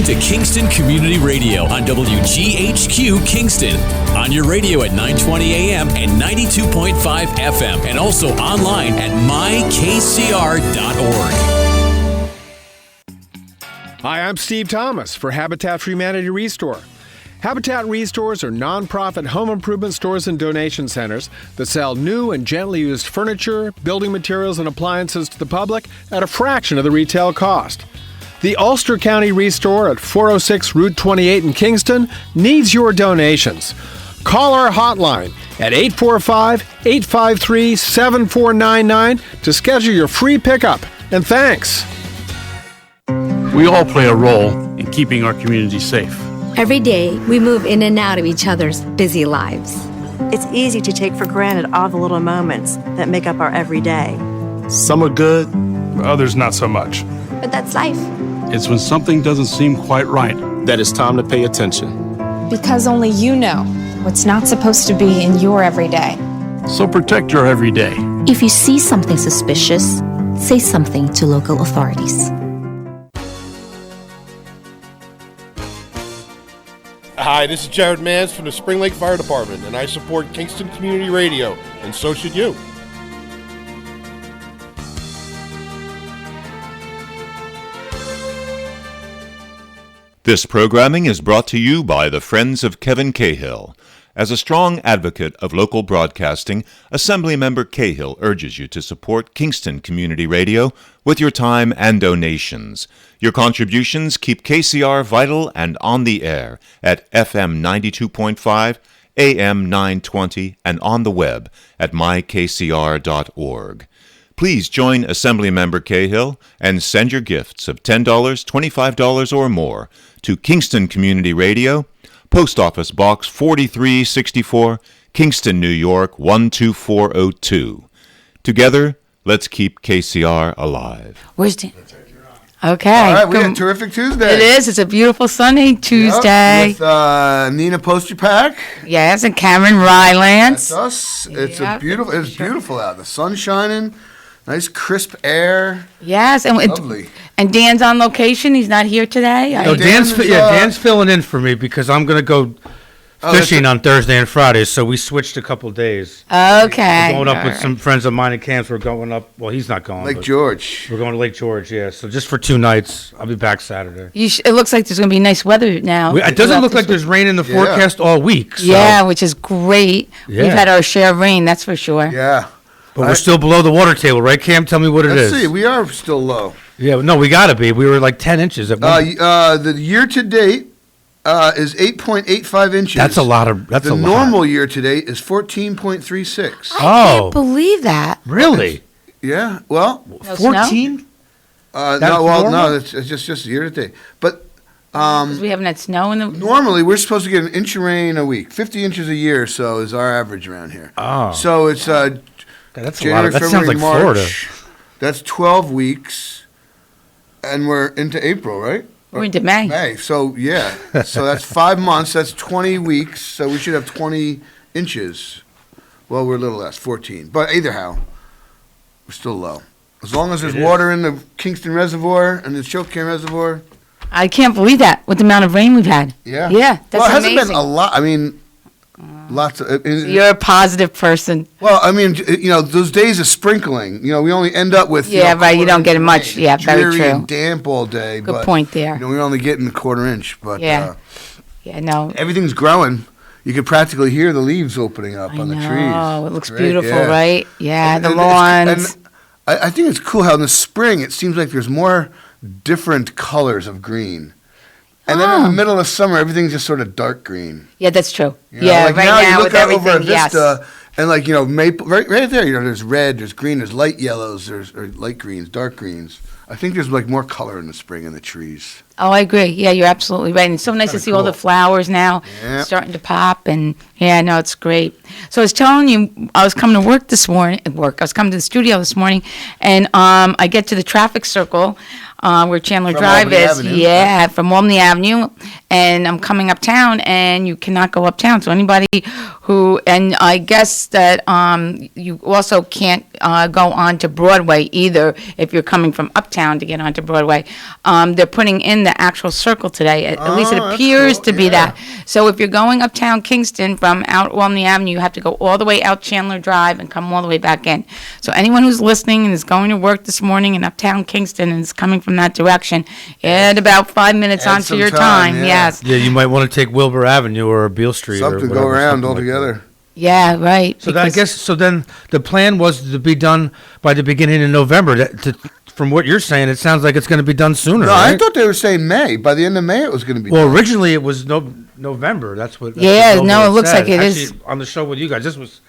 to Kingston Community Radio on WGHQ Kingston. On your radio at 920 AM and 92.5 FM. And also online at mykcr.org. Hi, I'm Steve Thomas for Habitat for Humanity Restore. Habitat Restores are nonprofit home improvement stores and donation centers that sell new and gently used furniture, building materials, and appliances to the public at a fraction of the retail cost. The Ulster County Restore at 406 Route 28 in Kingston needs your donations. Call our hotline at 845-853-7499 to schedule your free pickup. And thanks. We all play a role in keeping our community safe. Every day, we move in and out of each other's busy lives. It's easy to take for granted all the little moments that make up our everyday. Some are good, others not so much. But that's life. It's when something doesn't seem quite right that it's time to pay attention. Because only you know what's not supposed to be in your everyday. So protect your everyday. If you see something suspicious, say something to local authorities. Hi, this is Jared Mans from the Spring Lake Fire Department, and I support Kingston Community Radio, and so should you. This programming is brought to you by the Friends of Kevin Cahill. As a strong advocate of local broadcasting, Assemblymember Cahill urges you to support Kingston Community Radio with your time and donations. Your contributions keep KCR vital and on the air at FM 92.5, AM 920, and on the web at mykcr.org. Please join Assemblymember Cahill and send your gifts of $10, $25, or more to Kingston Community Radio, Post Office Box 4364, Kingston, New York 12402. Together, let's keep KCR alive. Where's Dan? Okay. All right, we had a terrific Tuesday. It is. It's a beautiful sunny Tuesday. Yep, with Nina Postupack. Yes, and Cameron Rylance. That's us. It's beautiful out. The sun's shining. Nice crisp air. Yes, and lovely. And Dan's on location. He's not here today. No, Dan's filling in for me because I'm going to go fishing on Thursday and Friday, so we switched a couple days. Okay. We're going up with some friends of mine in camps. We're going up. Well, he's not going. Lake George. We're going to Lake George, yeah. So just for 2 nights. I'll be back Saturday. It looks like there's going to be nice weather now. It doesn't look like there's rain in the forecast all week. So. Yeah, which is great. Yeah. We've had our share of rain, that's for sure. Yeah. But we're still below the water table, right, Cam? Tell me what it is. Let's see. We are still low. Yeah, no, we got to be. We were like 10 inches at one. The year-to-date is 8.85 inches. That's a lot. The normal year-to-date is 14.36. I can't believe that. Really? Yeah. Well, 14? No, it's just year-to-date. But because we haven't had snow in the... Normally, we're supposed to get an inch of rain a week. 50 inches a year, so is our average around here. Oh. So it's that's January, a lot. That February, sounds like March. Florida. That's 12 weeks, and we're into April, right? We're into May. May. So, yeah. So that's 5 months. That's 20 weeks. So we should have 20 inches. Well, we're a little less, 14. But either how, we're still low. As long as there's water in the Kingston Reservoir and the Chilcan Reservoir. I can't believe that with the amount of rain we've had. Yeah. Yeah, that's well, it hasn't amazing. been a lot. I mean, lots of. You're a positive person. Well, I mean, those days of sprinkling, we only end up with. Yeah, right. You don't get much. Yeah, very dreary true. And damp all day. Good point there. We're only getting a quarter inch, but. Yeah. No. Everything's growing. You could practically hear the leaves opening up on the trees. Oh, it looks Great, beautiful, yeah. right? Yeah, And the lawns. I think it's cool how in the spring it seems like there's more different colors of green. And then in the middle of summer, everything's just sort of dark green. Yeah, that's true. Like right now now you look with out everything, over a vista, yes. and maple, right there, there's red, there's green, there's light yellows, there's light greens, dark greens. I think there's more color in the spring in the trees. Oh, I agree. Yeah, you're absolutely right. And it's so nice to see all the flowers now starting to pop. And it's great. So I was telling you, I was coming to work this morning. I was coming to the studio this morning, and I get to the traffic circle where Chandler Drive is. Yeah, from Albany Avenue, and I'm coming uptown, and you cannot go uptown. So anybody and I guess that you also can't go on to Broadway either if you're coming from uptown. uptown to get onto Broadway. They're putting in the actual circle today. At least it appears to be that. So if you're going uptown Kingston from out Walney Avenue, you have to go all the way out Chandler Drive and come all the way back in. So anyone who's listening and is going to work this morning in uptown Kingston and is coming from that direction, add about 5 minutes onto your time. Yes. Yeah, you might want to take Wilbur Avenue or Beale Street or Something whatever. go around something like altogether. that. Yeah, right. So that, I guess, so then the plan was to be done by the beginning of November. From what you're saying, it sounds like it's going to be done sooner, No, right? I thought they were saying May. By the end of May, it was going to be Well, done. originally it was November. That's what. Yeah, what no, Wilbur it looks said. like it Actually, is. on the show with you guys. This was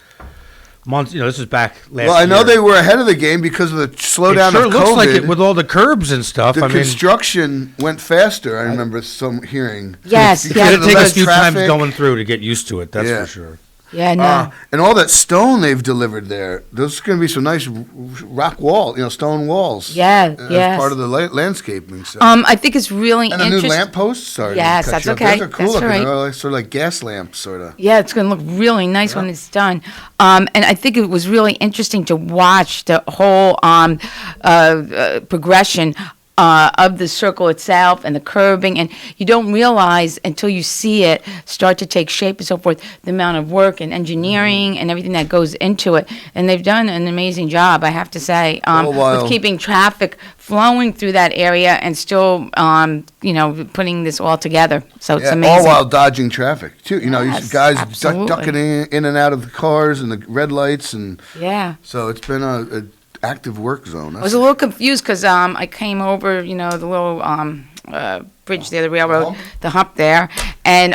months. This was back last. Well, I know year. they were ahead of the game because of the slowdown It sure of looks COVID. like it with all the curbs and stuff. The I mean, construction went faster. I remember some hearing. Yes, it's yes. going to take us a few times traffic. going through to get used to it. That's Yeah. for sure. Yeah, no. And all that stone they've delivered there. Those are going to be some nice rock wall, stone walls. Yeah, as yes. part of the landscaping. So. I think it's really and the new interesting. lampposts. Sorry. Yes, to cut that's you off. okay. Those are cool That's looking. all right. They're like, sort of like gas lamps, sort of. Yeah, it's going to look really nice when it's done. And I think it was really interesting to watch the whole progression of the circle itself and the curbing, and you don't realize until you see it start to take shape and so forth, the amount of work and engineering and everything that goes into it. And they've done an amazing job, I have to say, with keeping traffic flowing through that area and still, putting this all together. So it's amazing. All while dodging traffic too. You Yes, see guys absolutely. ducking in and out of the cars and the red lights, and Yeah. so it's been a active work zone. I was a little confused because I came over, the little bridge there, the railroad, the hump there, and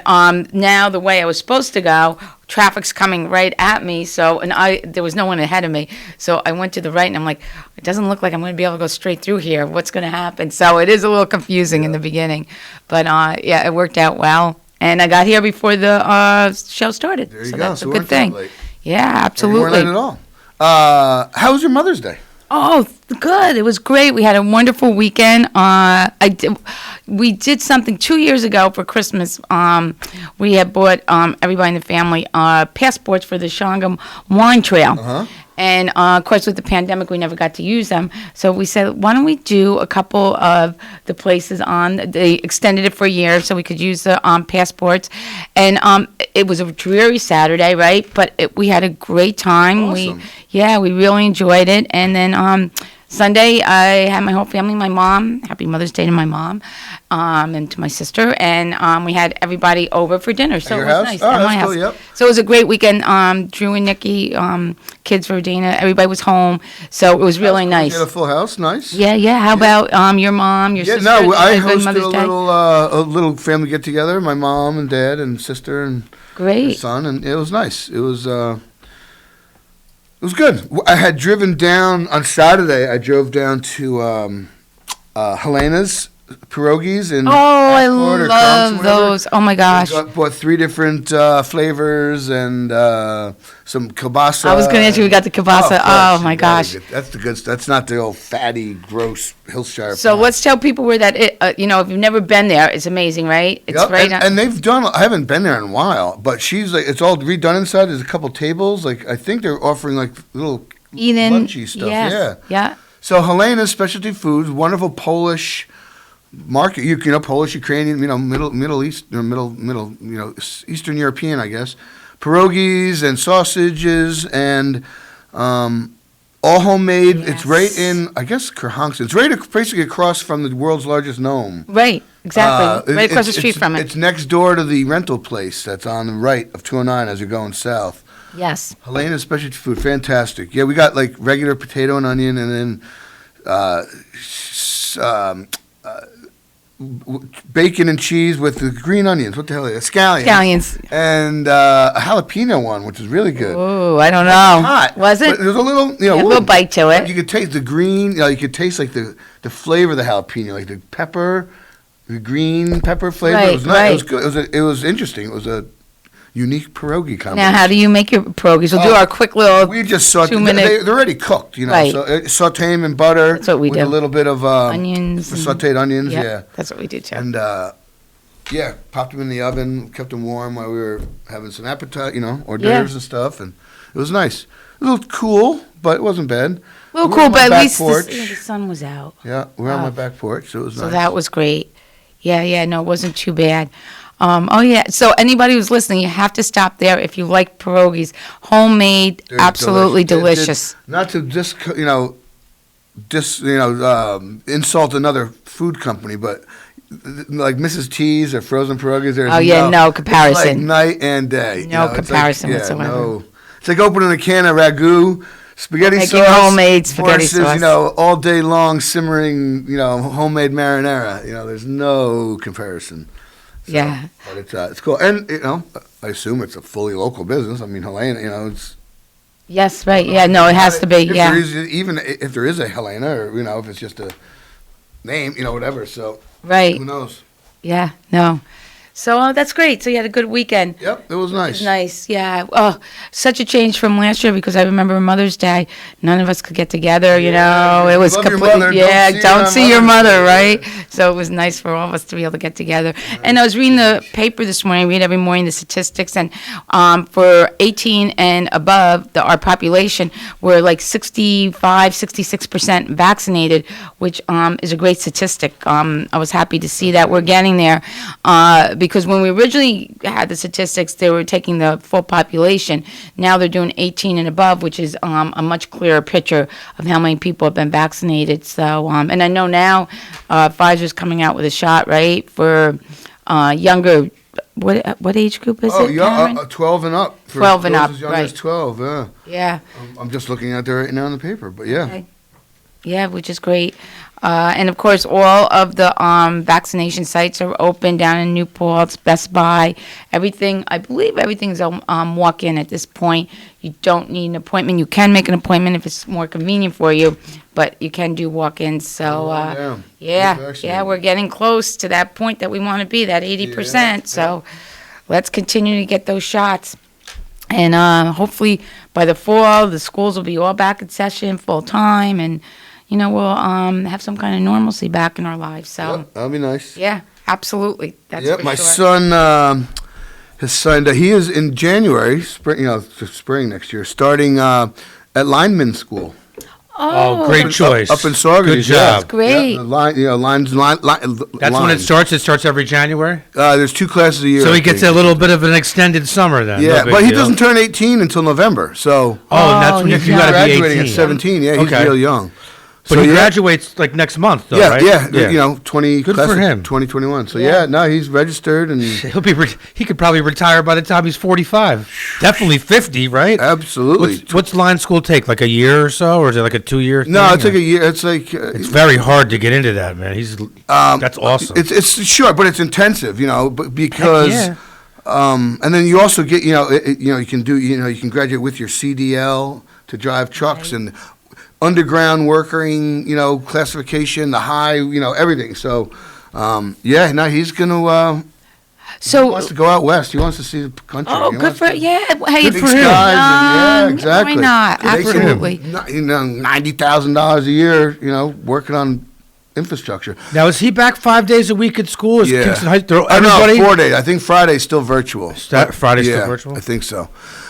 now the way I was supposed to go, traffic's coming right at me. So, and there was no one ahead of me. So I went to the right, and I'm like, it doesn't look like I'm going to be able to go straight through here. What's going to happen? So it is a little confusing in the beginning, but yeah, it worked out well, and I got here before the show started. There you so go. That's So a we good weren't that thing. late. Yeah, We absolutely. weren't late at all. How was your Mother's Day? Oh, good. It was great. We had a wonderful weekend. We did something 2 years ago for Christmas. We had bought everybody in the family passports for the Shangam Wine Trail. Uh-huh. And, of course, with the pandemic, we never got to use them. So we said, why don't we do a couple of the places they extended it for a year so we could use the passports. And it was a dreary Saturday, right? But we had a great time. Awesome. We really enjoyed it. And then Sunday, I had my whole family, my mom, happy Mother's Day to my mom, and to my sister, and we had everybody over for dinner. So your it was house? nice. Oh, At my that's house. cool, yep. So it was a great weekend. Drew and Nikki, kids for Dana, everybody was home. So it was really nice. You had a full house, nice. Yeah. How about your mom, your sister? No, Did you I have a good hosted Mother's Day? a little family get together. My mom and dad and sister and Great. son, and it was nice. It was good. I had driven down on Saturday. I drove down to Helena's pierogies in. Oh, I Ashford or Crump's or love whatever. those. Oh, my gosh. Bought 3 different flavors and some kielbasa. I was going to ask you, we got the kielbasa. of Oh, course, my you gotta gosh. get- That's the good. That's not the old fatty, gross Hillshire. So pie. let's tell people where that is. If you've never been there, it's amazing, right? It's Yep, right and they've done. I haven't been there in a while, but she's like, it's all redone inside. There's a couple tables. Like I think they're offering like little Eating, lunchy stuff. yes, yeah. So Helena's Specialty Foods, wonderful Polish market. Polish, Ukrainian, Middle East, or middle, Eastern European, I guess. Pierogies and sausages and all homemade. Yes. It's right in, I guess, Kurhansk. It's basically across from the world's largest gnome. Right, exactly. Right across the street from it. It's next door to the rental place that's on the right of 209 as you're going south. Yes. Helena's Specialty Food, fantastic. Yeah, we got like regular potato and onion, and then bacon and cheese with the green onions. What the hell is it? Scallions. Scallions. And a jalapeno one, which is really good. Oh, I don't know. Hot. Was it? But there's a little, Yeah, a little bite to it. You could taste the green. You could taste like the flavor of the jalapeno, like the pepper, the green pepper flavor. Right, it was nice. It was right. good. It was interesting. It was a unique pierogi combination. Now, how do you make your pierogies? We'll do our quick little We just saute. 2-minute. They're already cooked, Right. So saute them in butter. That's what we with do. a little bit of Onions and- sautéed onions. Yep, Yeah, that's what we do too. and popped them in the oven, kept them warm while we were having some appetite, hors d'oeuvres and stuff, and it was nice. A little cool, but it wasn't bad. A little We were cool, on my but at back least porch. the sun was out. Yeah, we're on my back porch, so it was So nice. that was great. Yeah, no, it wasn't too bad. Oh, yeah, so anybody who's listening, you have to stop there if you like pierogies. Homemade, They're absolutely delicious. delicious. Not to insult another food company, but like Mrs. T's or Frozen Pierogies, there's no comparison. It's like night and day. No comparison whatsoever. No. It's like opening a can of ragu, spaghetti Making sauce, homemade spaghetti versus, sauce. all day long simmering, homemade marinara. There's no comparison. So, Yeah. But it's cool, and I assume it's a fully local business. I mean, Helena, it's. Yes, right, yeah, no, it has to be, If yeah. there is, even if there is a Helena, or if it's just a name, whatever. So. Right. Who knows? Yeah, no. So that's great. So you had a good weekend. Yep, it was nice. It was nice, yeah. Oh, such a change from last year because I remember Mother's Day, none of us could get together, It was love your completely, mother, don't see your mother, right? So it was nice for all of us to be able to get together. And I was reading the paper this morning, I read every morning the statistics, and for 18 and above, our population, we're like 66% vaccinated, which is a great statistic. I was happy to see that we're getting there. Because when we originally had the statistics, they were taking the full population. Now they're doing 18 and above, which is a much clearer picture of how many people have been vaccinated. So, and I know now Pfizer's coming out with a shot, right, for younger. What age group is it? Yeah, 12 and up. 12 and up, as young right? as 12. Yeah. Yeah. I'm just looking at there right now in the paper, but yeah. Okay. Yeah, which is great. And of course, all of the vaccination sites are open down in New Paltz, Best Buy, everything. I believe everything's walk-in at this point. You don't need an appointment. You can make an appointment if it's more convenient for you, but you can do walk-ins. So, we're getting close to that point that we want to be, that 80%. So let's continue to get those shots. And hopefully by the fall, the schools will be all back in session full-time, and we'll have some kind of normalcy back in our lives. So that'll be nice. Yeah, absolutely. That's for my sure. son has signed. He is in January, spring next year, starting at lineman school. Oh, great choice. Up in Saugerties. Good job. Great. Yeah, lines. That's when it starts. It starts every January. There's 2 classes a year. So he gets a little bit of an extended summer then. Yeah, No big but he deal. doesn't turn 18 until November. So. That's when you He's got to be 18. graduating at 17. Yeah, he's Okay. real young. But he graduates like next month, though, right? Yeah. 20. Good class for of him. 2021. So Yeah. he's registered and He could probably retire by the time he's 45. Definitely 50, right? Absolutely. What's line school take? Like a year or so, or is it like a 2-year? No, thing, it's like a year. It's like It's very hard to get into that, man. That's awesome. It's short, but it's intensive. But because. Heck And then you also get, you can graduate with your CDL to drive trucks and underground working, classification, the high, everything. So, he's going to, he wants to go out west. He wants to see the country. Oh, He good wants for to- hey big for him. skies and- exactly. Why not? Making, Absolutely. $90,000 a year, working on infrastructure. Now, is he back 5 days a week at school? Is Kingston High School? I know, Everybody? 4 days. I think Friday's still virtual. Friday's Yeah, still virtual? I think so.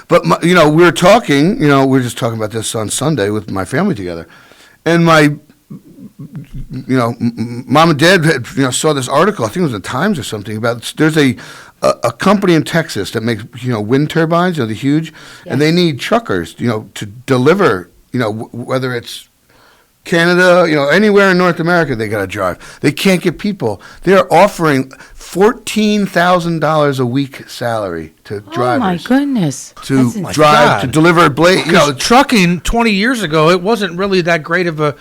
But, we were talking, we were just talking about this on Sunday with my family together. And my, mom and dad had, saw this article, I think it was in the Times or something, about there's a company in Texas that makes, wind turbines, the huge, and they need truckers, to deliver, whether it's Canada, anywhere in North America, they got to drive. They can't get people. They're offering $14,000 a week salary to drivers. Oh my goodness. To That's drive, to deliver blade. Trucking 20 years ago, it wasn't really that great of a.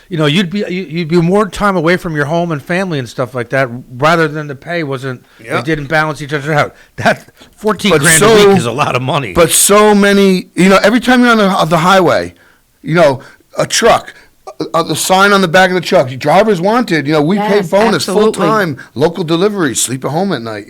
You'd be more time away from your home and family and stuff like that, rather than the pay wasn't. Yeah. They didn't balance each other out. That 14 But grand so- a week is a lot of money. But so many, every time you're on the highway, a truck. The sign on the back of the truck, drivers wanted, we pay Yes, bonus, absolutely. full-time, local delivery, sleep at home at night,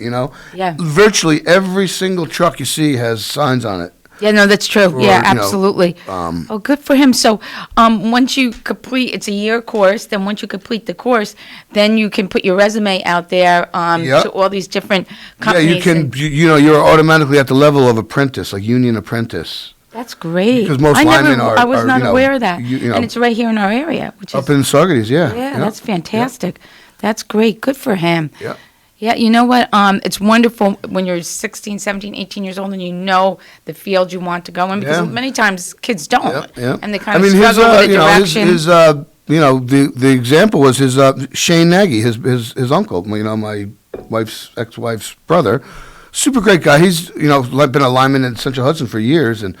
Yeah. Virtually every single truck you see has signs on it. Yeah, no, that's true. Or, Yeah, absolutely. um, Oh, good for him. So, once you complete, it's a year course, then once you complete the course, then you can put your resume out there Yep. to all these different Yeah, companies. you can, you're automatically at the level of apprentice, like union apprentice. That's great. Because most I linemen are. I was are, not you know, aware of that. you know, and it's right here in our area, which up is in Saugerties, yeah. yeah, that's fantastic. That's great. Good for him. Yeah. Yeah, you know what? It's wonderful when you're 16, 17, 18 years old and you know the field you want to go in because many times kids don't. Yeah. And they kind of struggle with the direction. The example was his Shane Nagy, his uncle, my wife's ex-wife's brother. Super great guy. He's, been a lineman in Central Hudson for years and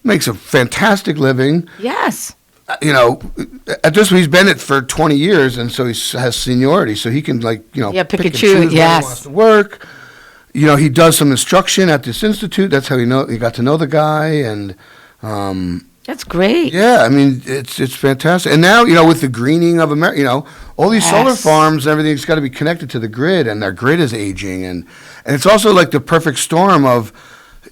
makes a fantastic living. Yes. At this, he's been it for 20 years, and so he has seniority, so he can, pick and choose where he wants to work. He does some instruction at this institute. That's how he got to know the guy, and that's great. Yeah, I mean, it's fantastic. And now, with the greening of America, all these solar farms and everything's got to be connected to the grid, and their grid is aging, and it's also like the perfect storm of,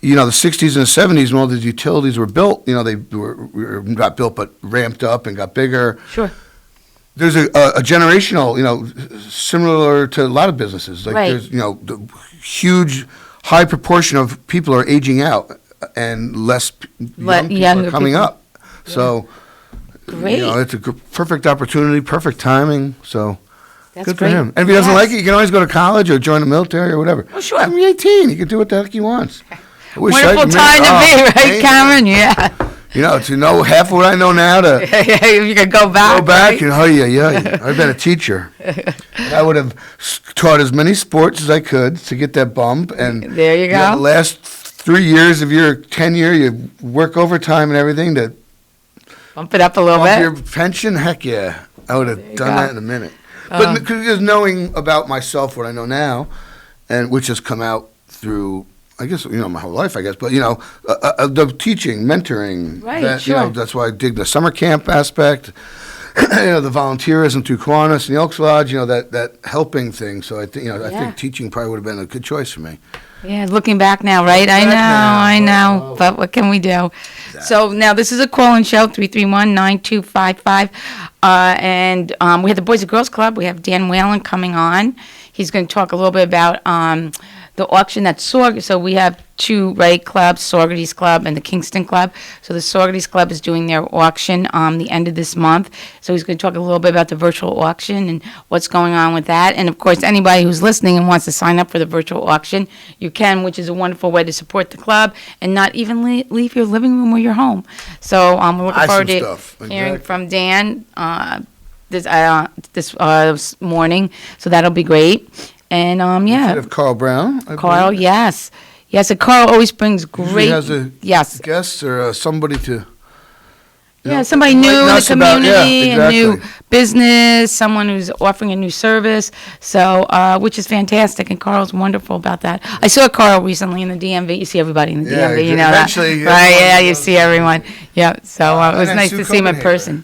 the 60s and the 70s when all these utilities were built, they were not built but ramped up and got bigger. Sure. There's a generational, similar to a lot of businesses. Like there's, the huge, high proportion of people are aging out and less young people are coming up. Yeah. So, great. It's a perfect opportunity, perfect timing. So, that's good great. for him. And if he doesn't like it, he can always go to college or join the military or whatever. Oh, sure. He's 18. He can do what the heck he wants. Wonderful time to be, right, Cameron? Yeah. To know half of what I know now to you could go back. Go back, right? I've been a teacher. I would have taught as many sports as I could to get that bump. And there you go. The last 3 years of your tenure, you work overtime and everything to bump it up a little bit. Your pension, heck yeah, I would have done that in a minute. But because knowing about myself, what I know now, and which has come out through, I guess, my whole life, I guess, but, the teaching, mentoring. Right, sure. That's why I dig the summer camp aspect, the volunteerism through Kiwanis and the Elks Lodge, that helping thing. So I think teaching probably would have been a good choice for me. Yeah, looking back now, right? I know, but what can we do? Exactly. So now this is a call-in show, 331-9255. And we have the Boys and Girls Club. We have Dan Whelan coming on. He's going to talk a little bit about the auction at Saugerties. So we have two clubs, Saugerties Club and the Kingston Club. So the Saugerties Club is doing their auction the end of this month. So he's going to talk a little bit about the virtual auction and what's going on with that. And of course, anybody who's listening and wants to sign up for the virtual auction, you can, which is a wonderful way to support the club and not even leave your living room or your home. So we're looking forward to hearing from Dan this morning. So that'll be great. And You should have Carl Brown. Carl, yes. Yes, and Carl always brings great. He has a guest or somebody to. Somebody new in the community, exactly. a new business, someone who's offering a new service. So, which is fantastic, and Carl's wonderful about that. I saw Carl recently in the DMV. You see everybody in the DMV, you know eventually, that, right? Yeah, you see everyone. Yeah, so it was nice to see him in person.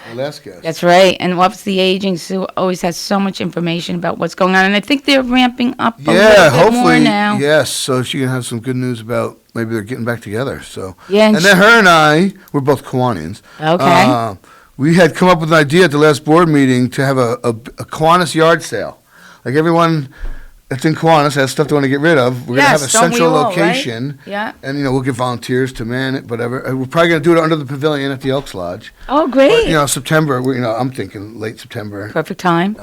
Our last guest. That's right. And what's the aging? Sue always has so much information about what's going on. And I think they're ramping up a little bit more now. Yes, so she can have some good news about maybe they're getting back together. So yeah, and then her and I, we're both Kiwanians. Okay. We had come up with an idea at the last board meeting to have a Kiwanis yard sale. Like everyone that's in Kiwanis has stuff they want to get rid of. We're going to have a central location. Right? Yeah. And, we'll get volunteers to man it, whatever. We're probably going to do it under the pavilion at the Elks Lodge. Oh, great. But, September, I'm thinking late September. Perfect time.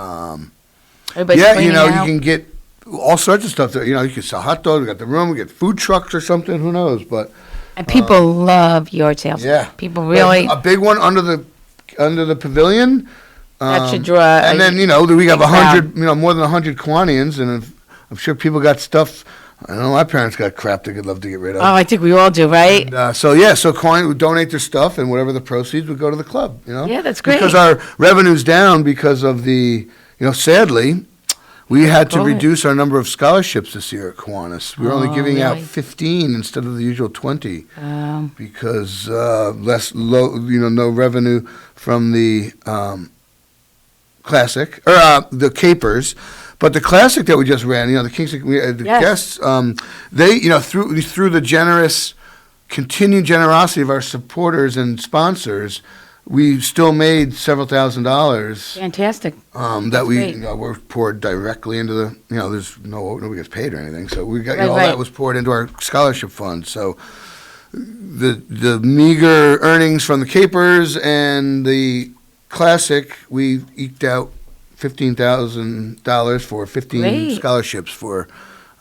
You can get all sorts of stuff there. You can sell hot dogs. We got the room. We get food trucks or something. Who knows? But and people love yard sales. Yeah. People really. A big one under the pavilion. That should draw. And then we have 100, more than 100 Kiwanians, and I'm sure people got stuff. I know my parents got crap they'd love to get rid of. Oh, I think we all do, right? And, so Kiwanians would donate their stuff, and whatever the proceeds would go to the club. Yeah, that's great. Because our revenue's down because of the, sadly, we had to reduce our number of scholarships this year at Kiwanis. We were only giving out 15 instead of the usual 20 because no revenue from the Classic or the Capers. But the Classic that we just ran, the Kingston, guests, they, through the continued generosity of our supporters and sponsors, we still made several $1,000s. Fantastic. That we were poured directly into the, there's nobody gets paid or anything. So we got all that was poured into our scholarship fund. So the meager earnings from the capers and the classic, we eked out $15,000 for 15 Great. scholarships for.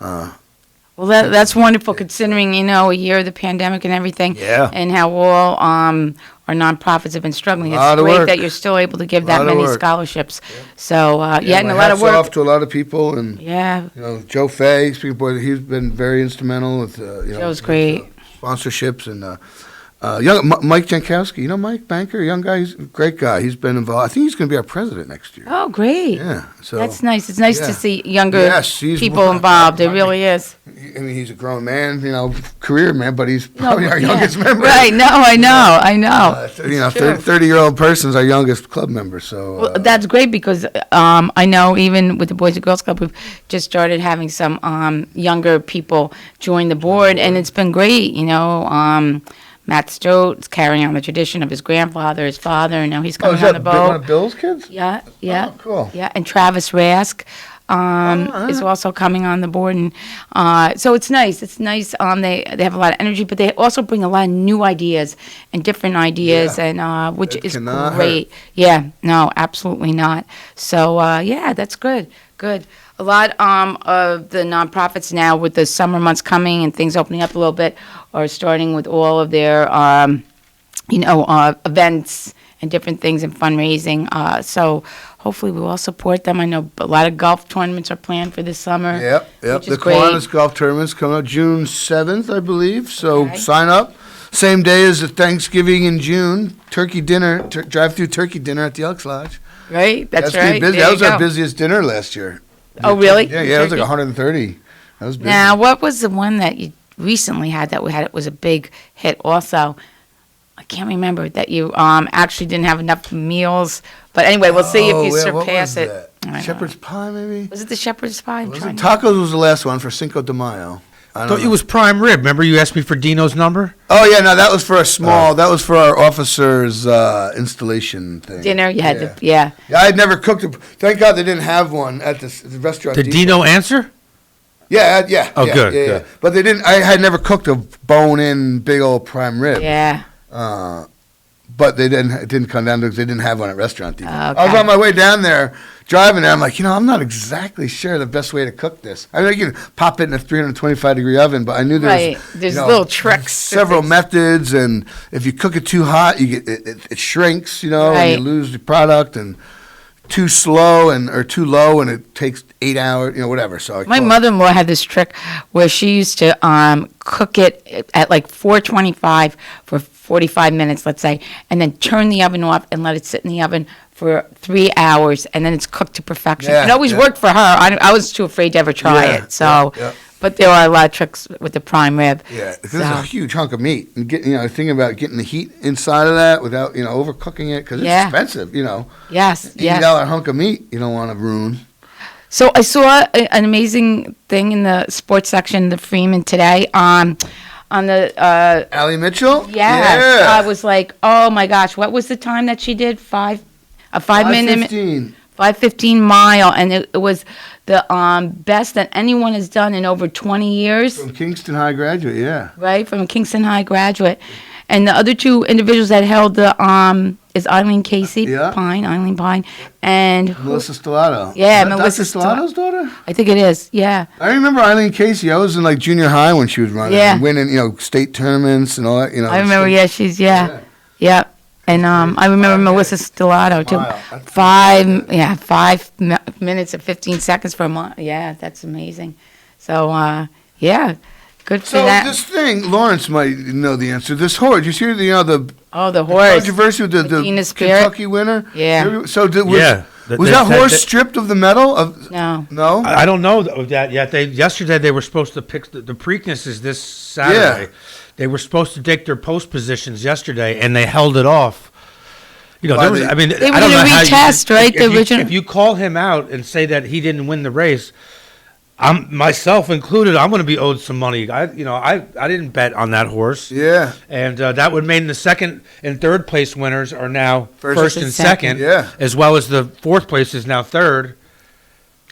Well, that's wonderful considering, a year of the pandemic and everything. Yeah. And how all our nonprofits have been struggling. It's Lot of great work. that you're still able to give that Lot of many work. scholarships. So, and my a lot of hats work. off to a lot of people, and Yeah. Joe Fay, speaking boy, he's been very instrumental with Joe's great. sponsorships and young Mike Jankowski. Mike Banker, young guy, he's a great guy. He's been involved. I think he's going to be our president next year. Oh, great. Yeah, so That's nice. It's nice yeah. to see younger Yes, he's people involved. It really is. I mean, he's a grown man, career man, but he's probably our youngest member. Right. No, I know. 30-year-old person's our youngest club member. So Well, that's great because I know even with the Boys and Girls Club, we've just started having some younger people join the board, and it's been great. Matt Stote's carrying on the tradition of his grandfather, his father, and now he's coming on the boat. One of Bill's kids? Yeah. Oh, cool. Yeah, and Travis Rask is also coming on the board, and so it's nice. It's nice. They have a lot of energy, but they also bring a lot of new ideas and different ideas, and which is cannot great. hurt. Yeah, no, absolutely not. So that's good. Good. A lot of the nonprofits now, with the summer months coming and things opening up a little bit, are starting with all of their events and different things and fundraising. So hopefully we'll all support them. I know a lot of golf tournaments are planned for this summer. Yep. Which is The great. Kiwanis Golf Tournament's coming up June 7th, I believe. So Okay. sign up. Same day as the Thanksgiving in June. Turkey dinner, drive-through turkey dinner at the Elks Lodge. Right? That's gonna be right. busy. There That you was our go. busiest dinner last year. Oh, really? Yeah, it was like Turkey? 130. That was busy. Now, what was the one that you recently had that it was a big hit also? I can't remember that you actually didn't have enough meals. But anyway, we'll see if you what surpass was it. that? I don't know. Shepherd's pie, maybe? Was it the shepherd's pie? I'm Was trying it? to- Tacos was the last one for Cinco de Mayo. I Thought don't it know. was prime rib. Remember you asked me for Dino's number? Oh, yeah, no, that was for a small, that was for our officers' installation thing. Dinner, you had to, yeah. Yeah, I had never cooked it. Thank God they didn't have one at the restaurant. Did Depot. Dino answer? Yeah, yeah. Oh, yeah, good, yeah, good. yeah. But they didn't. I had never cooked a bone-in big old prime rib. Yeah. But they didn't. It didn't come down to because they didn't have one at Restaurant Depot. I was Okay. on my way down there, driving there. I'm like, I'm not exactly sure the best way to cook this. I mean, you can pop it in a 325-degree oven, but I knew Right. There's little tricks. several methods, and if you cook it too hot, you get it shrinks, and Right. you lose the product, and too slow or too low, and it takes 8 hours, whatever. So My mother-in-law had this trick where she used to cook it at like 425 for 45 minutes, let's say, and then turn the oven off and let it sit in the oven for 3 hours, and then it's cooked to perfection. Yeah, It always yeah. worked for her. I was too afraid to ever try Yeah, it. So, yeah. but there are a lot of tricks with the prime rib. Yeah, because So- it's a huge hunk of meat, and thinking about getting the heat inside of that without overcooking it because it's Yeah. expensive. Yes, yes. $80 hunk of meat you don't want to ruin. So I saw an amazing thing in the sports section, the Freeman today, on the Allie Mitchell. Yes, Yeah. I was like, oh my gosh, what was the time that she did? 5-minute, 5:15. 5:15 mile, and it was the best that anyone has done in over 20 years, From Kingston High graduate. Yeah. right? From a Kingston High graduate, and the other two individuals that held the is Eileen Casey Yeah. Eileen Pine, and Melissa Stellato. Yeah, Is that Melissa Dr. Stellato's daughter. I think it is, yeah. I remember Eileen Casey. I was in like junior high when she was running, Yeah. and winning, state tournaments and all that. I remember, yeah, she's, yeah. And I remember Melissa Stellato too. Wow. 5 minutes and 15 seconds for a month. Yeah, that's amazing. So, good for So that. this thing, Lawrence might know the answer. This horse, you see the the horse. controversy with the Medina Spirit. Kentucky winner? Yeah. So was Yeah. that horse stripped of the medal? No. No? I don't know that yet. Yesterday they were supposed to pick the Preakness is this Saturday. Yeah. They were supposed to take their post positions yesterday, and they held it off. Why There was, they- I mean, They I were don't know gonna how retest, right, the original- If you call him out and say that he didn't win the race, I'm myself included. I'm going to be owed some money. I didn't bet on that horse. Yeah. And that would mean the second and third place winners are now first and second. Yeah. As well as the fourth place is now third.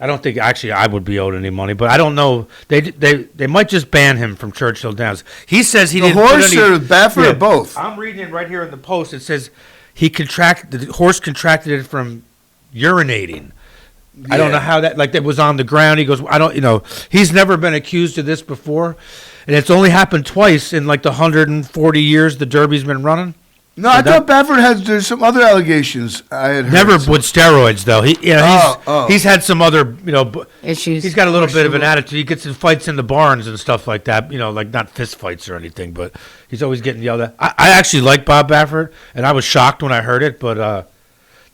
I don't think actually I would be owed any money, but I don't know. They might just ban him from Churchill Downs. He says he didn't. The horse or Baffert or both? I'm reading it right here in the Post. It says the horse contracted it from urinating. I don't know how that was on the ground. He goes, he's never been accused of this before, and it's only happened twice in like the 140 years the Derby's been running. No, I thought Baffert there's some other allegations I had heard. Never with steroids though. He's had some other issues. He's got a little bit of an attitude. He gets in fights in the barns and stuff like that. Like not fist fights or anything, but he's always getting yelled at. I actually like Bob Baffert, and I was shocked when I heard it. But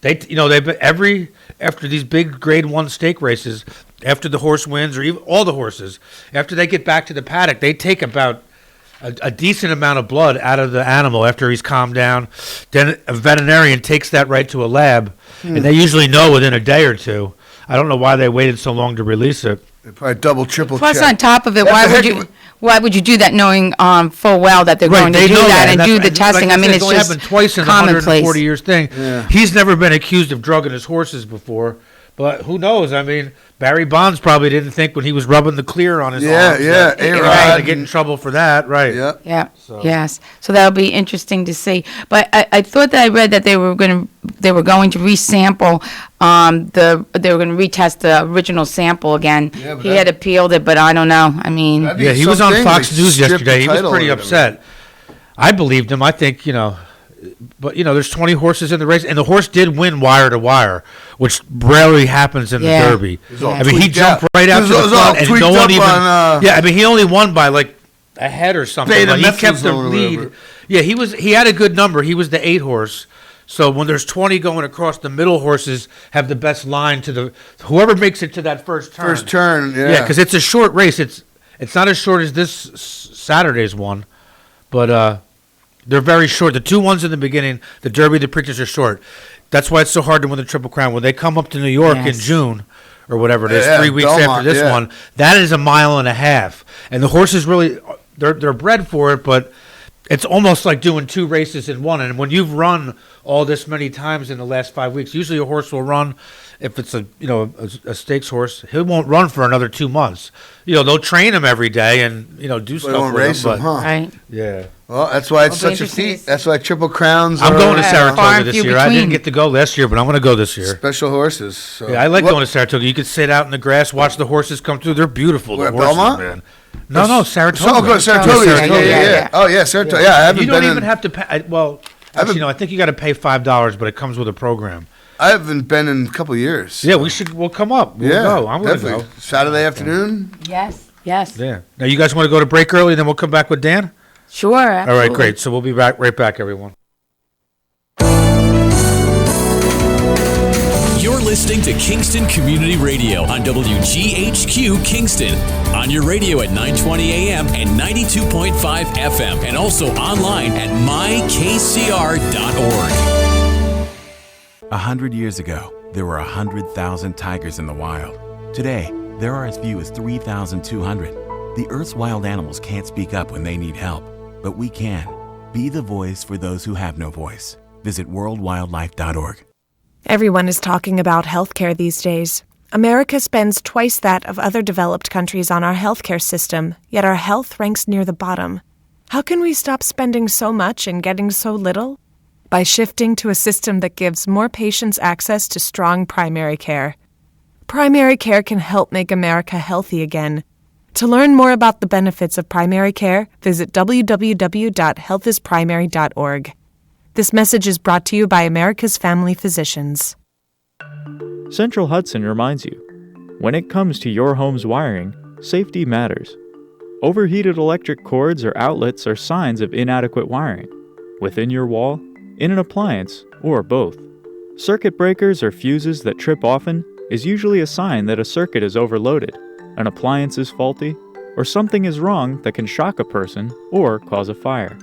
they've been after these big Grade 1 stake races, after the horse wins or even all the horses, after they get back to the paddock, they take about a decent amount of blood out of the animal after he's calmed down. Then a veterinarian takes that right to a lab, and they usually know within a day or two. I don't know why they waited so long to release it. They probably double, triple Plus, check. on top of it, why would you do that knowing full well that they're going to do that and do the testing? Like it's only just happened twice in the 140 years thing. Yeah. He's never been accused of drugging his horses before, but who knows? I mean, Barry Bonds probably didn't think when he was rubbing the clear on his arms. Yeah, to get in trouble for that, right? Yeah. Yes. So that'll be interesting to see. But I thought that I read that they were going to resample they were going to retest the original sample again. Yeah, he had appealed it, but I don't know. I mean, he was on Fox News yesterday. He was pretty upset. I believed him. I think but there's 20 horses in the race, and the horse did win wire to wire, which rarely happens in the Derby. I mean, he jumped right out to the front, and no one even. He only won by like a head or something. But he kept the lead. Yeah, he had a good number. He was the 8 horse. So when there's 20 going across, the middle horses have the best line to whoever makes it to that first turn. First turn, yeah. Yeah, because it's a short race. It's not as short as this Saturday's one, but they're very short. The 2 ones in the beginning, the Derby, the Preakness are short. That's why it's so hard to win the Triple Crown. When they come up to New York in June or whatever it is, 3 weeks after this one, that is a mile and a half. And the horses really, they're bred for it, but it's almost like doing 2 races in one. And when you've run all this many times in the last 5 weeks, usually a horse will run, if it's a stakes horse, he won't run for another 2 months. They'll train him every day and do stuff. They won't race him, huh? Right. Yeah. Well, that's why it's such a feat. That's why Triple Crowns. I'm going to Saratoga this year. I didn't get to go last year, but I'm going to go this year. Special horses. So. Yeah, I like going to Saratoga. You could sit out in the grass, watch the horses come through. They're beautiful. Where, the horses, Belmont? Man. No, Saratoga. Oh, good, Saratoga. Yeah. Oh, yeah, Saratoga. Yeah, I haven't you been don't even have to pay. Well, actually, I think you got to pay $5, but it comes with a program. I haven't been in a couple of years. Yeah, we'll come up. We'll go. I'm going to go. Saturday afternoon? Yes. Yeah. Now, you guys want to go to break early, then we'll come back with Dan? Sure. Absolutely. All right, great. So we'll be right back, everyone. You're listening to Kingston Community Radio on WGHQ Kingston. On your radio at 920 AM and 92.5 FM, and also online at mykcr.org. 100 years ago, there were 100,000 tigers in the wild. Today, there are as few as 3,200. The Earth's wild animals can't speak up when they need help, but we can. Be the voice for those who have no voice. Visit worldwildlife.org. Everyone is talking about healthcare these days. America spends twice that of other developed countries on our healthcare system, yet our health ranks near the bottom. How can we stop spending so much and getting so little? By shifting to a system that gives more patients access to strong primary care. Primary care can help make America healthy again. To learn more about the benefits of primary care, visit www.healthisprimary.org. This message is brought to you by America's Family Physicians. Central Hudson reminds you, when it comes to your home's wiring, safety matters. Overheated electric cords or outlets are signs of inadequate wiring, within your wall, in an appliance, or both. Circuit breakers or fuses that trip often is usually a sign that a circuit is overloaded, an appliance is faulty, or something is wrong that can shock a person or cause a fire.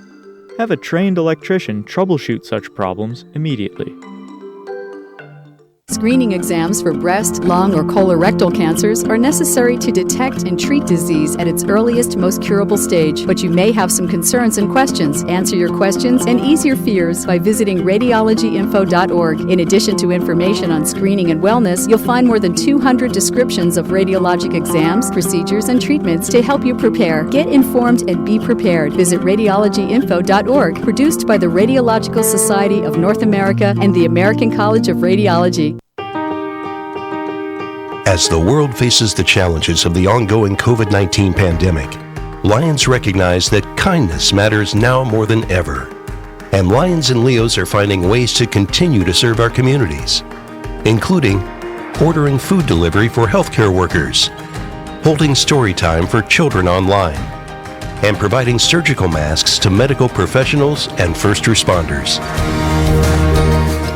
Have a trained electrician troubleshoot such problems immediately. screening exams for breast, lung, or colorectal cancers are necessary to detect and treat disease at its earliest, most curable stage. But you may have some concerns and questions. Answer your questions and ease your fears by visiting radiologyinfo.org. In addition to information on screening and wellness, you'll find more than 200 descriptions of radiologic exams, procedures, and treatments to help you prepare. Get informed and be prepared. Visit radiologyinfo.org, produced by the Radiological Society of North America and the American College of Radiology. As the world faces the challenges of the ongoing COVID-19 pandemic, Lions recognize that kindness matters now more than ever. And Lions and Leos are finding ways to continue to serve our communities, including ordering food delivery for healthcare workers, holding story time for children online, and providing surgical masks to medical professionals and first responders.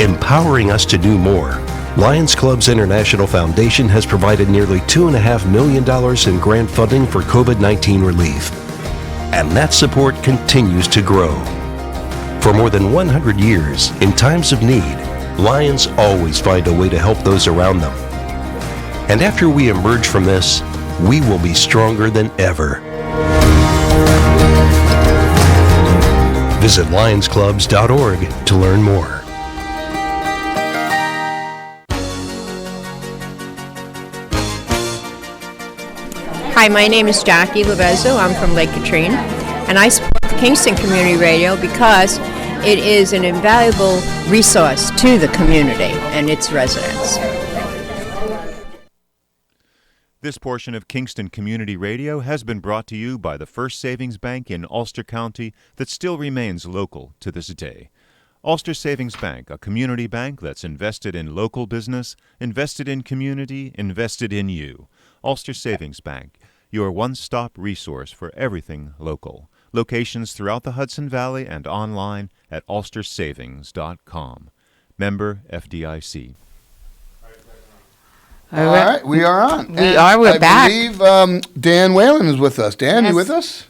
Empowering us to do more, Lions Clubs International Foundation has provided nearly $2.5 million in grant funding for COVID-19 relief. And that support continues to grow. For more than 100 years, in times of need, Lions always find a way to help those around them. And after we emerge from this, we will be stronger than ever. Visit lionsclubs.org to learn more. Hi, my name is Jackie Lovezzo. I'm from Lake Katrine, and I support Kingston Community Radio because it is an invaluable resource to the community and its residents. This portion of Kingston Community Radio has been brought to you by the First Savings Bank in Ulster County that still remains local to this day. Ulster Savings Bank, a community bank that's invested in local business, invested in community, invested in you. Ulster Savings Bank, your one-stop resource for everything local. Locations throughout the Hudson Valley and online at ulstersavings.com. Member FDIC. All right, we are on. We're back. I believe Dan Whelan is with us. Dan, you with us?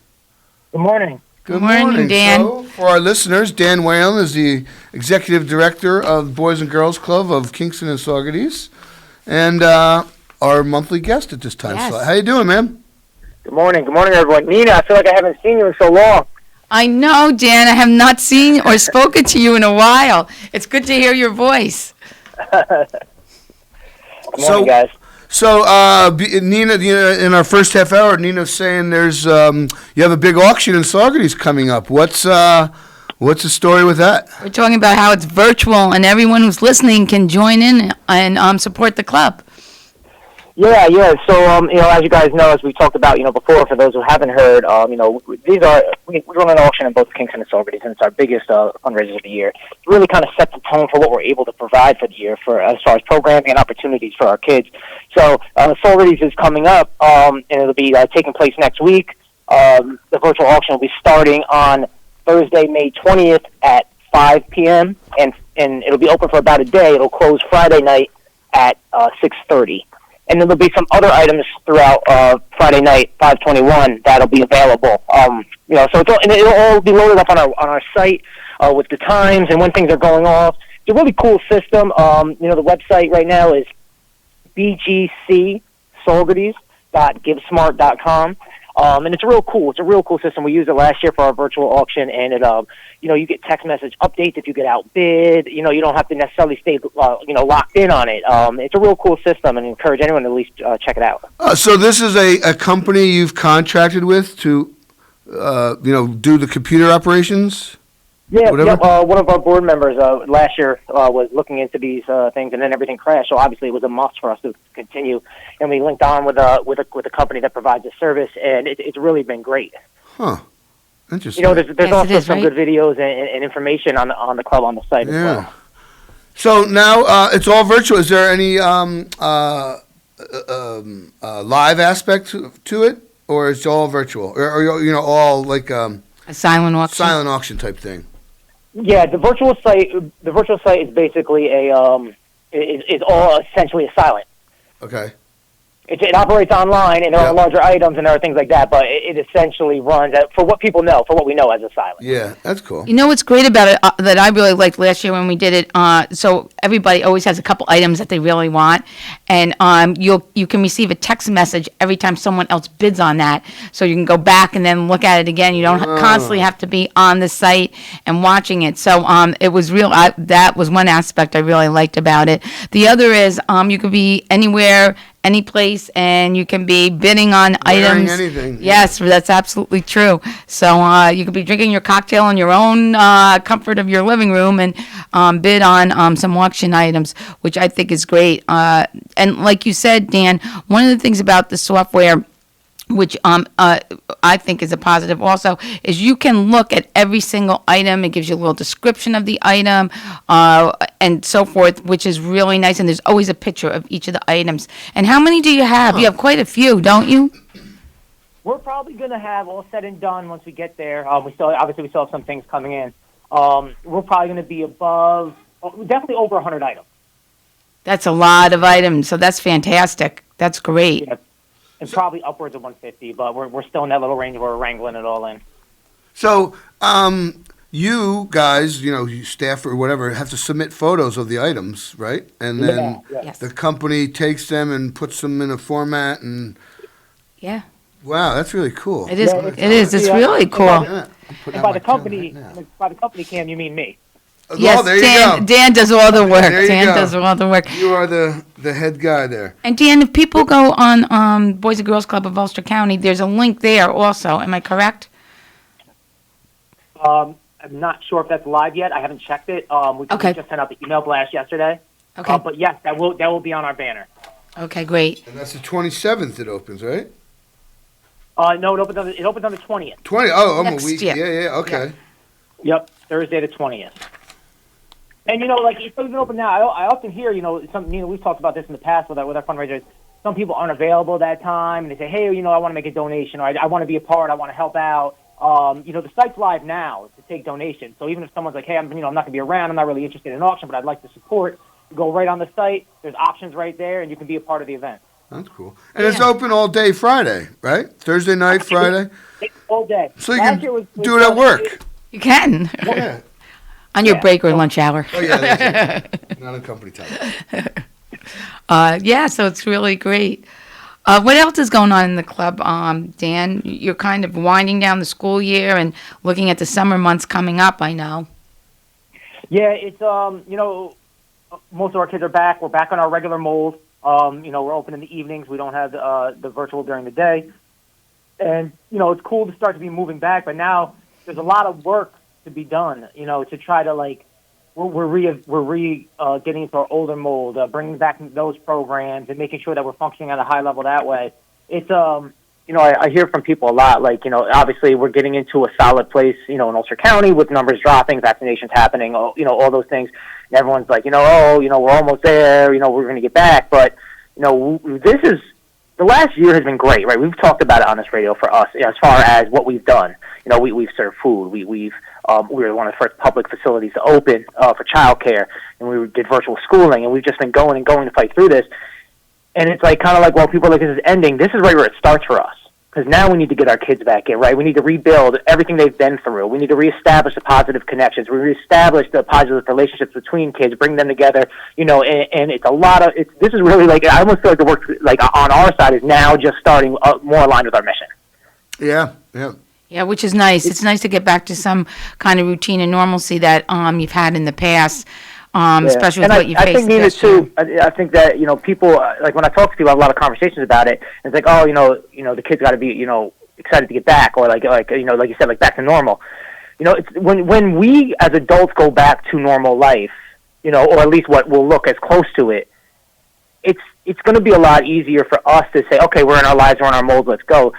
Good morning. Good morning, Dan. So, for our listeners, Dan Whelan is the Executive Director of the Boys and Girls Club of Kingston and Saugerties, and our monthly guest at this time. Yes. So, how you doing, man? Good morning. Good morning, everyone. Nina, I feel like I haven't seen you in so long. I know, Dan. I have not seen or spoken to you in a while. It's good to hear your voice. Good morning, guys. So, Nina, in our first half hour, Nina's saying there's you have a big auction in Saugerties coming up. What's the story with that? We're talking about how it's virtual and everyone who's listening can join in and support the club. Yeah. So, as you guys know, as we talked about, before, for those who haven't heard, we run an auction in both Kingston and Saugerties, and it's our biggest fundraiser of the year. It really kind of sets the tone for what we're able to provide for the year, for as far as programming and opportunities for our kids. So, Saugerties is coming up, and it'll be taking place next week. The virtual auction will be starting on Thursday, May 20th at 5 p.m., and it'll be open for about a day. It'll close Friday night at 6:30. And then there'll be some other items throughout Friday night, 5/21, that'll be available. So it'll all be loaded up on our site with the times and when things are going off. It's a really cool system. The website right now is bgcsaugerties.givesmart.com. And it's real cool. It's a real cool system. We used it last year for our virtual auction, and it, you get text message updates if you get outbid. You don't have to necessarily stay, locked in on it. It's a real cool system, and I encourage anyone to at least check it out. So this is a company you've contracted with to, do the computer operations? Yeah. One of our board members last year was looking into these things, and then everything crashed. So obviously, it was a must for us to continue, and we linked on with a company that provides a service, and it's really been great. Huh. Interesting. There's also some good videos and information on the club on the site as well. So now it's all virtual. Is there any live aspect to it, or it's all virtual, or all like a silent auction? Silent auction type thing. Yeah, the virtual site is basically is all essentially a silent. Okay. it operates online, and there are larger items, and there are things like that, but it essentially runs, for what people know, for what we know as a silent. Yeah, that's cool. You know what's great about it that I really liked last year when we did it? So everybody always has a couple items that they really want, and you can receive a text message every time someone else bids on that. So you can go back and then look at it again. You don't constantly have to be on the site and watching it. So it was real. That was one aspect I really liked about it. The other is you could be anywhere, any place, and you can be bidding on items. Anything. Yes, that's absolutely true. So you could be drinking your cocktail in your own comfort of your living room and bid on some auction items, which I think is great. And like you said, Dan, one of the things about the software, which I think is a positive also, is you can look at every single item. It gives you a little description of the item and so forth, which is really nice. And there's always a picture of each of the items. And how many do you have? You have quite a few, don't you? We're probably going to have, all said and done, once we get there, we still have some things coming in. We're probably going to be definitely over 100 items. That's a lot of items, so that's fantastic. That's great. Yeah. And probably upwards of 150, but we're still in that little range where we're wrangling it all in. So, you guys, you staff or whatever, have to submit photos of the items, right? And then the company takes them and puts them in a format and... Yeah. Wow, that's really cool. It is. It is. It's really cool. And by the company, Cam, you mean me? Yes, there you Dan. go. Dan does all the work. There you Dan go. does all the work. You are the head guy there. And Dan, if people go on Boys and Girls Club of Ulster County, there's a link there also. Am I correct? I'm not sure if that's live yet. I haven't checked it. We just sent out the email blast yesterday. Okay. But yes, that will be on our banner. Okay, great. And that's the 27th it opens, right? No, it opens on the 20th. 20? Oh, Next a week. year. Yeah, okay. Yep, Thursday the 20th. And it's even open now. I often hear, we've talked about this in the past with our fundraisers. Some people aren't available that time, and they say, hey, I want to make a donation, or I want to be a part, I want to help out. The site's live now to take donations. So even if someone's like, hey, I'm not going to be around, I'm not really interested in an auction, but I'd like to support, you go right on the site. There's options right there, and you can be a part of the event. That's cool. And it's open all day Friday, right? Thursday night, Friday? All day. So you can do it at work. You can. Yeah. On your break or lunch hour. Oh, yeah, that's it. Not on company time. So it's really great. What else is going on in the club, Dan? You're kind of winding down the school year and looking at the summer months coming up, I know. Yeah, it's, most of our kids are back. We're back on our regular mold. We're open in the evenings. We don't have the virtual during the day. And, it's cool to start to be moving back, but now there's a lot of work to be done, to try to we're getting into our older mold, bringing back those programs and making sure that we're functioning at a high level that way. It's I hear from people a lot, obviously we're getting into a solid place, in Ulster County with numbers dropping, vaccinations happening, all those things. And everyone's like, we're almost there, we're going to get back, but the last year has been great, right? We've talked about it on this radio for us as far as what we've done. We've served food. We were one of the first public facilities to open for childcare, and we did virtual schooling, and we've just been going to fight through this. And it's while people are like, this is ending, this is right where it starts for us. Because now we need to get our kids back in, right? We need to rebuild everything they've been through. We need to reestablish the positive connections. We reestablish the positive relationships between kids, bring them together, and it's a lot of, this is really I almost feel like the work on our side is now just starting more aligned with our mission. Yeah. Yeah, which is nice. It's nice to get back to some kind of routine and normalcy that you've had in the past, especially with what you faced. I think, Nina, too, I think that, people, when I talk to people, I have a lot of conversations about it, and it's like, the kids got to be, excited to get back, or like you said, back to normal. It's when we as adults go back to normal life, or at least what will look as close to it, it's going to be a lot easier for us to say, okay, we're in our lives, we're in our mold, let's go.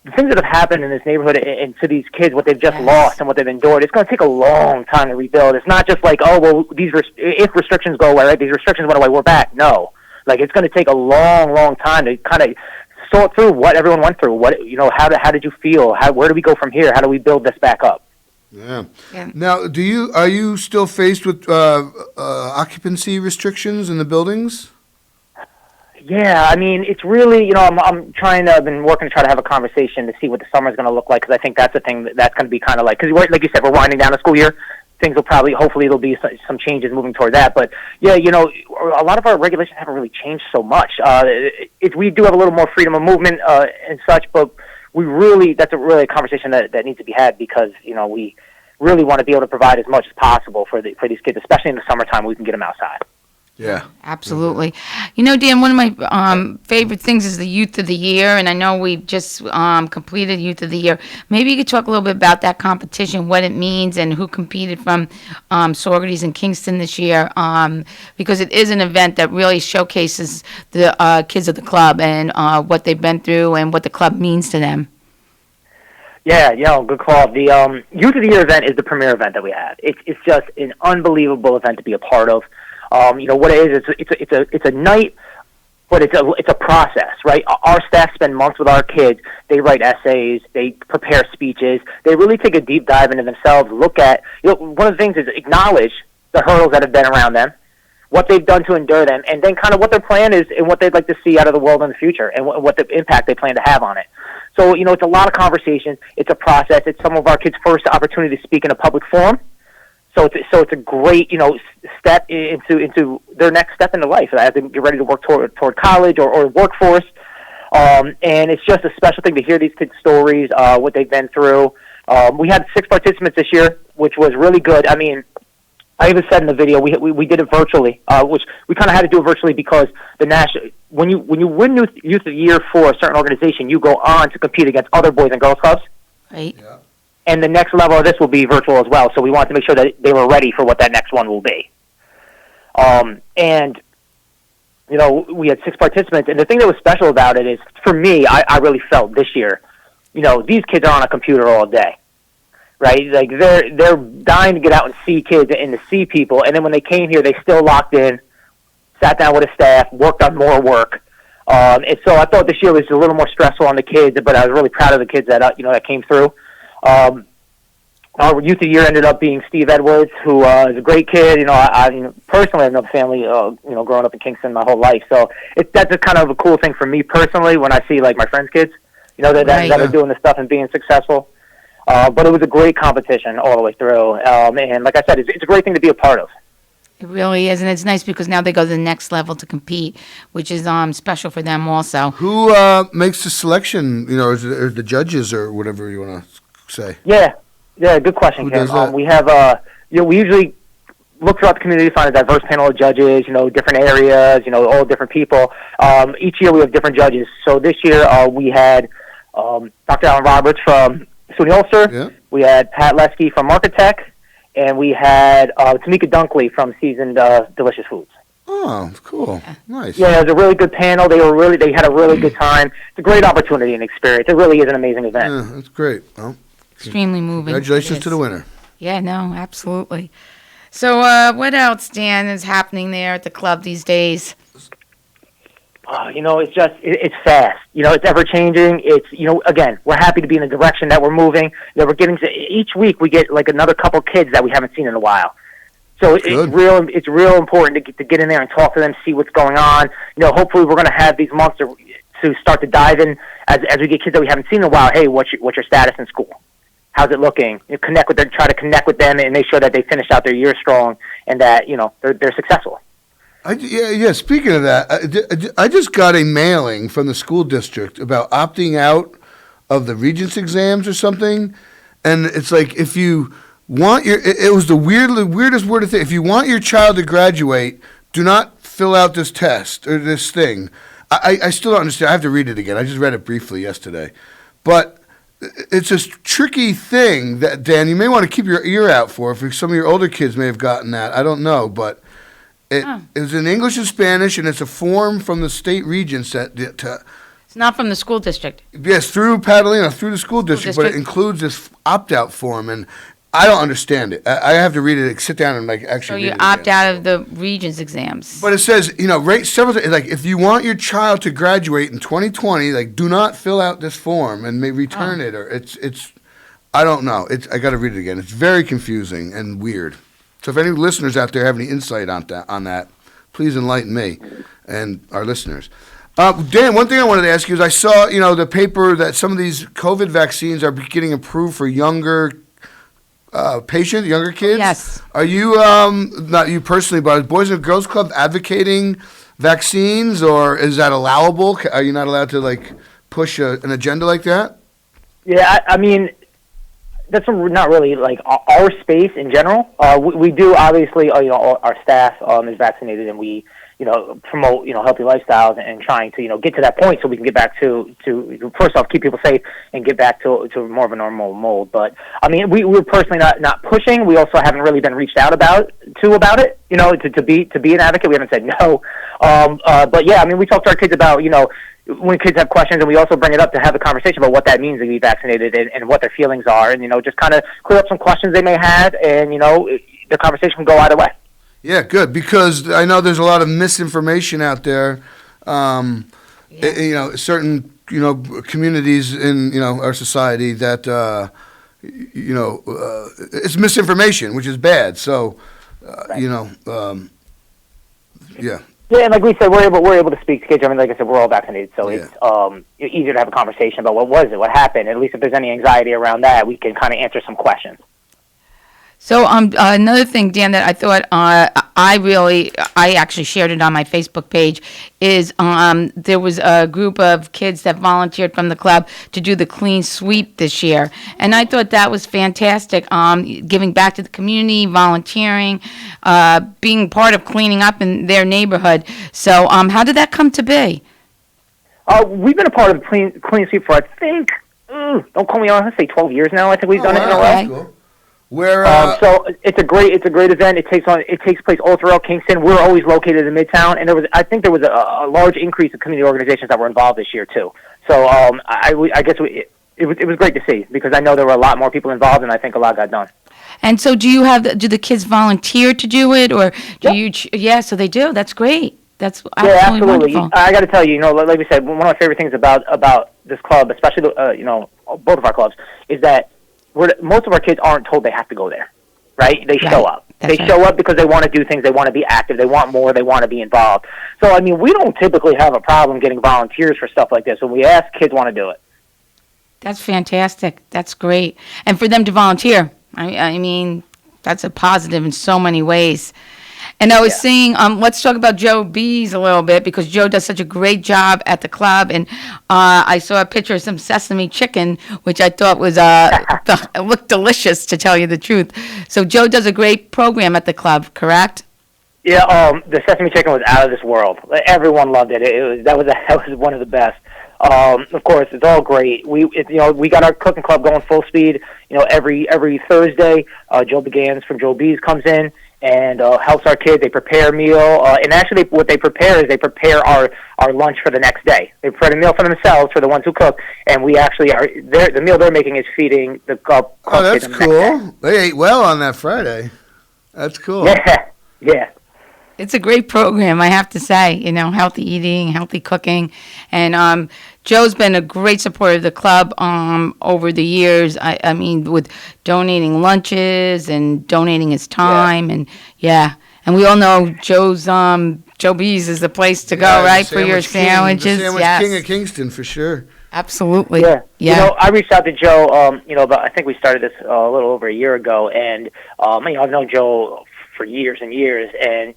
The things that have happened in this neighborhood and to these kids, what they've just lost and what they've endured, it's going to take a long time to rebuild. It's not just if restrictions go away, right? These restrictions went away, we're back. No. It's going to take a long, long time to kind of sort through what everyone went through. How did you feel? Where do we go from here? How do we build this back up? Yeah. Now, are you still faced with occupancy restrictions in the buildings? Yeah, I mean, it's really, I'm trying to, I've been working to try to have a conversation to see what the summer's going to look like, because I think that's the thing that's going to be kind of like, because like you said, we're winding down the school year. Things will hopefully there'll be some changes moving toward that. But yeah, a lot of our regulations haven't really changed so much. We do have a little more freedom of movement and such, but that's really a conversation that needs to be had, because, we really want to be able to provide as much as possible for these kids, especially in the summertime, we can get them outside. Yeah. Absolutely. Dan, one of my favorite things is the Youth of the Year, and I know we just completed Youth of the Year. Maybe you could talk a little bit about that competition, what it means, and who competed from Saugerties and Kingston this year, because it is an event that really showcases the kids of the club and what they've been through and what the club means to them. Yeah, good call. The Youth of the Year event is the premier event that we have. It's just an unbelievable event to be a part of. What it is, it's a night, but it's a process, right? Our staff spend months with our kids. They write essays, they prepare speeches, they really take a deep dive into themselves, look at, one of the things is acknowledge the hurdles that have been around them, what they've done to endure them, and then kind of what their plan is and what they'd like to see out of the world in the future, and what the impact they plan to have on it. So, it's a lot of conversation, it's a process, it's some of our kids' first opportunity to speak in a public forum. So it's a great, step into their next step into life as they get ready to work toward college or workforce. And it's just a special thing to hear these kids' stories, what they've been through. We had 6 participants this year, which was really good. I mean, I even said in the video we did it virtually, which we kind of had to do it virtually because when you win Youth of the Year for a certain organization, you go on to compete against other boys and girls clubs. Right. Yeah. And the next level of this will be virtual as well. So we wanted to make sure that they were ready for what that next one will be. We had 6 participants. And the thing that was special about it is, for me, I really felt this year, these kids are on a computer all day, right? Like they're dying to get out and see kids and to see people. And then when they came here, they still locked in, sat down with a staff, worked on more work. And so I thought this year was a little more stressful on the kids, but I was really proud of the kids that came through. Our Youth of the Year ended up being Steve Edwards, who is a great kid. I personally have no family, growing up in Kingston my whole life. So that's a kind of a cool thing for me personally when I see like my friends' kids, that are doing this stuff and being successful. But it was a great competition all the way through. And like I said, it's a great thing to be a part of. It really is, and it's nice because now they go to the next level to compete, which is special for them also. Who makes the selection? Is it the judges or whatever you want to say? Yeah, good question, Kim. We have, we usually look throughout the community to find a diverse panel of judges, different areas, all different people. Each year we have different judges. So this year we had Dr. Alan Roberts from SUNY Ulster. Yeah. We had Pat Lesky from Marketech. And we had Tamika Dunkley from Seasoned Delicious Foods. Oh, cool. Nice. Yeah, it was a really good panel. They had a really good time. It's a great opportunity and experience. It really is an amazing event. Yeah, that's great. Well, extremely moving. Congratulations to the winner. Yeah, no, absolutely. So what else, Dan, is happening there at the club these days? It's fast. It's ever changing. It's, again, we're happy to be in the direction that we're moving. We're getting to, each week we get like another couple kids that we haven't seen in a while. So it's real important to get in there and talk to them, see what's going on. Hopefully we're going to have these months to start to dive in as we get kids that we haven't seen in a while. Hey, what's your status in school? How's it looking? Try to connect with them and make sure that they finish out their year strong and that, they're successful. Speaking of that, I just got a mailing from the school district about opting out of the Regents exams or something, and it's like if you want it was the weirdest word to think. If you want your child to graduate, do not fill out this test or this thing. I still don't understand. I have to read it again. I just read it briefly yesterday, but it's a tricky thing that, Dan, you may want to keep your ear out for. If some of your older kids may have gotten that, I don't know, but. It was in English and Spanish, and it's a form from the state regents It's not from the school district. Yes, through Padalino, through the school district, but it includes this opt-out form, and I don't understand it. I have to read it, sit down and actually read it. So you opt out of the Regents exams. But it says, rate several things, like if you want your child to graduate in 2020, do not fill out this form and may return it, or it's I don't know. I got to read it again. It's very confusing and weird. So if any listeners out there have any insight on that, please enlighten me. and our listeners. Dan, one thing I wanted to ask you is I saw, the paper that some of these COVID vaccines are getting approved for younger patients, younger kids. Yes. Are you, not you personally, but Boys and Girls Club advocating vaccines, or is that allowable? Are you not allowed to push an agenda like that? Yeah, I mean, that's not really our space in general. We do obviously, our staff is vaccinated, and we promote healthy lifestyles and trying to get to that point so we can get back to first off keep people safe and get back to more of a normal mold. But I mean, we're personally not pushing. We also haven't really been reached out about it. To be an advocate, we haven't said no. But yeah, I mean, we talk to our kids about when kids have questions, and we also bring it up to have a conversation about what that means to be vaccinated and what their feelings are, and just kind of clear up some questions they may have, and the conversation can go either way. Yeah, good, because I know there's a lot of misinformation out there. Certain communities in our society that it's misinformation, which is bad. So yeah. Yeah, and like we said, we're able to speak to kids. I mean, like I said, we're all vaccinated, so it's easier to have a conversation about what was it, what happened. At least if there's any anxiety around that, we can kind of answer some questions. So another thing, Dan, that I thought I actually shared it on my Facebook page is there was a group of kids that volunteered from the club to do the clean sweep this year, and I thought that was fantastic. Giving back to the community, volunteering, being part of cleaning up in their neighborhood. So how did that come to be? We've been a part of clean sweep for I think don't quote me on. Let's say 12 years now. I think we've done it in a row. Cool. Where so it's a great event. It takes place all throughout Kingston. We're always located in Midtown, and I think there was a large increase of community organizations that were involved this year too. So I guess it was great to see, because I know there were a lot more people involved, and I think a lot got done. And so do the kids volunteer to do it, or do you? Yeah, so they do. That's great. That's absolutely wonderful. I got to tell you, like we said, one of my favorite things about this club, especially both of our clubs, is that most of our kids aren't told they have to go there, right? They show up. They show up because they want to do things. They want to be active. They want more. They want to be involved. So, I mean, we don't typically have a problem getting volunteers for stuff like this. When we ask, kids want to do it. That's fantastic. That's great. And for them to volunteer, I mean, that's a positive in so many ways. And I was saying, let's talk about Joe B's a little bit, because Joe does such a great job at the club. And I saw a picture of some sesame chicken, which I thought was it looked delicious, to tell you the truth. So Joe does a great program at the club, correct? Yeah, the sesame chicken was out of this world. Everyone loved it. That was one of the best. Of course, it's all great. We got our cooking club going full speed. Every Thursday, Joe Begans from Joe B's comes in and helps our kids. They prepare a meal, and actually what they prepare is they prepare our lunch for the next day. They prepare a meal for themselves, for the ones who cook, and we actually the meal they're making is feeding the club. Oh, that's cool. They ate well on that Friday. That's cool. Yeah. It's a great program, I have to say. Healthy eating, healthy cooking, and Joe's been a great supporter of the club over the years. I mean, with donating lunches and donating his time, and we all know Joe B's is the place to go, right, for your sandwiches. The sandwich king of Kingston, for sure. Absolutely. Yeah. I reached out to Joe. But I think we started this a little over a year ago, and I've known Joe for years and years, and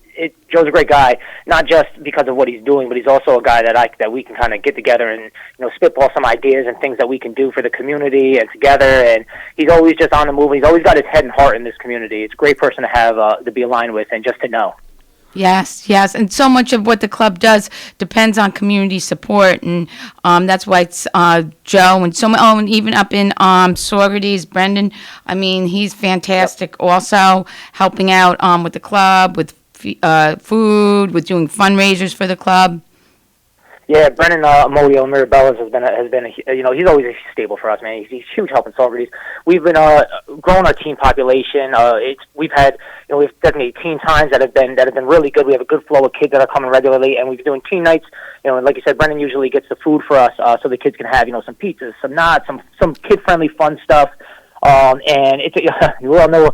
Joe's a great guy, not just because of what he's doing, but he's also a guy that we can kind of get together and spitball some ideas and things that we can do for the community and together. And he's always just on the move. He's always got his head and heart in this community. It's a great person to have to be aligned with and just to know. Yes, and so much of what the club does depends on community support, and that's why it's Joe and and even up in Saugerties, Brendan. I mean, he's fantastic. Also helping out with the club, with food, with doing fundraisers for the club. Yeah, Brendan Modio Mirabellas has been he's always a stable for us, man. He's huge help in Saugerties. We've been growing our teen population. We've designated teen times that have been really good. We have a good flow of kids that are coming regularly, and we've been doing teen nights. And like you said, Brendan usually gets the food for us, so the kids can have some pizzas, some knots, some kid friendly fun stuff. And it's you all know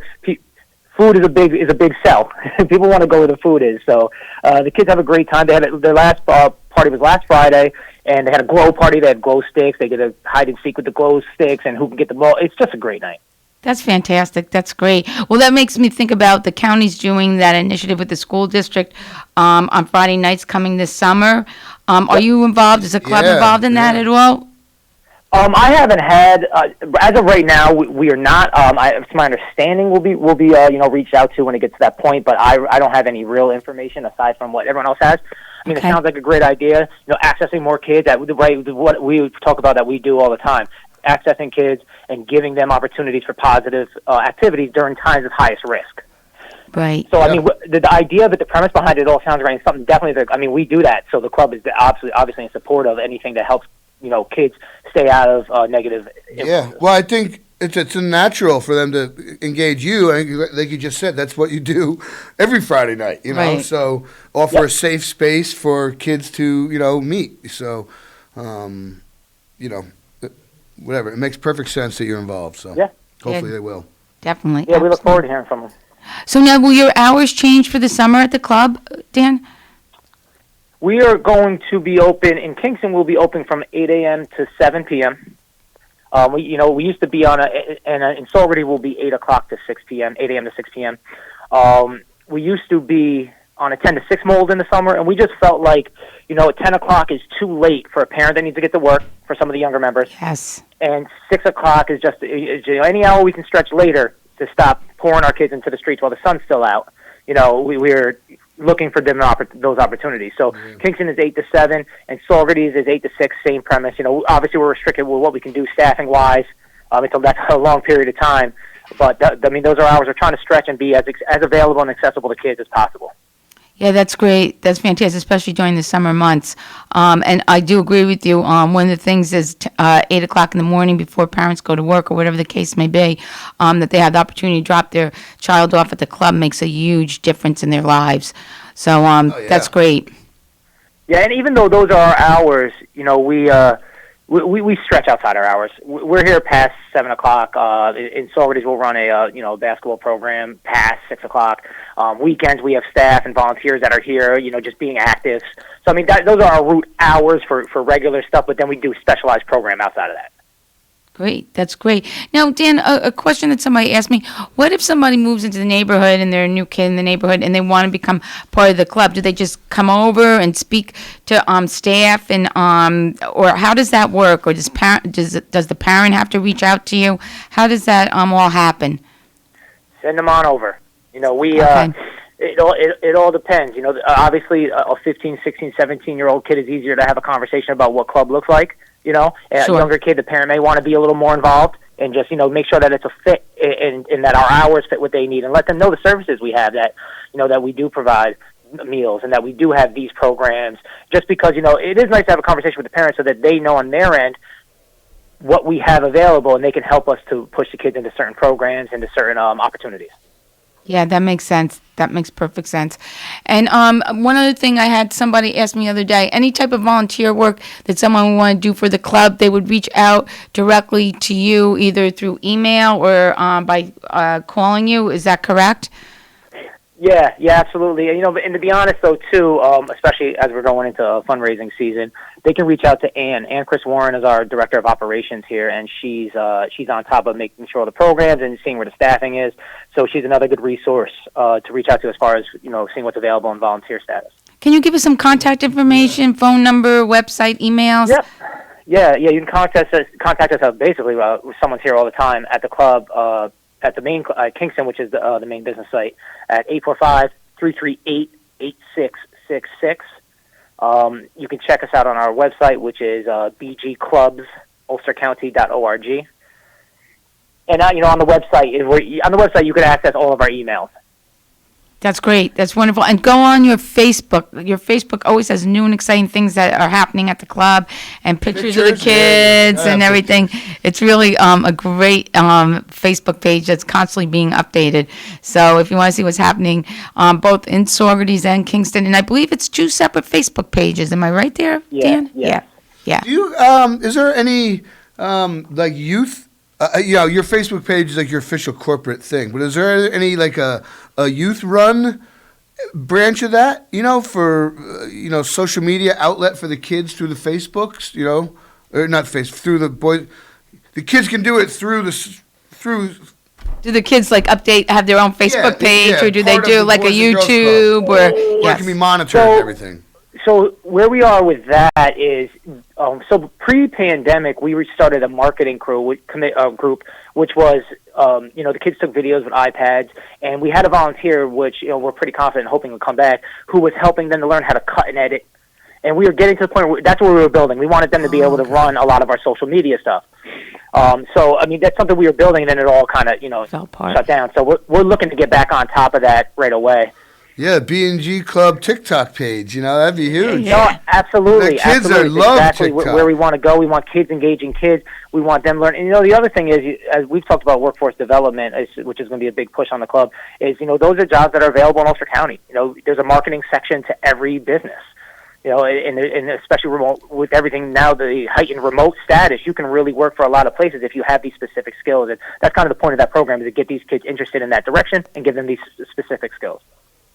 food is a big sell. People want to go where the food is. So the kids have a great time. They had their last party was last Friday, and they had a glow party. They had glow sticks. They did a hide and seek with the glow sticks, and who can get the most. It's just a great night. That's fantastic. That's great. Well, that makes me think about the county's doing that initiative with the school district on Friday nights coming this summer. Are you involved? Is the club involved in that at all? I haven't had as of right now. We are not. It's my understanding we'll be reached out to when it gets to that point. But I don't have any real information aside from what everyone else has. I mean, It sounds like a great idea. Accessing more kids. What we talk about that we do all the time. Accessing kids and giving them opportunities for positive activities during times of highest risk. Right. So, I mean, the idea of it, the premise behind it all sounds right. And something definitely that, we do that. So the club is obviously in support of anything that helps, kids stay out of negative influences. Yeah. Well, I think it's natural for them to engage you. I think, like you just said, that's what you do every Friday night, Right. So offer a safe space for kids to, meet. So, whatever. It makes perfect sense that you're involved. So hopefully they will. Definitely. Yeah, we look forward to hearing from them. So now, will your hours change for the summer at the club, Dan? We are going to be open in Kingston. We'll be open from 8 a.m. to 7 p.m. We used to be in Saugerty we'll be 8 o'clock to 6 p.m., 8 a.m. to 6 p.m. We used to be on a 10 to 6 mold in the summer, and we just felt like, 10 o'clock is too late for a parent that needs to get to work for some of the younger members. Yes. And 6 o'clock is just any hour we can stretch later to stop pouring our kids into the streets while the sun's still out. We're looking for them those opportunities. So Kingston is 8 to 7, and Saugerty is 8 to 6, same premise. Obviously we're restricted with what we can do staffing-wise until that's a long period of time. But, those are hours we're trying to stretch and be as available and accessible to kids as possible. Yeah, that's great. That's fantastic, especially during the summer months. And I do agree with you. One of the things is 8 o'clock in the morning before parents go to work or whatever the case may be, that they have the opportunity to drop their child off at the club makes a huge difference in their lives. So that's great. Yeah, and even though those are our hours, we stretch outside our hours. We're here past 7 o'clock. In Saugerties, we'll run a basketball program past 6 o'clock. Weekends, we have staff and volunteers that are here, just being active. So, those are our root hours for regular stuff, but then we do specialized program outside of that. Great. That's great. Now, Dan, a question that somebody asked me, what if somebody moves into the neighborhood and they're a new kid in the neighborhood and they want to become part of the club? Do they just come over and speak to staff and or how does that work? Or does the parent have to reach out to you? How does that all happen? Send them on over. It all depends. Obviously a 15, 16, 17-year-old kid is easier to have a conversation about what club looks like. A younger kid, the parent may want to be a little more involved and just, make sure that it's a fit and that our hours fit what they need and let them know the services we have that, that we do provide meals and that we do have these programs just because, it is nice to have a conversation with the parents so that they know on their end what we have available and they can help us to push the kids into certain programs, into certain opportunities. Yeah, that makes sense. That makes perfect sense. And one other thing I had somebody ask me the other day, any type of volunteer work that someone would want to do for the club, they would reach out directly to you either through email or by calling you. Is that correct? Yeah, absolutely. And to be honest, though, too, especially as we're going into fundraising season, they can reach out to Ann. Ann Chris Warren is our director of operations here, and she's on top of making sure the programs and seeing where the staffing is. So she's another good resource to reach out to as far as seeing what's available in volunteer status. Can you give us some contact information, phone number, website, emails? Yep. Yeah. You can contact us. Basically, someone's here all the time at the club. At the main Kingston, which is the main business site, at 845-338-8666. You can check us out on our website, which is bgclubsulstercounty.org. And on the website, you can access all of our emails. That's great. That's wonderful. And go on your Facebook. Your Facebook always has new and exciting things that are happening at the club and pictures of the kids and everything. It's really a great Facebook page that's constantly being updated. So if you want to see what's happening both in Saugerties and Kingston, and I believe it's 2 separate Facebook pages. Am I right there, Dan? Yeah. Do you, is there any youth Your Facebook page is like your official corporate thing, but is there any like a youth run branch of that? For social media outlet for the kids through the Facebooks. Or not through the boys. The kids can do it through. Do the kids have their own Facebook page, or do they do like a YouTube, or it can be monitored and everything? So where we are with that is, so pre-pandemic, we started a marketing group, which was, the kids took videos with iPads, and we had a volunteer, which we're pretty confident, hoping will come back, who was helping them to learn how to cut and edit. And we were getting to the point where that's what we were building. We wanted them to be able to run a lot of our social media stuff. That's something we were building, and then it all kind of, shut down. So we're looking to get back on top of that right away. Yeah, B&G Club TikTok page, that'd be huge. No, absolutely. The kids love exactly TikTok. Where we want to go. We want kids engaging kids. We want them learning. And, the other thing is, as we've talked about workforce development, which is going to be a big push on the club, is, those are jobs that are available in Ulster County. There's a marketing section to every business. And especially remote, with everything now, the heightened remote status, you can really work for a lot of places if you have these specific skills. And that's kind of the point of that program, is to get these kids interested in that direction and give them these specific skills.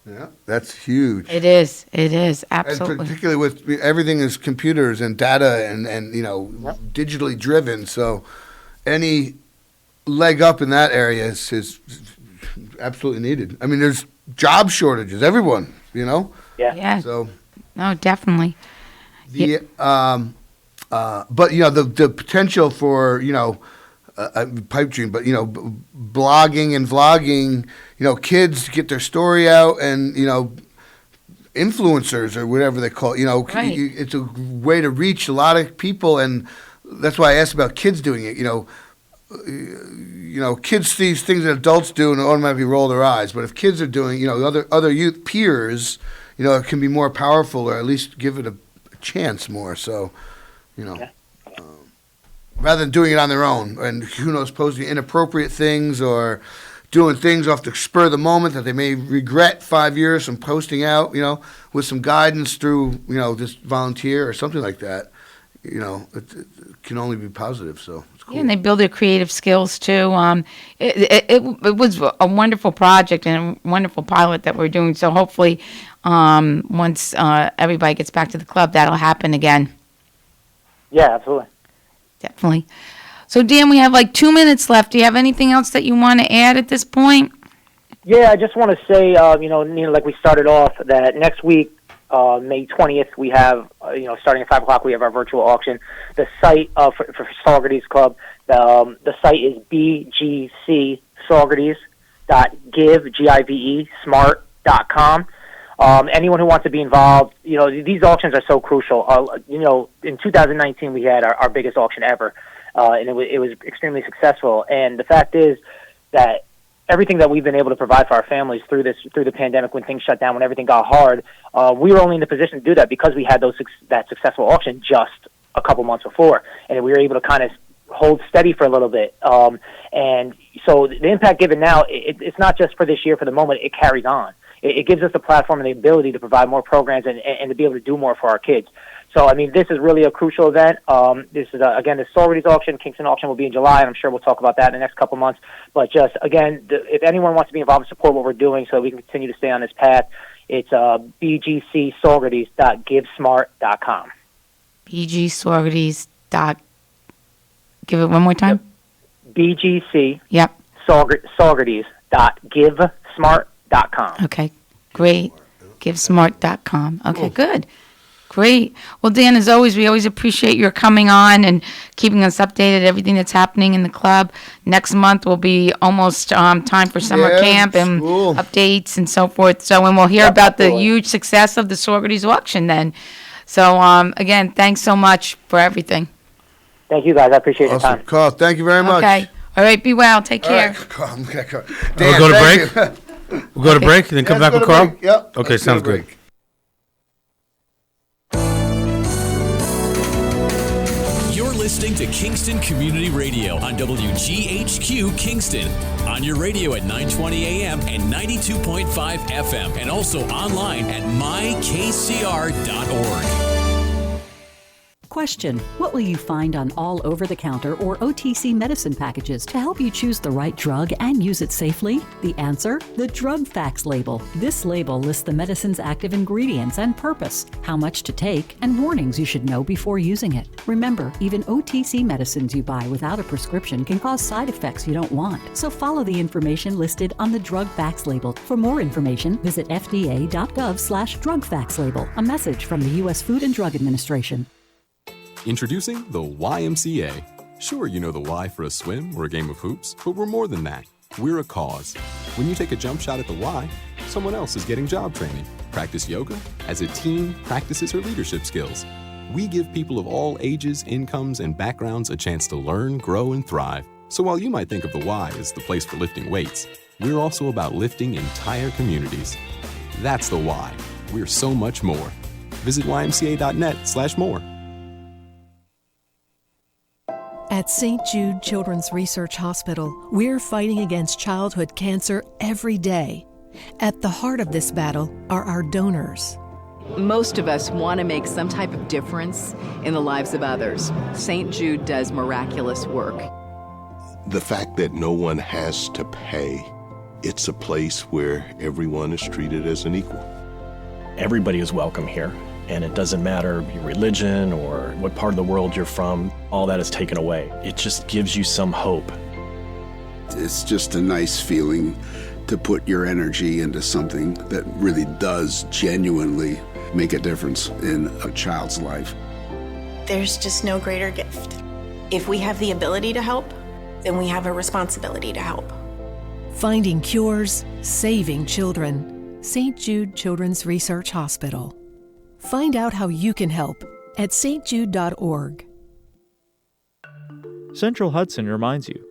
Yeah, that's huge. It is, absolutely. And particularly with everything is computers and data and digitally driven, so any leg up in that area is absolutely needed. I mean, there's job shortages, everyone, Yeah. So... No, definitely. But the potential for pipe dream, but blogging and vlogging, kids get their story out, and influencers or whatever they call it. Right. It's a way to reach a lot of people, and that's why I asked about kids doing it. Kids see things that adults do and automatically roll their eyes, but if kids are doing, other youth peers. It can be more powerful, or at least give it a chance more. So, rather than doing it on their own, and who knows, posting inappropriate things or doing things off the spur of the moment that they may regret 5 years from posting out, with some guidance through, this volunteer or something like that, it can only be positive. So it's cool. Yeah, and they build their creative skills too. It was a wonderful project and a wonderful pilot that we're doing. So hopefully, once everybody gets back to the club, that'll happen again. Yeah, absolutely. Definitely. So Dan, we have 2 minutes left. Do you have anything else that you want to add at this point? Yeah, I just want to say, Nina, like we started off, that next week, May 20th, we have, starting at 5 o'clock, we have our virtual auction. The site for Saugerties Club, the site is bgcsaugerties.give, G-I-V-E, smart.com. Anyone who wants to be involved, these auctions are so crucial. In 2019, we had our biggest auction ever, and it was extremely successful. And the fact is that everything that we've been able to provide for our families through the pandemic, when things shut down, when everything got hard, we were only in the position to do that because we had that successful auction just a couple months before, and we were able to kind of hold steady for a little bit. And so the impact given now, it's not just for this year, for the moment, it carries on. It gives us the platform and the ability to provide more programs and to be able to do more for our kids. So, this is really a crucial event. This is, again, the Saugerties auction. Kingston auction will be in July, and I'm sure we'll talk about that in the next couple months. But just, again, if anyone wants to be involved and support what we're doing so we can continue to stay on this path, it's bgcsaugerties.givesmart.com. bgsaugerties. Give it one more time. Yep. BGC. Yep. Saugerties.givesmart.com. Okay, great. Givesmart.com. Okay, good. Great. Well, Dan, as always, we always appreciate your coming on and keeping us updated, everything that's happening in the club. Next month will be almost time for summer camp and updates and so forth. So, and we'll hear about the huge success of the Saugerties auction then. So, again, thanks so much for everything. Thank you, guys. I appreciate your time. Carl, thank you very much. Okay. All right, be well. Take care. Carl, we'll go to break? We'll go to break and then come back with Carl? Yep. Okay, sounds good. Listening to Kingston Community Radio on WGHQ Kingston. On your radio at 920 AM and 92.5 FM, and also online at mykcr.org. Question: what will you find on all over-the-counter or OTC medicine packages to help you choose the right drug and use it safely? The answer: the drug facts label. This label lists the medicine's active ingredients and purpose, how much to take, and warnings you should know before using it. Remember, even OTC medicines you buy without a prescription can cause side effects you don't want. So follow the information listed on the drug facts label. For more information, visit fda.gov/drug facts label. A message from the U.S. Food and Drug Administration. Introducing the YMCA. Sure, you know the Y for a swim or a game of hoops, but we're more than that. We're a cause. When you take a jump shot at the Y, someone else is getting job training. Practice yoga as a team practices her leadership skills. We give people of all ages, incomes, and backgrounds a chance to learn, grow, and thrive. So while you might think of the Y as the place for lifting weights, we're also about lifting entire communities. That's the Y. We're so much more. Visit ymca.net/more. At St. Jude Children's Research Hospital, we're fighting against childhood cancer every day. At the heart of this battle are our donors. Most of us want to make some type of difference in the lives of others. St. Jude does miraculous work. The fact that no one has to pay, it's a place where everyone is treated as an equal. Everybody is welcome here. And it doesn't matter your religion or what part of the world you're from, all that is taken away. It just gives you some hope. It's just a nice feeling to put your energy into something that really does genuinely make a difference in a child's life. There's just no greater gift. If we have the ability to help, then we have a responsibility to help. Finding cures, saving children. St. Jude Children's Research Hospital. Find out how you can help at stjude.org. Central Hudson reminds you,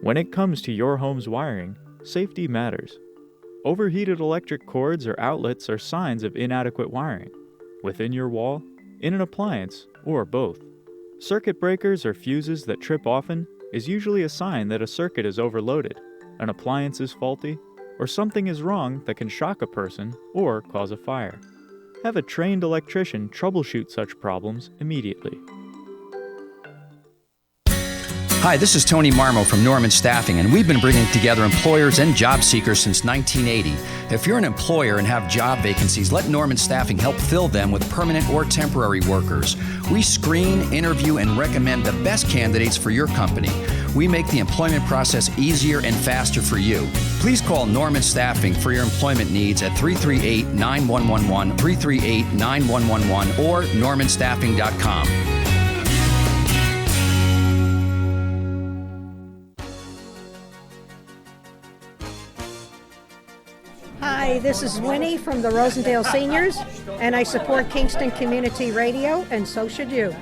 when it comes to your home's wiring, safety matters. Overheated electric cords or outlets are signs of inadequate wiring, within your wall, in an appliance, or both. Circuit breakers or fuses that trip often is usually a sign that a circuit is overloaded, an appliance is faulty, or something is wrong that can shock a person or cause a fire. Have a trained electrician troubleshoot such problems immediately. Hi, this is Tony Marmo from Norman Staffing, and we've been bringing together employers and job seekers since 1980. If you're an employer and have job vacancies, let Norman Staffing help fill them with permanent or temporary workers. We screen, interview, and recommend the best candidates for your company. We make the employment process easier and faster for you. Please call Norman Staffing for your employment needs at 338-9111, 338-9111, or normanstaffing.com. Hi, this is Winnie from the Rosendale Seniors, and I support Kingston Community Radio, and so should you.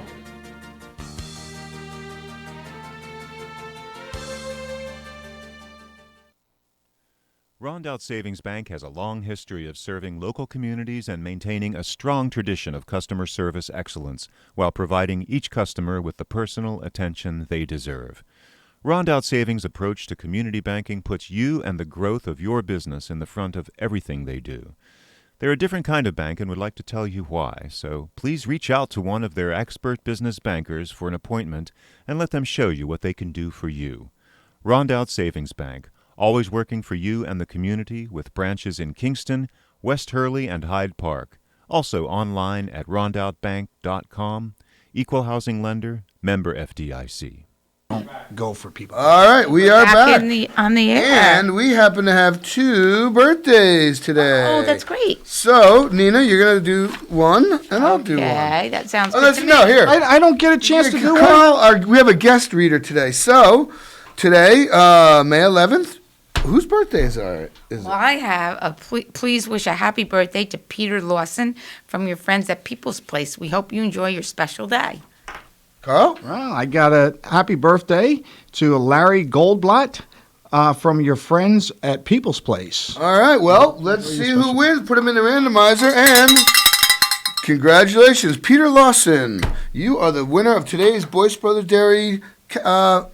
Rondout Savings Bank has a long history of serving local communities and maintaining a strong tradition of customer service excellence while providing each customer with the personal attention they deserve. Rondout Savings' approach to community banking puts you and the growth of your business in the front of everything they do. They're a different kind of bank and would like to tell you why, so please reach out to one of their expert business bankers for an appointment and let them show you what they can do for you. Rondout Savings Bank, always working for you and the community with branches in Kingston, West Hurley, and Hyde Park. Also online at rondoutbank.com. Equal housing lender, member FDIC. Go for people. All right, we are back on the air, and we happen to have 2 birthdays today. Oh, that's great. So, Nina, you're gonna do one, and I'll do one. Okay, that sounds good let's to me. no here. I don't get a chance to do one. We have a guest reader today. So, today, May 11th. Whose birthdays are it? Well, I have a please wish a happy birthday to Peter Lawson from your friends at People's Place. We hope you enjoy your special day. Carl? Well, I got a happy birthday to Larry Goldblatt from your friends at People's Place. All right, well, let's see who wins. Put them in the randomizer, and congratulations, Peter Lawson. You are the winner of today's Boyce Brothers Dairy cow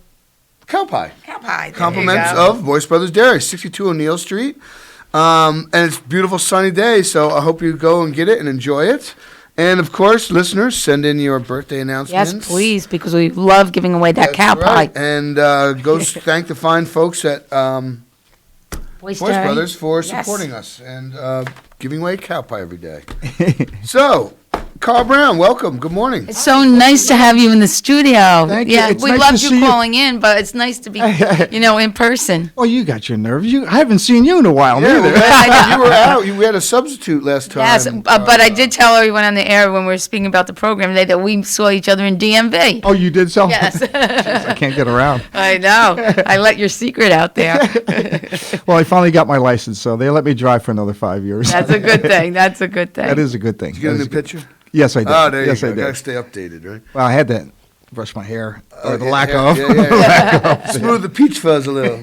pie. Cow pie. Compliments of Boyce Brothers Dairy, 62 O'Neill Street. And it's a beautiful sunny day, so I hope you go and get it and enjoy it. And, of course, listeners, send in your birthday announcements. Yes, please, because we love giving away that cow pie. And go thank the fine folks at Boyce Brothers for supporting us and giving away cow pie every day. So, Carl Brown, welcome. Good morning. It's so nice to have you in the studio. Thank you. It's we nice loved to you see you. calling in, but it's nice to be, in person. Well, you got your nerve. I haven't seen you in a while, neither. You were out. We had a substitute last time. Yes, but I did tell everyone on the air when we were speaking about the program today that we saw each other in DMV. Oh, you did so? Yes. Jeez, I can't get around. I know. I let your secret out there. Well, I finally got my license, so they let me drive for another 5 years. That's a good thing. That's a good thing. That is a good thing. Did you get a new picture? Yes, I did. Oh, there yes, you go. I did. Got to stay updated, right? Well, I had to brush my hair, or the lack Yeah, of. lack of. Smooth the peach fuzz a little.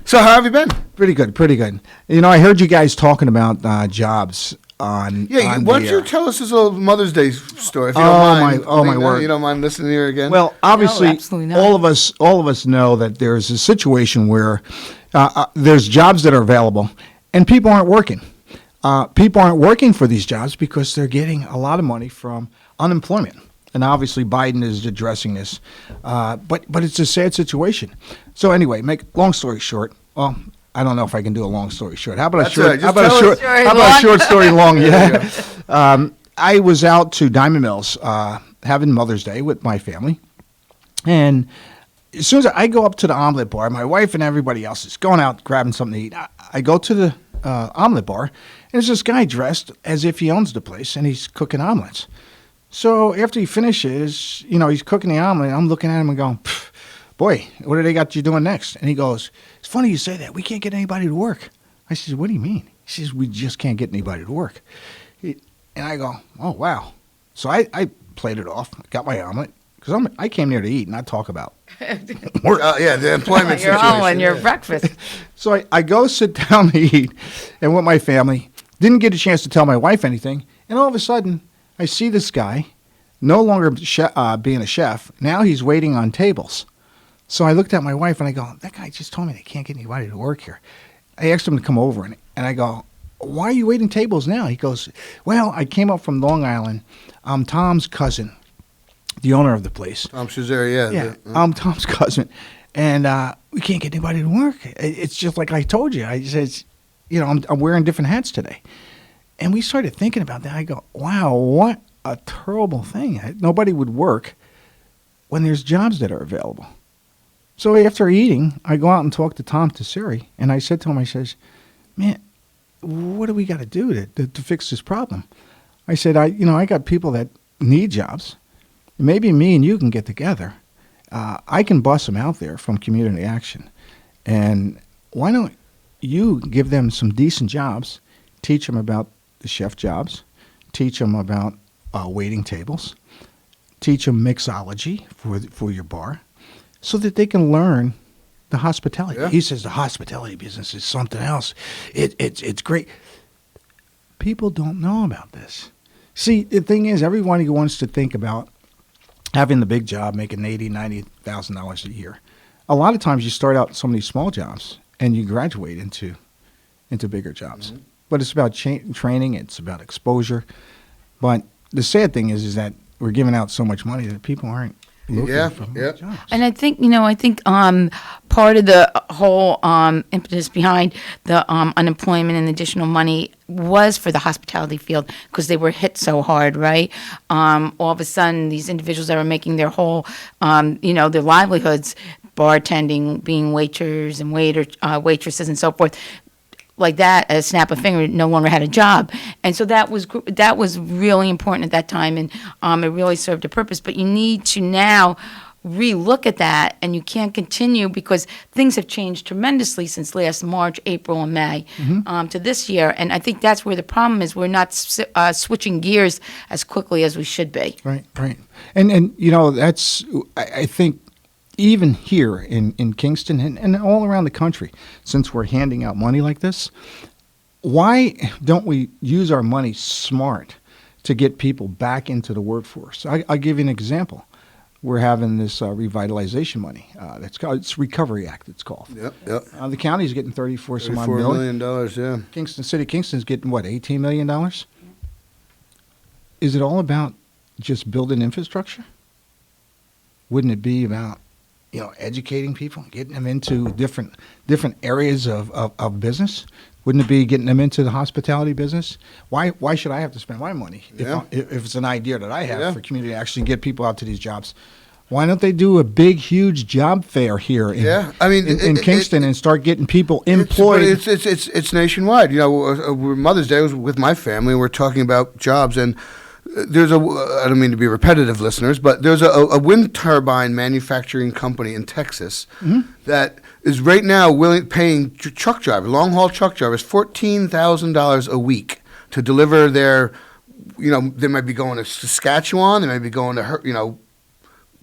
So how have you been? Pretty good, pretty good. I heard you guys talking about jobs on. Yeah, on why the don't you air. tell us this little Mother's Day story, if you don't mind? My word! You don't mind listening here again? Well, obviously, absolutely not. all of us know that there's a situation where there's jobs that are available, and people aren't working. People aren't working for these jobs because they're getting a lot of money from unemployment. And obviously Biden is addressing this. But it's a sad situation. So anyway, make long story short, well, I don't know if I can do a long story short. How about That's right. Just tell us- how about a short story long? Yeah. I was out to Diamond Mills having Mother's Day with my family. And as soon as I go up to the omelet bar, my wife and everybody else is going out grabbing something to eat. I go to the omelet bar, and there's this guy dressed as if he owns the place, and he's cooking omelets. So after he finishes, he's cooking the omelet, and I'm looking at him and going, boy, what do they got you doing next? And he goes, it's funny you say that. We can't get anybody to work. I says, what do you mean? He says, we just can't get anybody to work. And I go, oh, wow. So I played it off, got my omelet, because I came there to eat, not talk about work. The employment your situation. omelet, your breakfast. So I go sit down to eat, and with my family, didn't get a chance to tell my wife anything, and all of a sudden, I see this guy, no longer being a chef, now he's waiting on tables. So I looked at my wife, and I go, that guy just told me they can't get anybody to work here. I asked him to come over, and I go, why are you waiting tables now? He goes, well, I came up from Long Island. I'm Tom's cousin, the owner of the place. Tom Shazer, Yeah, I'm Tom's cousin, and we can't get anybody to work. It's just like I told you. I said, I'm wearing different hats today. And we started thinking about that. I go, wow, what a terrible thing. Nobody would work when there's jobs that are available. So after eating, I go out and talk to Tom Tesseri, and I said to him, I says, man, what do we got to do to fix this problem? I said, I got people that need jobs. Maybe me and you can get together. I can bust them out there from community action. And why don't you give them some decent jobs, teach them about the chef jobs, teach them about waiting tables, teach them mixology for your bar, so that they can learn the hospitality. Yeah. He says the hospitality business is something else. It's great. People don't know about this. See, the thing is, everyone who wants to think about having the big job, making $80,000, $90,000 a year. A lot of times you start out some of these small jobs and you graduate into bigger jobs. Mm-hmm. But it's about training, it's about exposure. But the sad thing is that we're giving out so much money that people aren't looking for jobs. And I think, part of the whole impetus behind the unemployment and additional money was for the hospitality field because they were hit so hard, right? All of a sudden, these individuals that were making their whole, their livelihoods, bartending, being waiters and waitresses and so forth, like that, a snap of finger, no longer had a job. And so that was really important at that time, and it really served a purpose. But you need to now relook at that, and you can't continue because things have changed tremendously since last March, April, and May to this year. And I think that's where the problem is. We're not switching gears as quickly as we should be. Right. And that's, I think, even here in Kingston and all around the country, since we're handing out money like this, why don't we use our money smart to get people back into the workforce? I'll give you an example. We're having this revitalization money. It's Recovery Act, it's called. Yep. The county's getting $34 million, yeah. Kingston's getting, what, $18 million? is it all about just building infrastructure? Wouldn't it be about, educating people, getting them into different areas of business? Wouldn't it be getting them into the hospitality business? Why should I have to spend my money if it's an idea that I have for community to actually get people out to these jobs? Why don't they do a big, huge job fair here in Kingston and start getting people employed? It's nationwide. Mother's Day was with my family, and we're talking about jobs. And there's I don't mean to be repetitive, listeners, but there's a wind turbine manufacturing company in Texas that is right now paying truck drivers, long-haul truck drivers, $14,000 a week to deliver their, they might be going to Saskatchewan, they might be going to,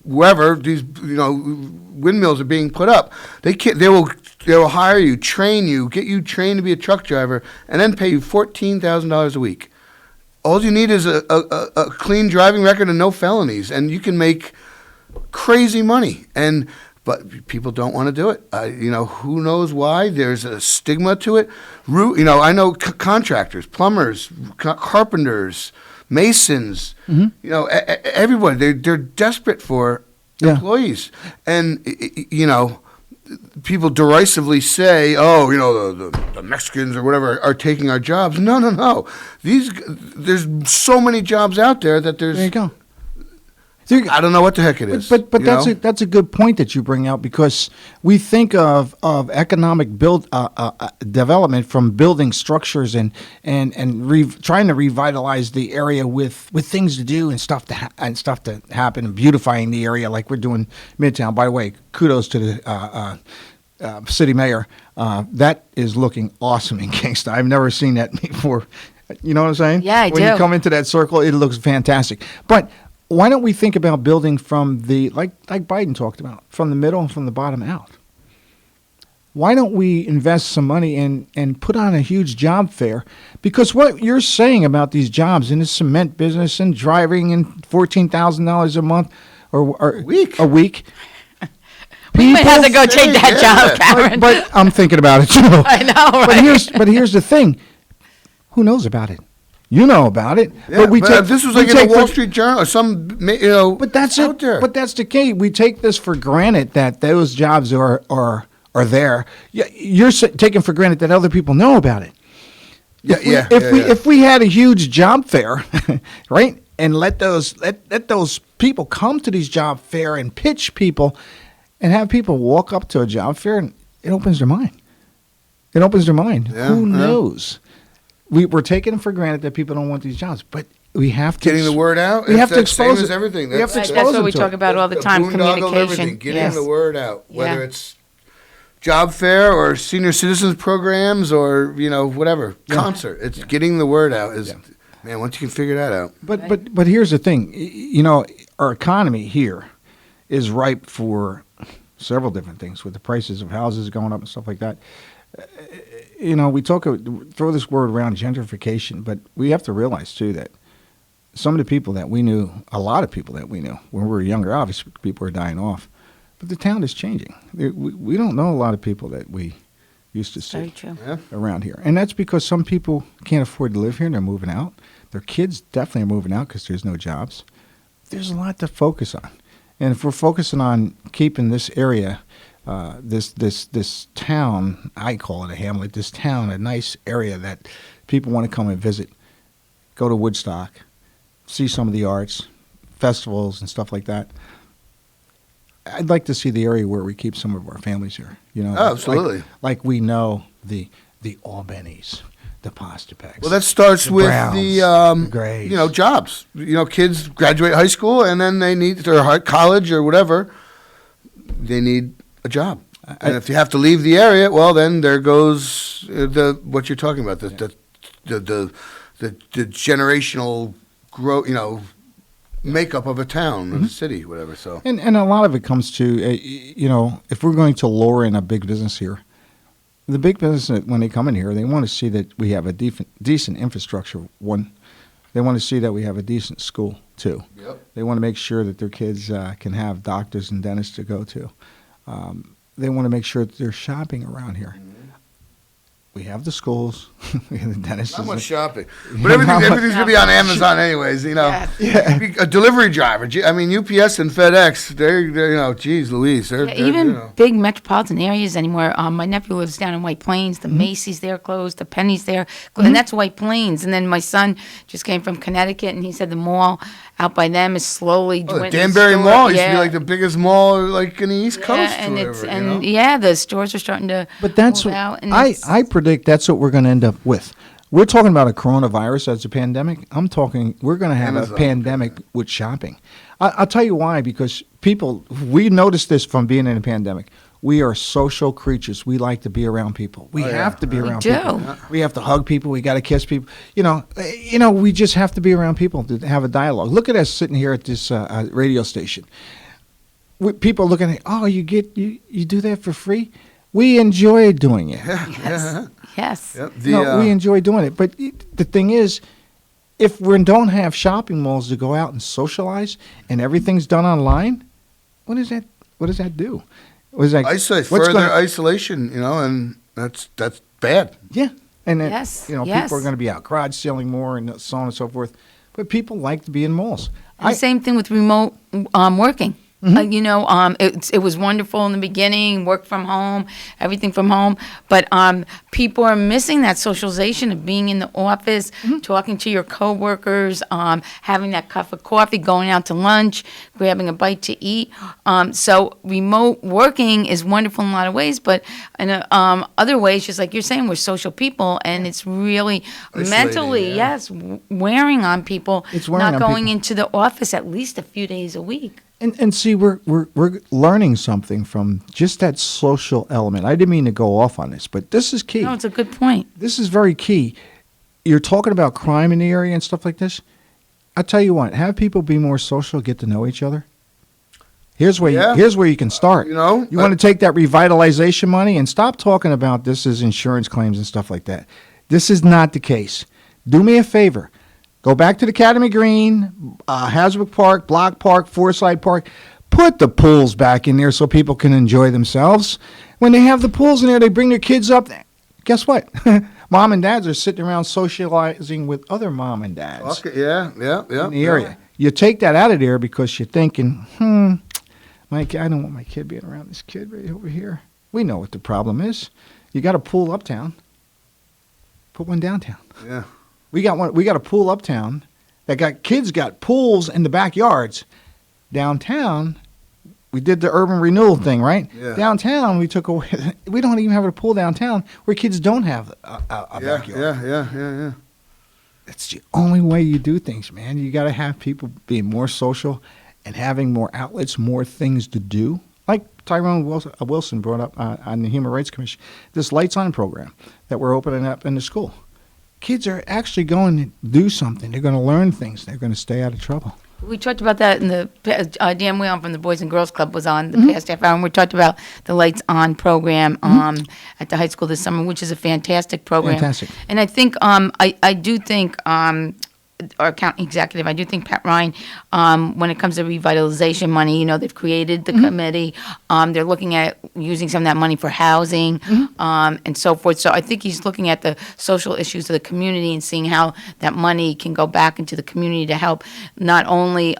wherever these windmills are being put up. They will hire you, train you, get you trained to be a truck driver, and then pay you $14,000 a week. All you need is a clean driving record and no felonies, and you can make crazy money. But people don't want to do it. Who knows why? There's a stigma to it. I know contractors, plumbers, carpenters, masons, everyone, they're desperate for employees. And, people derisively say, the Mexicans or whatever are taking our jobs. No. There's so many jobs out there that there's... There you go. I don't know what the heck it is. But that's a good point that you bring out, because we think of economic development from building structures and trying to revitalize the area with things to do and stuff to happen and beautifying the area like we're doing Midtown. By the way, kudos to the city mayor. That is looking awesome in Kingston. I've never seen that before. You know what I'm saying? Yeah, I do. When you come into that circle, it looks fantastic. But why don't we think about building from like Biden talked about, from the middle and from the bottom out? Why don't we invest some money and put on a huge job fair? Because what you're saying about these jobs in the cement business and driving and $14,000 a month or a week. We might have to go take that job, Karen. But I'm thinking about it too. I know, right? But here's the thing. Who knows about it? You know about it. Yeah, but this was like in the Wall Street Journal or some, But that's out there. But that's the case. We take this for granted that those jobs are there. You're taking for granted that other people know about it. If we had a huge job fair, right, and let those people come to these job fair and pitch people, and have people walk up to a job fair, and it opens their mind. Yeah, Who knows? We're taking it for granted that people don't want these jobs, but we have to getting the word out. We have to expose same it. as everything. We have to expose That's what them we to talk it. about all the time. Communication. Getting the word out, whether it's job fair or senior citizens programs or whatever concert. It's getting the word out. Man, once you can figure that out. But here's the thing. Our economy here is ripe for several different things, with the prices of houses going up and stuff like that. We throw this word around, gentrification, but we have to realize too that some of the people that we knew, a lot of people that we knew when we were younger, obviously people are dying off, but the town is changing. We don't know a lot of people that we used to see around here, and that's because some people can't afford to live here and they're moving out. Their kids definitely are moving out because there's no jobs. There's a lot to focus on, and if we're focusing on keeping this area. This town, I call it a hamlet, this town, a nice area that people want to come and visit, go to Woodstock, see some of the arts, festivals and stuff like that. I'd like to see the area where we keep some of our families here. Absolutely. Like we know the Albanese, the Postupacks. Well, that starts with Browns, the Grays. jobs. Kids graduate high school and then they need, or college or whatever, they need a job, and if you have to leave the area, well, then there goes what you're talking about, the generational growth, makeup of a town, of a city, whatever. So, and a lot of it comes to, if we're going to lure in a big business here, the big business when they come in here, they want to see that we have a decent infrastructure. One, they want to see that we have a decent school. Two, they want to make sure that their kids can have doctors and dentists to go to. They want to make sure that they're shopping around here. We have the schools. We have the dentists. Not much shopping. But everything's going to be on Amazon anyways, you know. Yeah. A delivery driver. I mean, UPS and FedEx, they're you know, geez Louise. They're Even you know. big metropolitan areas anymore. My nephew lives down in White Plains. The Macy's there closed. The Penny's there. And that's White Plains. And then my son just came from Connecticut, and he said the mall out by them is slowly dwindling. The Danbury Mall used to be like the biggest mall like in the East Coast. And or it's whatever, you know? the stores are starting to But that's move what out. And I predict that's what we're going to end up with. We're talking about a coronavirus as a pandemic. I'm talking we're going to have Amazon. a pandemic with shopping. I'll tell you why, because we noticed this from being in a pandemic. We are social creatures. We like to be around people. We have to be around people. We have to hug people. We got to kiss people. You know, we just have to be around people to have a dialogue. Look at us sitting here at this radio station. People looking at, oh, you do that for free? We enjoy doing it. Yes. Yep. We enjoy doing it. But the thing is, if we don't have shopping malls to go out and socialize, and everything's done online, what does that do? Further isolation, you know, and that's bad. Yeah, and then, Yes. people are going to be out garage selling more and so on and so forth. But people like to be in malls. And the same thing with remote working. It was wonderful in the beginning, work from home, everything from home. But people are missing that socialization of being in the office, talking to your coworkers, having that cup of coffee, going out to lunch, grabbing a bite to eat. So remote working is wonderful in a lot of ways, but in other ways, just like you're saying, we're social people, and it's really mentally, wearing on people, It's wearing not on going people. into the office at least a few days a week. And see, we're learning something from just that social element. I didn't mean to go off on this, but this is key. No, it's a good point. This is very key. You're talking about crime in the area and stuff like this. I tell you what, have people be more social, get to know each other. Here's where you can start. You want to take that revitalization money and stop talking about this as insurance claims and stuff like that. This is not the case. Do me a favor. Go back to the Academy Green, Hasbrook Park, Block Park, Forsyth Park. Put the pools back in there so people can enjoy themselves. When they have the pools in there, they bring their kids up. Guess what? Mom and dads are sitting around socializing with other mom and dads. Okay, yeah. In the area. You take that out of there because you're thinking, I don't want my kid being around this kid right over here. We know what the problem is. You got a pool uptown. Put one downtown. Yeah. We got a pool uptown that kids got pools in the backyards. Downtown, we did the urban renewal thing, right? Yeah. Downtown, we took away. We don't even have a pool downtown where kids don't have a backyard. Yeah. It's the only way you do things, man. You got to have people being more social and having more outlets, more things to do. Like Tyrone Wilson brought up on the Human Rights Commission, this Lights On program that we're opening up in the school. Kids are actually going to do something. They're going to learn things. They're going to stay out of trouble. We talked about that in the Dan Whelan from the Boys and Girls Club was on the past half hour, and we talked about the Lights On program at the high school this summer, which is a fantastic program. Fantastic. And I think I do think our county executive, I do think Pat Ryan, when it comes to revitalization money, they've created the committee. They're looking at using some of that money for housing and so forth. So I think he's looking at the social issues of the community and seeing how that money can go back into the community to help not only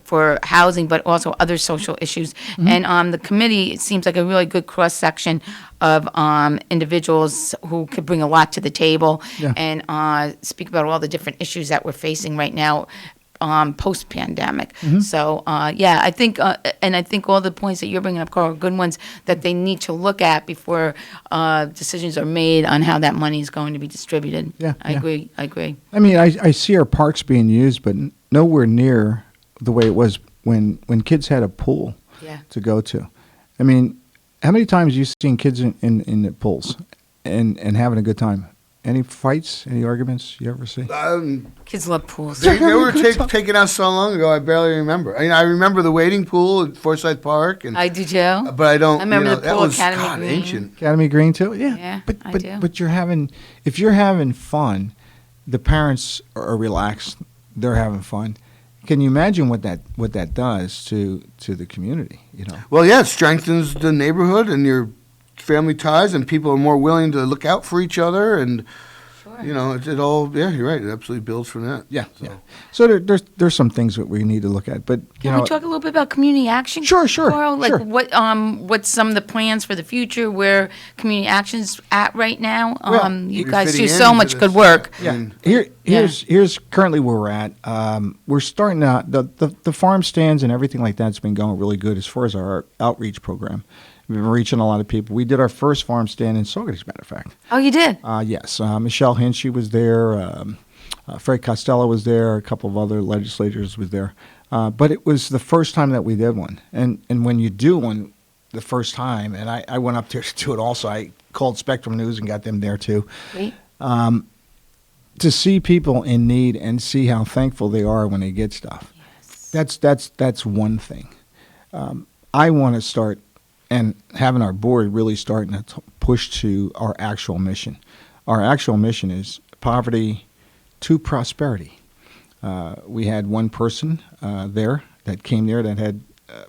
for housing, but also other social issues. And the committee, it seems like a really good cross-section of individuals who could bring a lot to the table and speak about all the different issues that we're facing right now post-pandemic. So, I think, and I think all the points that you're bringing up, Carl, are good ones that they need to look at before decisions are made on how that money is going to be distributed. I agree. I mean, I see our parks being used, but nowhere near the way it was when kids had a pool to go to. I mean, how many times have you seen kids in the pools and having a good time? Any fights, any arguments you ever see? Kids love pools. They were taken out so long ago, I barely remember. I mean, I remember the wading pool at Forsyth Park. And I do too. But I don't. I remember the that pool was Academy Green. ancient. Academy Green too? Yeah. Yeah, I do. But if you're having fun, the parents are relaxed, they're having fun. Can you imagine what that does to the community? Well, yeah, it strengthens the neighborhood, and you're family ties, and people are more willing to look out for each other, and it all. Yeah, you're right. It absolutely builds from that. Yeah, yeah. So there's some things that we need to look at, but Can we talk a little bit about community action? Sure. Carl? Like sure. what's some of the plans for the future? Where community action's at right now? You guys do so much good work. Yeah. Here's currently where we're at. We're starting out the farm stands and everything like that's been going really good as far as our outreach program. We've been reaching a lot of people. We did our first farm stand in Saugerty, as a matter of fact. Oh, you did? Yes. Michelle Hinchy was there. Fred Costello was there. A couple of other legislators was there. But it was the first time that we did one. And when you do one the first time, and I went up there to do it also. I called Spectrum News and got them there too. Great. To see people in need and see how thankful they are when they get stuff. Yes. That's one thing. I want to start and having our board really starting to push to our actual mission. Our actual mission is poverty to prosperity. We had one person there that came there that had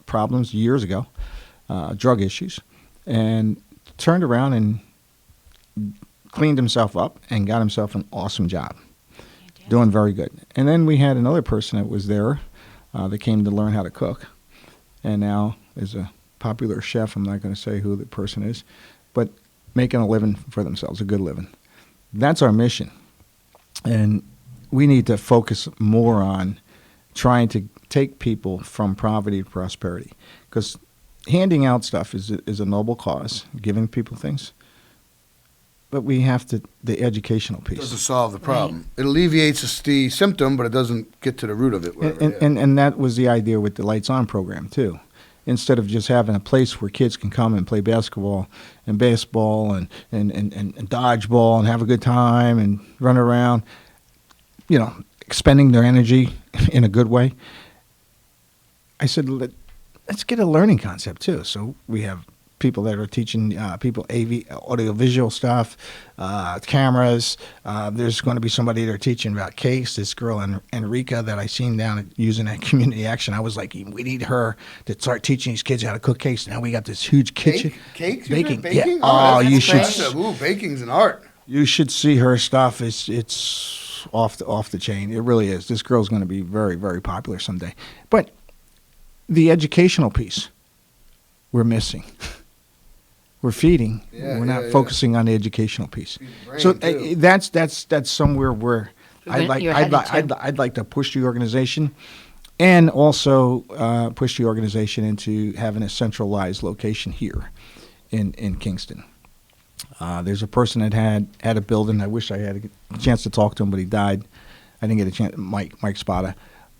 problems years ago, drug issues, and turned around and cleaned himself up and got himself an awesome job, doing very good. And then we had another person that was there that came to learn how to cook, and now is a popular chef. I'm not going to say who the person is, but making a living for themselves, a good living. That's our mission. And we need to focus more on trying to take people from poverty to prosperity, because handing out stuff is a noble cause, giving people things. But we have the educational piece. It doesn't solve the problem. Right. It alleviates the symptom, but it doesn't get to the root of it. And that was the idea with the Lights On program, too. Instead of just having a place where kids can come and play basketball and baseball and dodgeball and have a good time and run around, expending their energy in a good way. I said, let's get a learning concept, too. So we have people that are teaching people audiovisual stuff, cameras. There's going to be somebody there teaching about cakes. This girl, Enrica, that I seen down using that community action. I was like, we need her to start teaching these kids how to cook cakes. Now we got this huge kitchen. Cakes? Baking? Baking? Yeah. Oh, you should. Ooh, baking's an art. You should see her stuff. It's off the chain. It really is. This girl's going to be very, very popular someday. But the educational piece, we're missing. We're feeding. We're not focusing on the educational piece. So that's somewhere where I'd like to push the organization, and also push the organization into having a centralized location here in Kingston. There's a person that had a building. I wish I had a chance to talk to him, but he died. I didn't get a chance. Mike Spada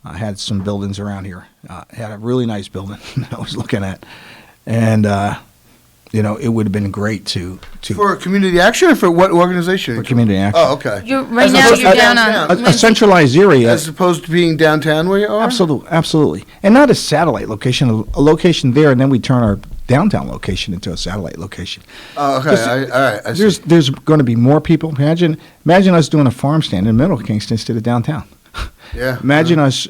had some buildings around here. Had a really nice building I was looking at, and. It would have been great to for community action, or for what organization? For community action. Oh, okay. You're down on a centralized area, as opposed to being downtown where you are. Absolutely, and not a satellite location. A location there, and then we turn our downtown location into a satellite location. Oh, okay. All right. I see. There's going to be more people. Imagine us doing a farm stand in the middle of Kingston instead of downtown. Yeah. Imagine us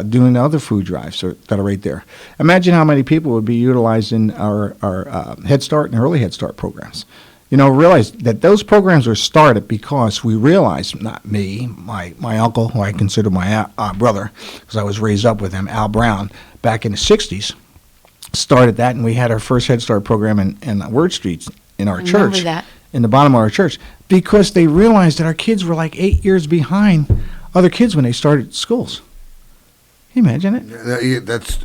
doing other food drives that are right there. Imagine how many people would be utilizing our Head Start and early Head Start programs. Realize that those programs were started because we realized, not me, my uncle, who I consider my brother, because I was raised up with him, Al Brown, back in the 60s, started that, and we had our first Head Start program in Word Street in our church, in the bottom of our church, because they realized that our kids were like 8 years behind other kids when they started schools. Can you imagine it? That's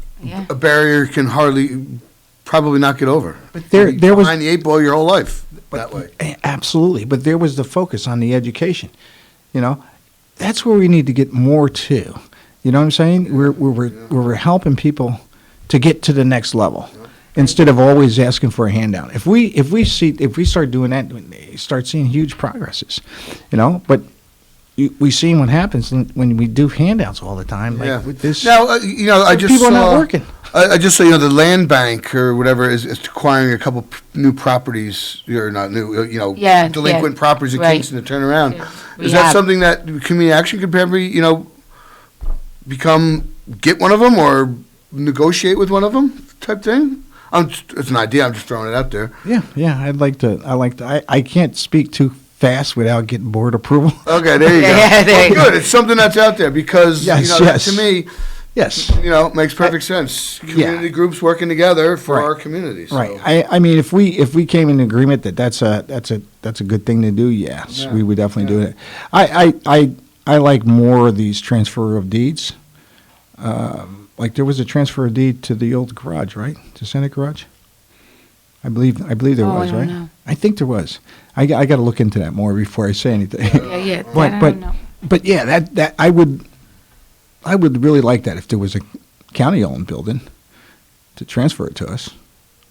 a barrier you can probably not get over. But there was behind the 8 ball your whole life that way. Absolutely, but there was the focus on the education. That's where we need to get more to. You know what I'm saying? We're helping people to get to the next level instead of always asking for a handout. If we start doing that, we start seeing huge progresses. But. We've seen what happens when we do handouts all the time. Like with this, now I just people saw, are not working. I just saw the land bank or whatever is acquiring a couple new properties, or not new, delinquent properties in Kingston to turn around. Yeah. Is that something that community action could probably get one of them or negotiate with one of them type thing? It's an idea. I'm just throwing it out there. Yeah. I'd like to. I can't speak too fast without getting board approval. Okay, there you go. Good. It's something that's out there because to me, makes perfect sense. Community groups working together for our communities. So. Right. I mean, if we came in agreement that that's a good thing to do, yes, we would definitely do it. I like more of these transfer of deeds. Like there was a transfer of deed to the old garage, right? To Senate garage. I believe there was, right? Know. I think there was. I got to look into that more before I say anything. Yeah. But yeah, that I would really like that if there was a county-owned building to transfer it to us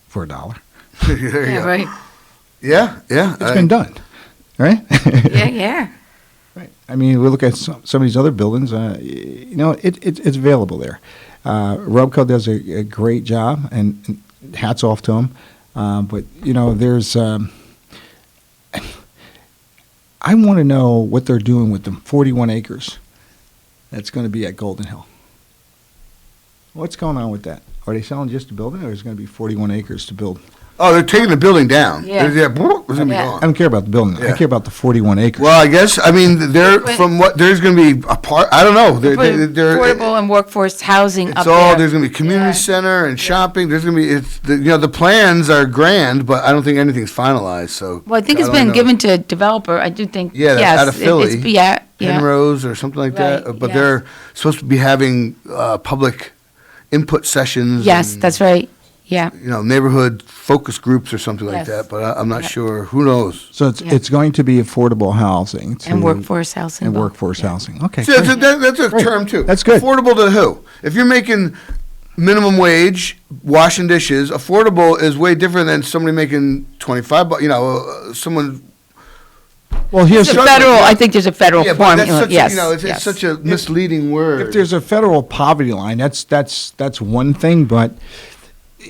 for $1. Right. Yeah. It's been done, right? Yeah. Right. I mean, we look at some of these other buildings. It's available there. Rubco does a great job, and hats off to them. But there's. I want to know what they're doing with the 41 acres that's going to be at Golden Hill. What's going on with that? Are they selling just the building, or is it going to be 41 acres to build? Oh, they're taking the building down. Yeah. It's gonna be gone. I don't care about the building. I care about the 41 acres. Well, I guess, there's going to be a part, I don't know. They're affordable and workforce housing up there. there. There's going to be community center and shopping. There's going to be, the plans are grand, but I don't think anything's finalized, so. Well, I think it's been given to a developer. I do think, yes. Out of Philly. Yeah. Penrose or something like that. But they're supposed to be having public input sessions. Yes, that's right. Yeah. Neighborhood focus groups or something like that, but I'm not sure. Who knows? So it's going to be affordable housing. And workforce housing. And workforce housing. Okay. See, that's a term, too. That's good. Affordable to who? If you're making minimum wage, washing dishes, affordable is way different than somebody making $25, someone... Well, here's I think there's a federal formula. It's such a misleading word. If there's a federal poverty line, that's one thing, but...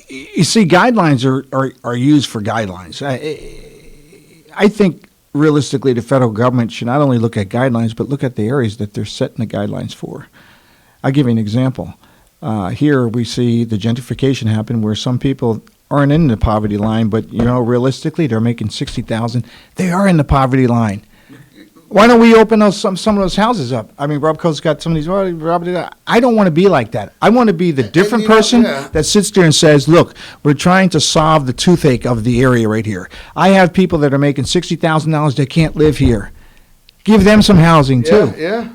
You see, guidelines are used for guidelines. I think, realistically, the federal government should not only look at guidelines, but look at the areas that they're setting the guidelines for. I'll give you an example. Here we see the gentrification happen where some people aren't in the poverty line, but, realistically, they're making $60,000. They are in the poverty line. Why don't we open some of those houses up? I mean, Robco's got some of these. I don't want to be like that. I want to be the different person that sits there and says, look, we're trying to solve the toothache of the area right here. I have people that are making $60,000 that can't live here. Give them some housing, too. Yeah.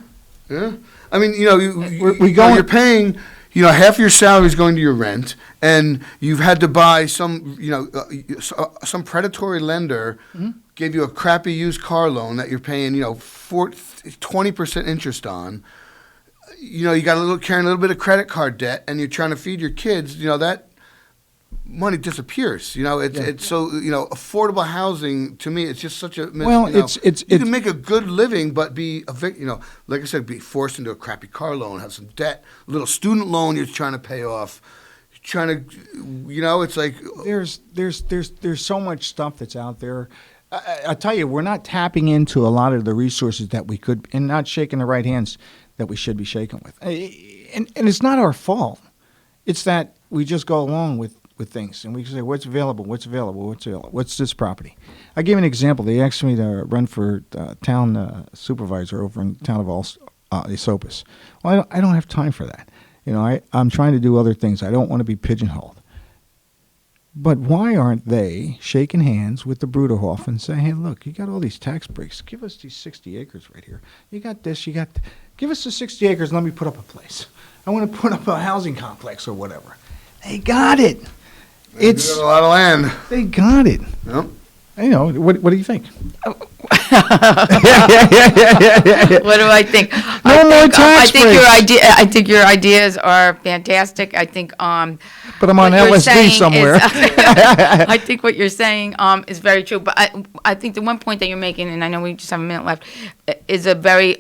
I mean, you're paying... half your salary is going to your rent, and you've had to buy some predatory lender gave you a crappy used car loan that you're paying, 20% interest on. You got carrying a little bit of credit card debt, and you're trying to feed your kids. That money disappears. It's so affordable housing to me. It's just such a you can make a good living, but be like I said, be forced into a crappy car loan, have some debt, a little student loan you're trying to pay off. Trying to, it's like there's so much stuff that's out there. I tell you, we're not tapping into a lot of the resources that we could, and not shaking the right hands that we should be shaking with. And it's not our fault. It's that we just go along with things, and we say, what's available, what's this property? I gave an example. They asked me to run for town supervisor over in the town of Esopus. Well, I don't have time for that. I'm trying to do other things. I don't want to be pigeonholed. But why aren't they shaking hands with the Bruderhof and saying, hey, look, you got all these tax breaks. Give us these 60 acres right here. You got this, give us the 60 acres and let me put up a place. I want to put up a housing complex or whatever. They got it. It's got a lot of land. They got it. Yep. What do you think? What do I think? I think your ideas are fantastic. I think but I'm on LSD somewhere. I think what you're saying is very true. But I think the one point that you're making, and I know we just have a minute left, is a very,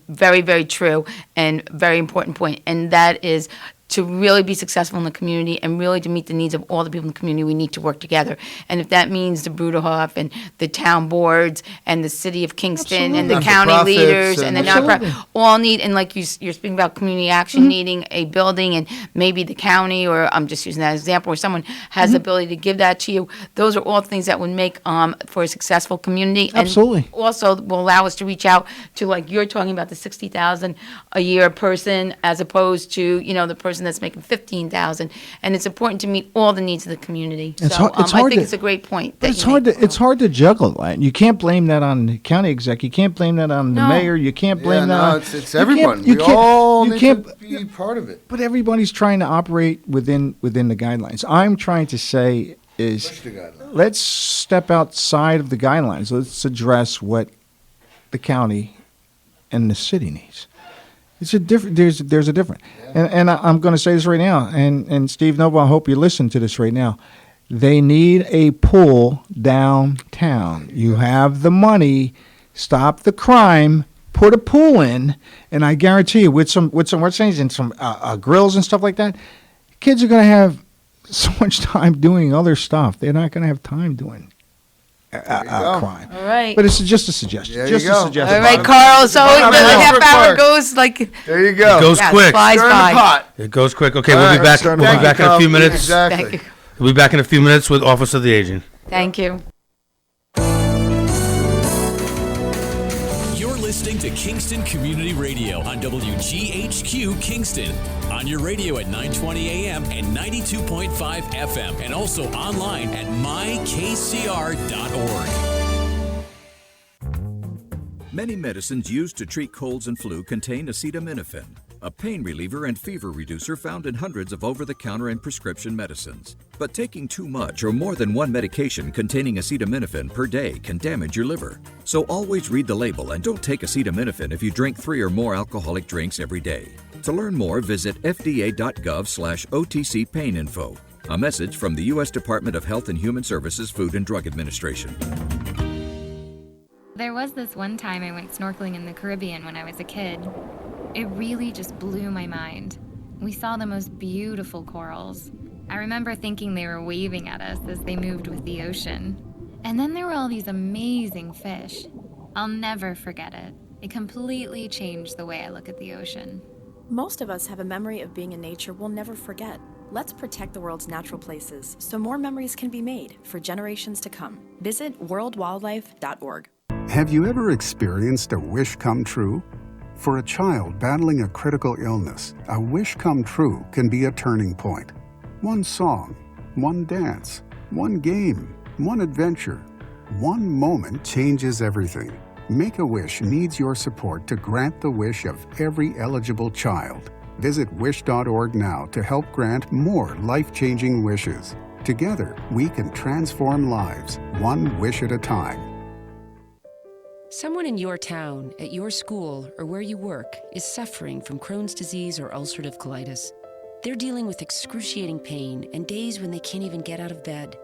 very, very true and very important point, and that is to really be successful in the community and really to meet the needs of all the people in the community, we need to work together. And if that means the Bruderhof and the town boards and the city of Kingston and the county Nonprofits leaders and the Absolutely. nonprofit all need, and like you're speaking about community action needing a building, and maybe the county, or I'm just using that as an example, where someone has the ability to give that to you. Those are all things that would make for a successful community. Absolutely. And also will allow us to reach out to, like you're talking about, the $60,000 a year person, as opposed to, the person that's making $15,000. And it's important to meet all the needs of the community. It's So hard- it's I hard think to- it's a great point. But that it's you hard make. to juggle that. You can't blame that on the county exec. You can't blame that on the No. mayor. You can't blame that on it's you can't- everyone. You We can't, all you need can't, to be part of it. But everybody's trying to operate within the guidelines. I'm trying to say is Push the guidelines. let's step outside of the guidelines. Let's address what the county and the city needs. It's a different. There's a different. And I'm going to say this right now. And Steve Noble, I hope you listen to this right now. They need a pool downtown. You have the money. Stop the crime. Put a pool in, and I guarantee you, with some what's saying and some grills and stuff like that, kids are going to have so much time doing other stuff. They're not going to have time doing crime. All right. But it's just a suggestion. There Just you a go. suggestion. All right, Carl. So the half hour goes like. There you go. It goes Yes, quick. flies Stir in the by. pot. It goes quick. Okay, All we'll right, be back. stir We'll in be the back pot. in a few minutes. Exactly. Thank you. We'll be back in a few minutes with Office of the Aging. Thank you. You're listening to Kingston Community Radio on WGHQ Kingston. On your radio at 920 AM and 92.5 FM, and also online at mykcr.org. Many medicines used to treat colds and flu contain acetaminophen, a pain reliever and fever reducer found in hundreds of over-the-counter and prescription medicines. But taking too much or more than one medication containing acetaminophen per day can damage your liver. So always read the label and don't take acetaminophen if you drink 3 or more alcoholic drinks every day. To learn more, visit fda.gov/OTC pain info. A message from the U.S. Department of Health and Human Services Food and Drug Administration. There was this one time I went snorkeling in the Caribbean when I was a kid. It really just blew my mind. We saw the most beautiful corals. I remember thinking they were waving at us as they moved with the ocean. And then there were all these amazing fish. I'll never forget it. It completely changed the way I look at the ocean. Most of us have a memory of being in nature we'll never forget. Let's protect the world's natural places so more memories can be made for generations to come. Visit worldwildlife.org. Have you ever experienced a wish come true? For a child battling a critical illness, a wish come true can be a turning point. One song, one dance, one game, one adventure, one moment changes everything. Make-A-Wish needs your support to grant the wish of every eligible child. Visit wish.org now to help grant more life-changing wishes. Together, we can transform lives, one wish at a time. Someone in your town, at your school, or where you work is suffering from Crohn's disease or ulcerative colitis. They're dealing with excruciating pain and days when they can't even get out of bed.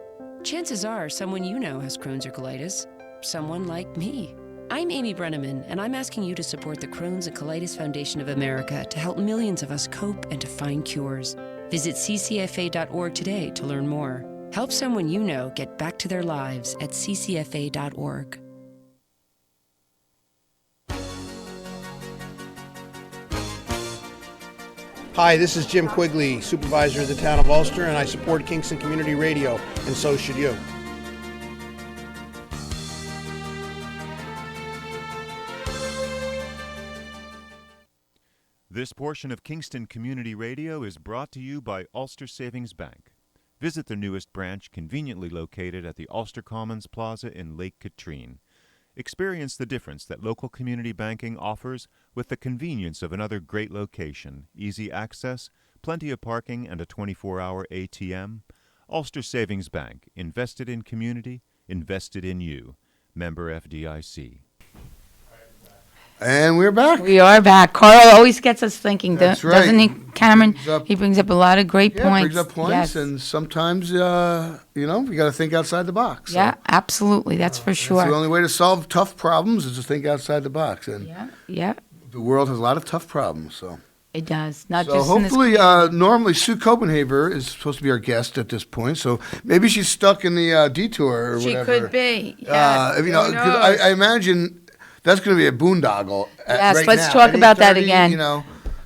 Chances are someone you know has Crohn's or colitis. Someone like me. I'm Amy Brenneman, and I'm asking you to support the Crohn's and Colitis Foundation of America to help millions of us cope and to find cures. Visit ccfa.org today to learn more. Help someone you know get back to their lives at ccfa.org. Hi, this is Jim Quigley, Supervisor of the Town of Ulster, and I support Kingston Community Radio, and so should you. This portion of Kingston Community Radio is brought to you by Ulster Savings Bank. Visit their newest branch, conveniently located at the Ulster Commons Plaza in Lake Katrine. Experience the difference that local community banking offers with the convenience of another great location, easy access, plenty of parking, and a 24-hour ATM. Ulster Savings Bank, invested in community, invested in you. Member FDIC. And we're back. We are back. Carl always gets us thinking, That's right. doesn't he, Cameron? He brings up a lot of great Yeah, points. brings up points, Yes. and sometimes, we got to think outside the box. So Yeah, absolutely. That's for sure. That's the only way to solve tough problems is to think outside the box. And Yeah. the world has a lot of tough problems, so. It does. Not So just in this hopefully, normally Sue Koppenhaver is supposed to be our guest at this point. So maybe she's stuck in the detour or She whatever. could be. Yes. You know, Who 'cause knows? I imagine that's going to be a boondoggle. Yes, right let's now. talk At about that 8:30, again. You know,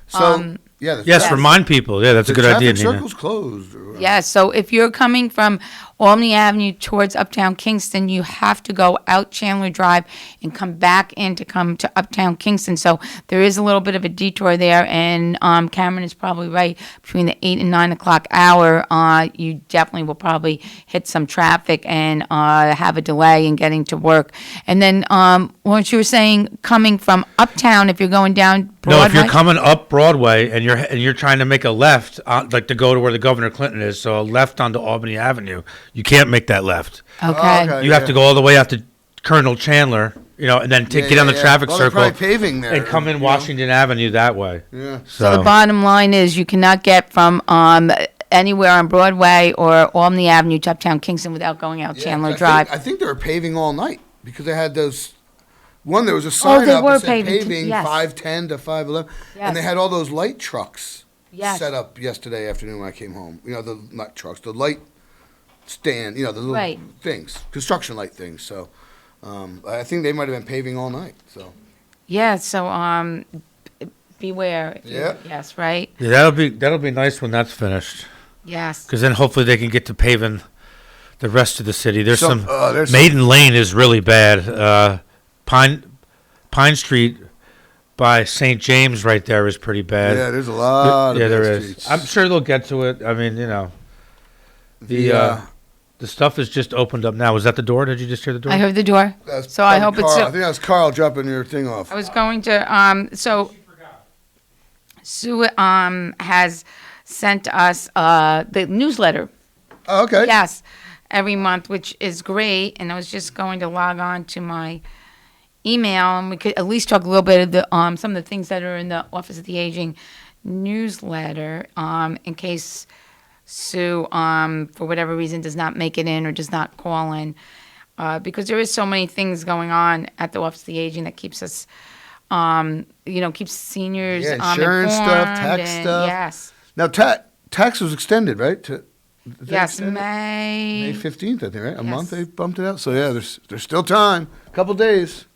so yeah. Yes, remind people. Yeah, that's a good idea, The Nina. traffic circle's closed. Yes, so if you're coming from Albany Avenue towards Uptown Kingston, you have to go out Chandler Drive and come back in to come to Uptown Kingston. So there is a little bit of a detour there, and Cameron is probably right. Between the 8 and 9 o'clock hour, you definitely will probably hit some traffic and have a delay in getting to work. And then, what you were saying, coming from Uptown, if you're going down Broadway? No, if you're coming up Broadway and you're trying to make a left, like to go to where the Governor Clinton is, so a left onto Albany Avenue, you can't make that left. Okay. You have to go all the way out to Colonel Chandler, and then get on the traffic Well, they're circle probably paving there, and come in you know. Washington Avenue that way. Yeah. So the bottom line is you cannot get from anywhere on Broadway or Albany Avenue to Uptown Kingston without going out Chandler Drive. I think they were paving all night because they had those. One, there was a sign they up were that said paving, paving yes. 5:10 to 5:11, Yes. and they had all those light trucks Yes. set up yesterday afternoon when I came home. You know, the not trucks, the light stand. You know, the little Right. things, construction light things. So, I think they might have been paving all night. So. Yeah, so beware. Yeah. Yes, right? Yeah, that'll be nice when that's finished. Yes. Because then hopefully they can get to paving the rest of the city. There's Some- some there's Maiden Lane is really bad. Pine Street by St. James right there is pretty bad. Yeah, there's a lot of Yeah, there bad is. streets. I'm sure they'll get to it. I mean, the stuff is just opened up now. Was that the door? Did you just hear the door? I heard the door. That's So I probably hope it's. Carl. I think that was Carl dropping your thing off. I was going to, so Sue has sent us the newsletter. Oh, okay. Yes, every month, which is great. And I was just going to log on to my email, and we could at least talk a little bit of the some of the things that are in the Office of the Aging newsletter, in case Sue, for whatever reason, does not make it in or does not call in, because there is so many things going on at the Office of the Aging that keeps us, keeps seniors insurance stuff, informed tax and- stuff. Yes. Now, tax was extended, right? Yes, May 15th, I think, right? A Yes. month they bumped it out. So yeah, there's still time. A couple days.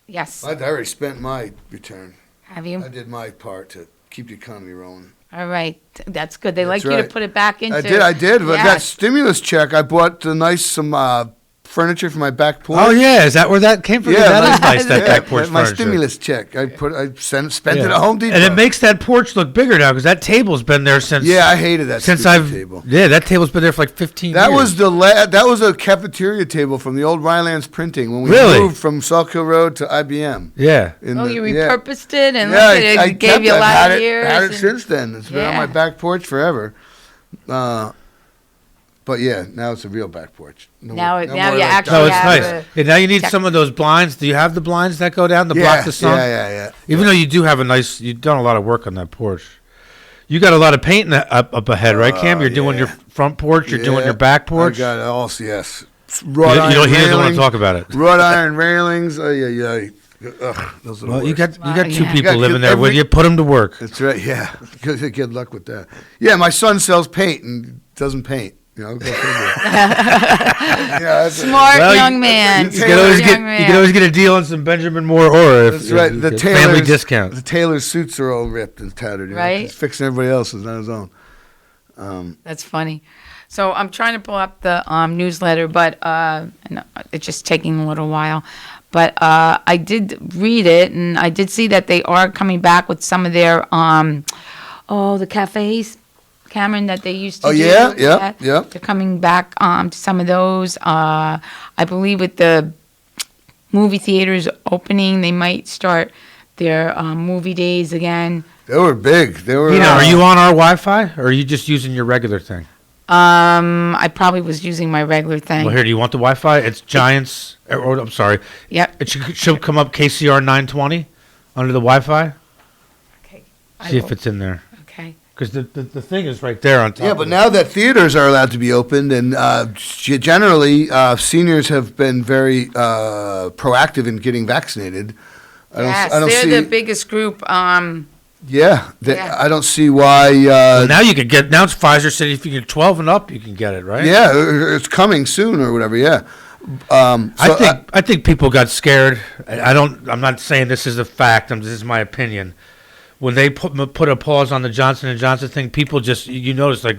Yes. I already spent my return. Have you? I did my part to keep the economy rolling. All right, that's good. They That's like you right. to put it back into. I did. But that Yes. stimulus check, I bought some furniture for my back porch. Oh yeah, is that where that came from? Yeah, That is nice. That back porch my furniture. stimulus check. I spent Yeah. it at Home Depot. And it makes that porch look bigger now because that table's been there since. Yeah, I hated that since stupid table. Yeah, that table's been there for like 15 That years. was that was a cafeteria table from the old Rylance printing when we Really? moved from Sauk Hill Road to IBM. Yeah. You repurposed it and Yeah, look at it, I it gave kept you a it. lot Had of it, years. Had it and- since then. It's been on my back porch forever. But yeah, now it's a real back porch. Now more you like actually No, it's have nice. And now you need some of those blinds. Do you have the blinds that go down to block the sun? Yeah. Even though you do have you've done a lot of work on that porch. You got a lot of paint up ahead, right, Cam? You're doing your front porch. You're doing your back porch. I got it also, yes. He doesn't want to railings, talk about it. Wrought iron railings. Ugh, those are the Well, you worst. got two You people got living good- there with you. Put them to work. That's right. Yeah, good luck with that. Yeah, my son sells paint and doesn't paint. You know, go figure. Smart young man. You can always get a deal on some Benjamin Moore or That's right. The family discount. The tailor's suits are all ripped and tattered. You know? Right. He's fixing everybody else's, not his own. That's funny. So I'm trying to pull up the newsletter, but it's just taking a little while. But I did read it, and I did see that they are coming back with some of their the cafes, Cameron, that they used to do. Yeah. They're coming back to some of those. I believe with the movie theaters opening, they might start their movie days again. They were big. They were. Are you on our Wi-Fi, or are you just using your regular thing? I probably was using my regular thing. Well, here, do you want the Wi-Fi? It's Giants. I'm sorry. Yep. It should come up KCR 920 under the Wi-Fi. Okay. See if it's in there. Okay. Because the thing is right there on top. Yeah, but now that theaters are allowed to be opened, and generally seniors have been very proactive in getting vaccinated. Yes, they're the biggest group Yeah, Yeah. I don't see why. Now you can get. Now it's Pfizer said if you get 12 and up, you can get it, right? Yeah, it's coming soon or whatever. Yeah. I think people got scared. I'm not saying this is a fact. This is my opinion. When they put a pause on the Johnson & Johnson thing, people just you notice like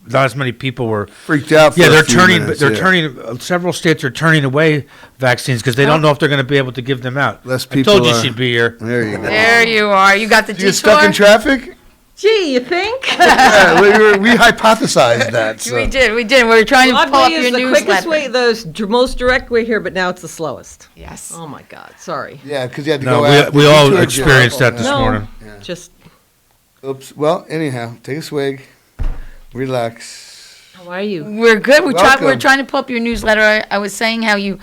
not as many people were freaked out. Yeah, they're turning. Several states are turning away vaccines because they don't know if they're going to be able to give them out. Less people. I told you she'd be here. There you go. There you are. You got the detour. You get stuck in traffic? Gee, you think? Yeah, we hypothesized that. So. We did. We were trying to pull up your the newsletter. quickest way, the most direct way here, but now it's the slowest. Yes. Oh my God. Sorry. Yeah, because you had to go out. We all experienced that this morning. Yeah. Just. Oops. Well, anyhow, take a swig. Relax. How are you? We're good. We're Welcome. trying to pull up your newsletter. I was saying how you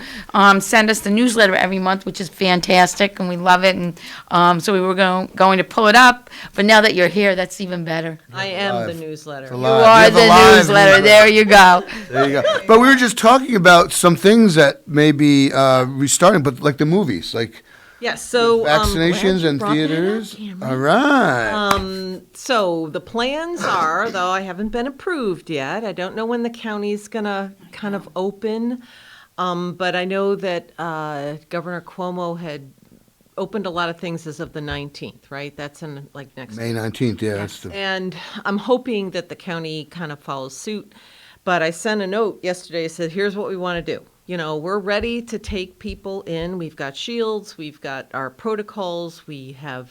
send us the newsletter every month, which is fantastic, and we love it. And so we were going to pull it up, but now that you're here, that's even better. I am the newsletter. You are the newsletter. There you go. There you go. But we were just talking about some things that may be restarting, but like the movies, like Yes, so vaccinations and theaters. All right. So the plans are, though I haven't been approved yet. I don't know when the county's gonna kind of open, but I know that Governor Cuomo had opened a lot of things as of the 19th, right? That's in like next May 19th. Yeah, that's the. And I'm hoping that the county kind of follows suit. But I sent a note yesterday. I said, here's what we want to do. You know, we're ready to take people in. We've got shields. We've got our protocols. We have,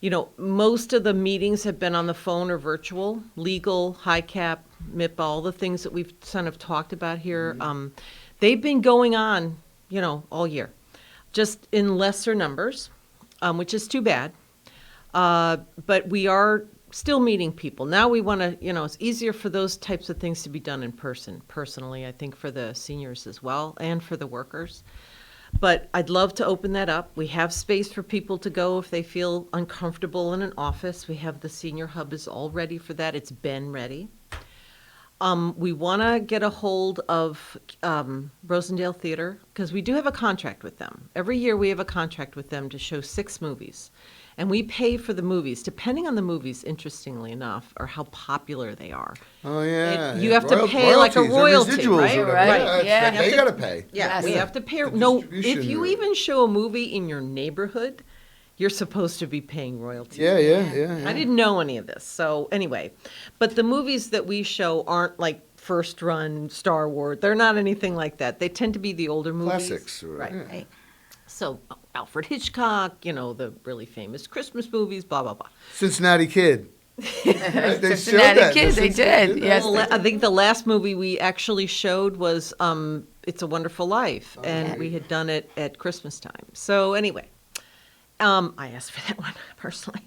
you know, most of the meetings have been on the phone or virtual. Legal, high cap, MIPA, all the things that we've kind of talked about here. They've been going on, you know, all year, just in lesser numbers, which is too bad. But we are still meeting people. Now we want to, you know, it's easier for those types of things to be done in person, personally, I think for the seniors as well and for the workers. But I'd love to open that up. We have space for people to go if they feel uncomfortable in an office. We have the senior hub is all ready for that. It's been ready. We want to get a hold of Rosendale Theater because we do have a contract with them. Every year we have a contract with them to show 6 movies. And we pay for the movies, depending on the movies, interestingly enough, or how popular they are. Oh, yeah. You have to pay like a royalty, right? Right. Yeah. They got to pay. Yeah, we have to pay. No, if you even show a movie in your neighborhood, you're supposed to be paying royalties. Yeah. I didn't know any of this. So anyway, but the movies that we show aren't like first run Star Wars. They're not anything like that. They tend to be the older movies. Classics. Right. So Alfred Hitchcock, you know, the really famous Christmas movies, blah, blah, blah. Cincinnati Kid. Right? They Cincinnati Kid, they did. Yes. I think the last movie we actually showed was It's a Wonderful Life, and we had done it at Christmas time. So anyway, I asked for that one personally.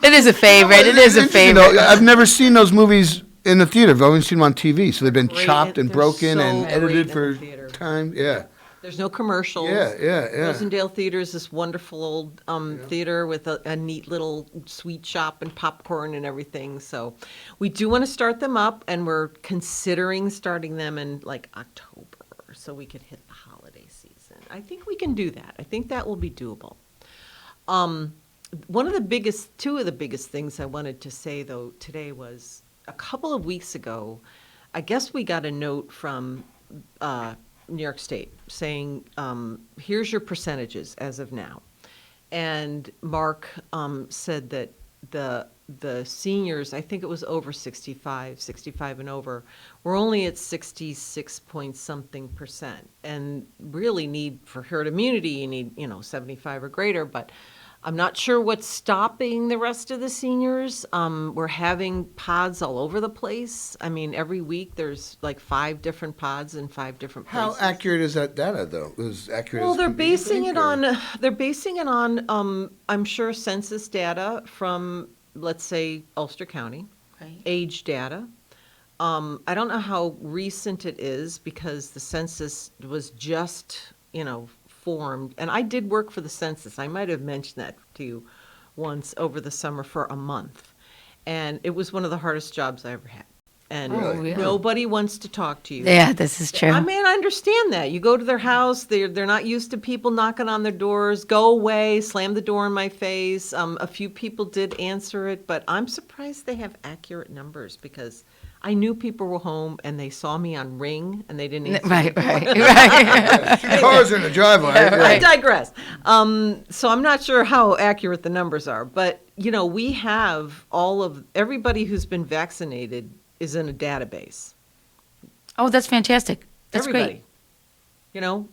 It is a favorite. It is a favorite. I've never seen those movies in the theater. I've only seen them on TV. So they've been chopped and broken and edited for time. Yeah. There's no commercials. Yeah. Rosendale Theater is this wonderful old theater with a neat little sweet shop and popcorn and everything. So we do want to start them up, and we're considering starting them in like October so we could hit the holiday season. I think we can do that. I think that will be doable. Two of the biggest things I wanted to say, though, today was a couple of weeks ago, I guess we got a note from New York State saying, here's your percentages as of now. And Mark said that the seniors, I think it was over 65 and over, we're only at 66-point-something%. And really need, for herd immunity, you need, 75 or greater, but I'm not sure what's stopping the rest of the seniors. We're having pods all over the place. I mean, every week there's like 5 different pods in 5 different places. How accurate is that data, though? Is accurate? Well, they're basing it on I'm sure census data from, let's say, Ulster County, age data. I don't know how recent it is because the census was just, formed, and I did work for the census. I might have mentioned that to you once over the summer for a month, and it was one of the hardest jobs I ever had. and really? nobody wants to talk to you. Yeah, this is true. I mean, I understand that. You go to their house, they're not used to people knocking on their doors. Go away, slam the door in my face. A few people did answer it, but I'm surprised they have accurate numbers because I knew people were home and they saw me on Ring and they didn't answer. Right. Cars in the driveway. I digress. So I'm not sure how accurate the numbers are, but we have everybody who's been vaccinated is in a database. Oh, that's fantastic. That's Everybody. great.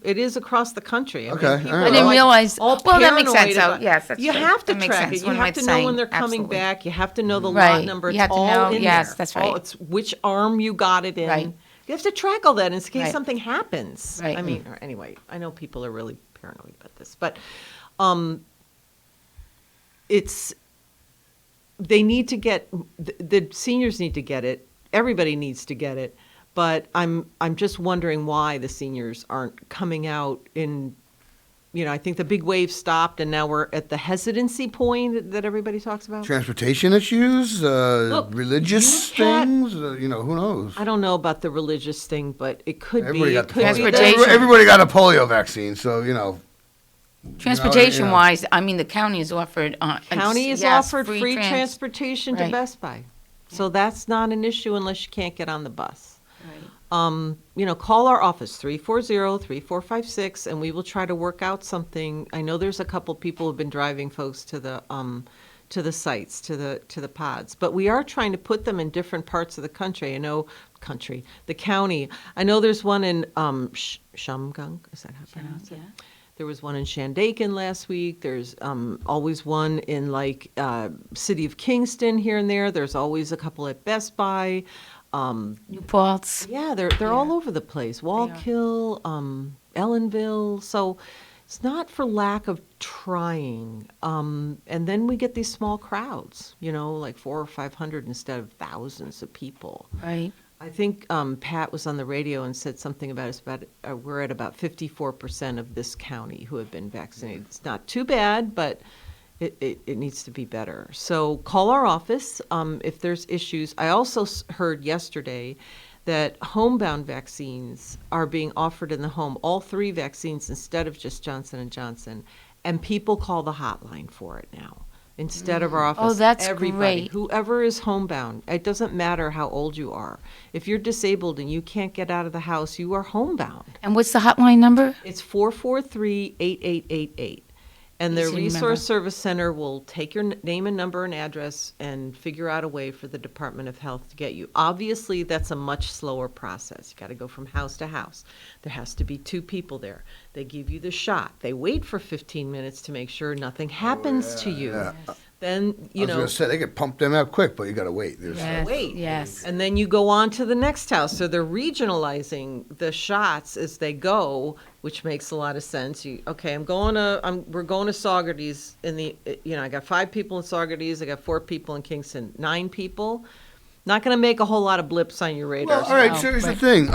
It is across the country. Okay, all right. I didn't realize. All Well, that makes paranoid sense. about- Yes, that's you right. have to That makes track sense. it. What You am I have to know saying? when they're coming Absolutely. back. You have to know the lot Right. number. You It's have to all know- in yes, there. that's right. It's which arm you got it in. Right. You have to track all that in case Right. something happens. Right. I mean, anyway, I know people are really paranoid about this, but they need to get the seniors need to get it. Everybody needs to get it. But I'm just wondering why the seniors aren't coming out in. I think the big wave stopped, and now we're at the hesitancy point that everybody talks about. Transportation issues, religious things, who knows? I don't know about the religious thing, but it could Everybody be. got It the could be polio. that- Everybody got a polio vaccine, so Transportation wise, I mean, the county has offered. County has yes, offered free transportation to Right. Best Buy, so that's not an issue unless you can't get on the bus. Call our office 340-3456, and we will try to work out something. I know there's a couple people who've been driving folks to the sites, to the pods, but we are trying to put them in different parts of the country. The county. I know there's one in Shumgunk. Is that how you pronounce it? There was one in Shandaken last week. There's always one in City of Kingston here and there. There's always a couple at Best Buy. New Paltz. Yeah, they're all over the place. Wallkill, Ellenville. So it's not for lack of trying. And then we get these small crowds, like 400 or 500 instead of thousands of people. Right. I think Pat was on the radio and said something about us. We're at about 54% of this county who have been vaccinated. It's not too bad, but it needs to be better. So call our office if there's issues. I also heard yesterday that homebound vaccines are being offered in the home, all 3 vaccines instead of just Johnson & Johnson, and people call the hotline for it now instead of our office. Oh, that's Everybody, great. whoever is homebound, it doesn't matter how old you are. If you're disabled and you can't get out of the house, you are homebound. And what's the hotline number? It's 443-8888. And the Easy to remember. Resource Service Center will take your name and number and address and figure out a way for the Department of Health to get you. Obviously, that's a much slower process. You got to go from house to house. There has to be 2 people there. They give you the shot. They wait for 15 minutes to make sure nothing happens to you. Yeah. Then, I was going to say, they could pump them out quick, but you got to wait. wait. Yes. And then you go on to the next house. So they're regionalizing the shots as they go, which makes a lot of sense. We're going to Saugerties I got 5 people in Saugerties. I got 4 people in Kingston, 9 people. Not going to make a whole lot of blips on your radar. Well, all right, so here's the thing.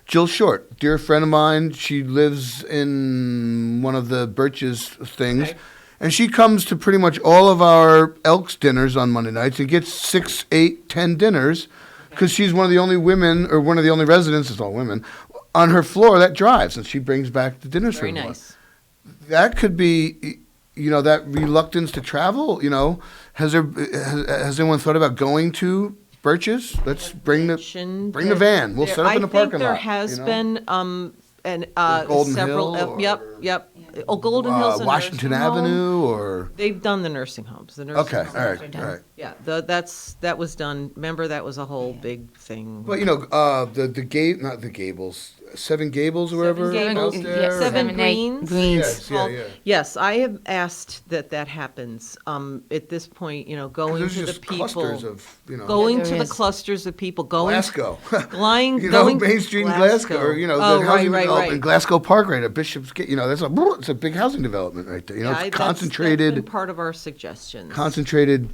Jill Short, dear friend of mine, she lives in one of the Birch's things. Okay. And she comes to pretty much all of our Elks dinners on Monday nights and gets 6, 8, 10 dinners because she's one of the only women, or one of the only residents, it's all women, on her floor that drives, and she brings back the dinners for everyone. Nice. That could be, that reluctance to travel, has anyone thought about going to Birch's? Let's bring the van. We'll set up in the parking lot. I think there has been Golden several. Hill Yep. Golden Hill's a Washington nursing home. Avenue, or they've done the nursing homes. The nursing okay, homes all are right. done. Yeah, that was done. Remember, that was a whole big thing. But not the Gables, Seven Gables or wherever out there. Seven Greens. Yes, Yes, I have asked that happens. At this point, going to the people, clusters of, going to the clusters of people, going Glasgow, going Main Street in Glasgow, or the housing development in Glasgow Park, right at Bishop's Gate. It's a big housing development right there. It's concentrated. That's been part of our suggestions. Concentrated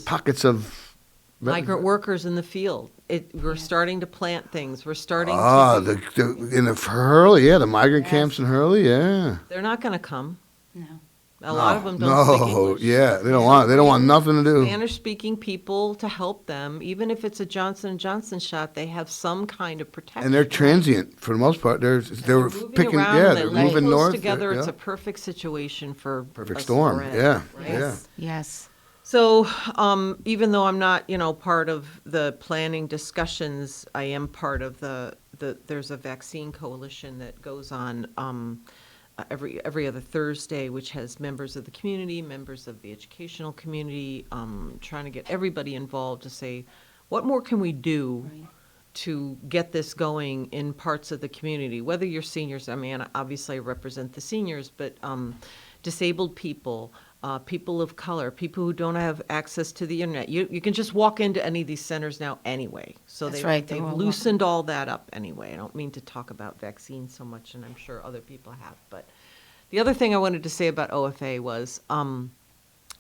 pockets of migrant workers in the field. We're starting to plant things. We're starting to. In Hurley, the migrant camps in Hurley, yeah. They're not going to come. No. A lot of them don't speak English. Yeah, they don't want nothing to do. Spanish-speaking people to help them, even if it's a Johnson & Johnson shot, they have some kind of protection. And they're transient for the most part. They're picking, they're moving north. Together, it's a perfect situation for perfect storm. Spread, yeah, right? yeah. Yes. So even though I'm not, part of the planning discussions, I am part of there's a vaccine coalition that goes on every other Thursday, which has members of the community, members of the educational community, trying to get everybody involved to say, what more can we do to get this going in parts of the community? Whether you're seniors, I mean, obviously I represent the seniors, but disabled people, people of color, people who don't have access to the internet. You can just walk into any of these centers now anyway. So they've loosened all that up anyway. I don't mean to talk about vaccines so much, and I'm sure other people have. But the other thing I wanted to say about OFA was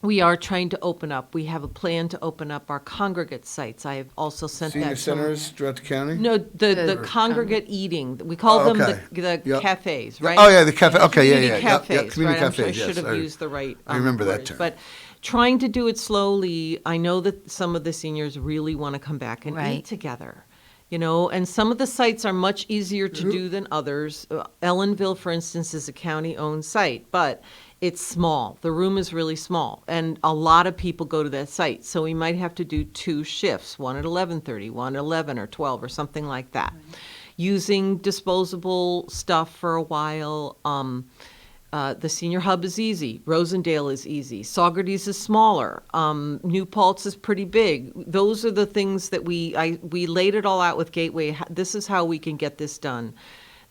we are trying to open up. We have a plan to open up our congregate sites. I have also sent Senior that centers throughout the county? No, the congregate eating. We call them the cafes, right? Oh, yeah, the cafe. Okay, Community cafes, Yep, community right? cafes, I should yes. have used the right I remember that words. term. But trying to do it slowly, I know that some of the seniors really want to come back and eat together. And some of the sites are much easier to do than others. Ellenville, for instance, is a county-owned site, but it's small. The room is really small, and a lot of people go to that site. So we might have to do 2 shifts, one at 11:30, one at 11 or 12 or something like that. Using disposable stuff for a while. The senior hub is easy. Rosendale is easy. Saugerties is smaller. New Paltz is pretty big. Those are the things that we laid it all out with Gateway. This is how we can get this done.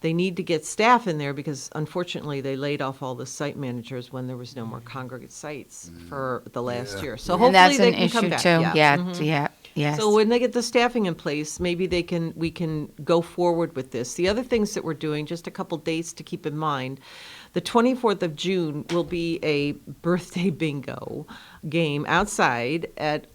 They need to get staff in there because, unfortunately, they laid off all the site managers when there was no more congregate sites for the last year. So hopefully they can come back. Yes. So when they get the staffing in place, maybe we can go forward with this. The other things that we're doing, just a couple dates to keep in mind. The 24th of June will be a birthday bingo game outside at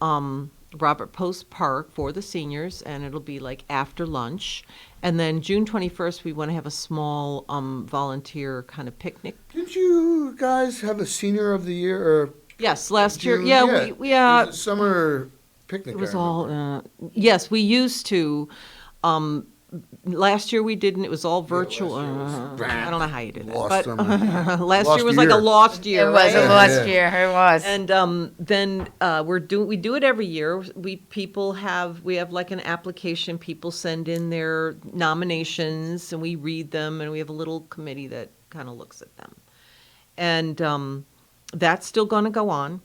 Robert Post Park for the seniors, and it'll be like after lunch. And then June 21st, we want to have a small volunteer kind of picnic. Did you guys have a senior of the year? Or yes, last year. June? Yeah, It was a summer picnic. It was all, yes, we used to. Last year we didn't. It was all virtual. I don't know how you did that. But last year was like a lost year. It was a lost year. It was. And then we do it every year. We have like an application. People send in their nominations, and we read them, and we have a little committee that kind of looks at them. And that's still going to go on.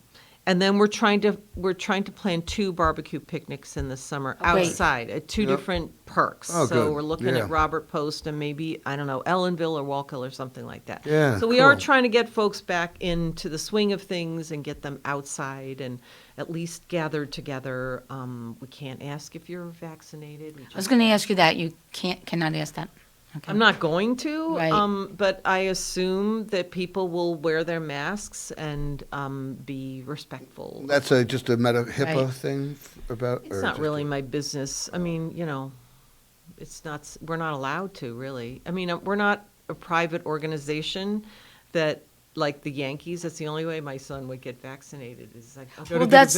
And then we're trying to plan 2 barbecue picnics in the summer outside at 2 different parks. Oh, so good. we're looking at Robert Post and maybe, I don't know, Ellenville or Wallkill or something like that. Yeah, so we are trying to get folks back into the swing of things and get them outside and at least gathered together. We can't ask if you're vaccinated. I was going to ask you that. You cannot ask that. Okay. I'm not going to, Right. But I assume that people will wear their masks and be respectful. That's just a HIPAA thing about? It's not really my business. I mean, it's not. We're not allowed to, really. I mean, we're not a private organization that, like the Yankees, that's the only way my son would get vaccinated. Is like, well, that's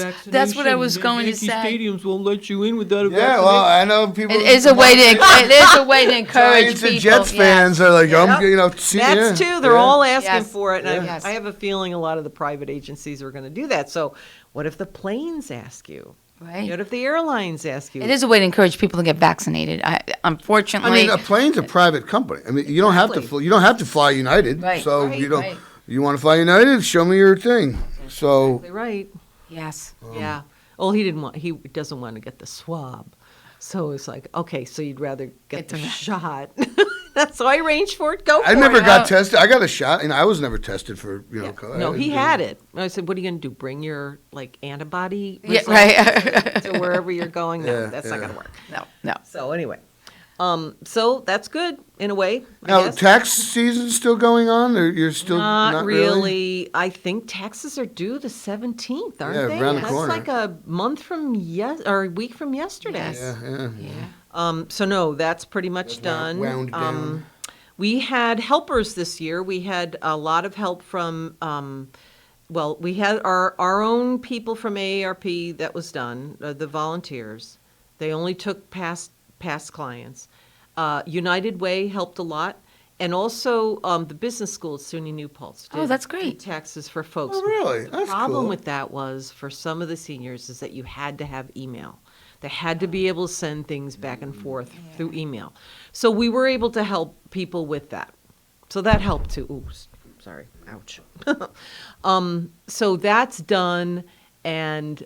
what I was going to say. Stadiums won't let you in without a vaccination. Yeah, well, I know people. It is a way to encourage Giants people. And Jets fans are like, that's too. They're all asking for it, and Yes. I have a feeling a lot of the private agencies are going to do that. So, what if the planes ask you? Right. What if the airlines ask you? It is a way to encourage people to get vaccinated. Unfortunately, a plane's a private company. I mean, you don't have to fly United. Right. So Right, you don't. right. You want to fly United? Show me your thing. So Exactly right. Yes. Yeah. Well, he doesn't want to get the swab. So it's like, okay, so you'd rather get the shot. So I arranged for it. Go for it. I never got tested. I got a shot, and I was never tested for COVID. No, he had it. I said, what are you going to do? Bring your antibody results to wherever you're going? No, that's not going to work. No. So anyway. So that's good in a way. Now, I guess. tax season's still going on, or you're still not really? I think taxes are due the 17th, aren't they? around the That's corner. like a month from or a week from yesterday. Yeah. So no, that's pretty much done. wound down. We had helpers this year. We had a lot of help from, we had our own people from AARP that was done, the volunteers. They only took past clients. United Way helped a lot. And also the business school at SUNY New Paltz. Oh, that's great. Taxes for folks. Oh, really? The That's problem cool. with that was, for some of the seniors, is that you had to have email. They had to be able to send things back and forth through email. So we were able to help people with that. So that helped too. Ooh, sorry. Ouch. So that's done. And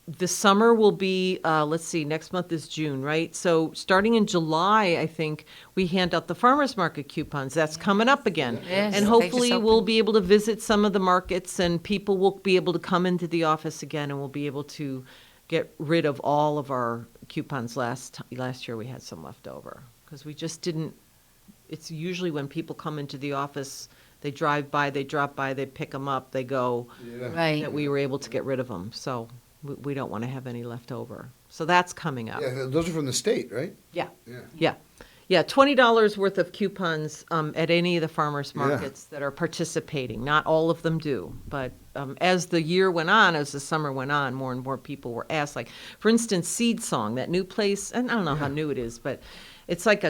the summer will be, let's see, next month is June, right? So starting in July, I think, we hand out the farmers market coupons. That's coming up again. Yes, And they hopefully just we'll opened. be able to visit some of the markets, and people will be able to come into the office again, and we'll be able to get rid of all of our coupons. Last year we had some left over because we just didn't. It's usually when people come into the office, they drive by, they drop by, they pick them up, they go. Yeah. Right. That we were able to get rid of them. So we don't want to have any left over. So that's coming up. Yeah, those are from the state, right? Yeah. Yeah. Yeah, $20 worth of coupons at any of the farmers markets that are participating. Not all of them do, but as the year went on, as the summer went on, more and more people were asked. Like, for instance, Seed Song, that new place, and I don't know how new it is, but it's like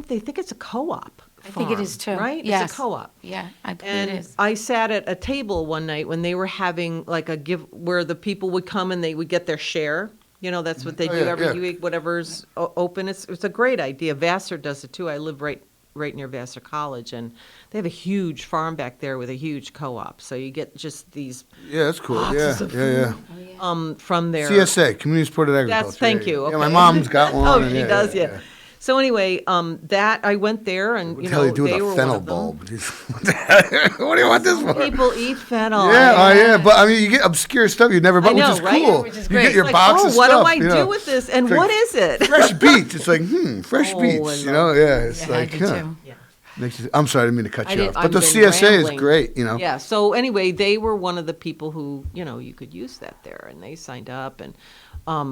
they think it's a co-op. I think it is too. Right? Yes. It's a co-op. Yeah, I believe And it is. I sat at a table one night when they were having like a give where the people would come and they would get their share. You know, that's what they do every week, whatever's open. It's a great idea. Vassar does it too. I live right near Vassar College, and they have a huge farm back there with a huge co-op. So you get just these that's cool. boxes of food, from there. CSA, Community Supported Agriculture. Thank you. Yeah, Okay. my mom's got one. Oh, and she does, yeah. So anyway, that I went there, and What the hell you do with they a were fennel one of them. bulb? What do you want this for? People eat fennel. Yeah, but I mean, you get obscure stuff you never bought, I know, which is right? cool. Which is you great. get your It's box like, of what stuff. do I you do know. with this? And It's like what is it? Fresh beets. It's like, fresh Oh, beets. I You know, love yeah. It's Yeah, I like, do too. Makes it, I'm sorry, I didn't mean to cut you off. But I've the been CSA is rambling. great, you know. Yeah. So anyway, they were one of the people who, you could use that there, and they signed up, and I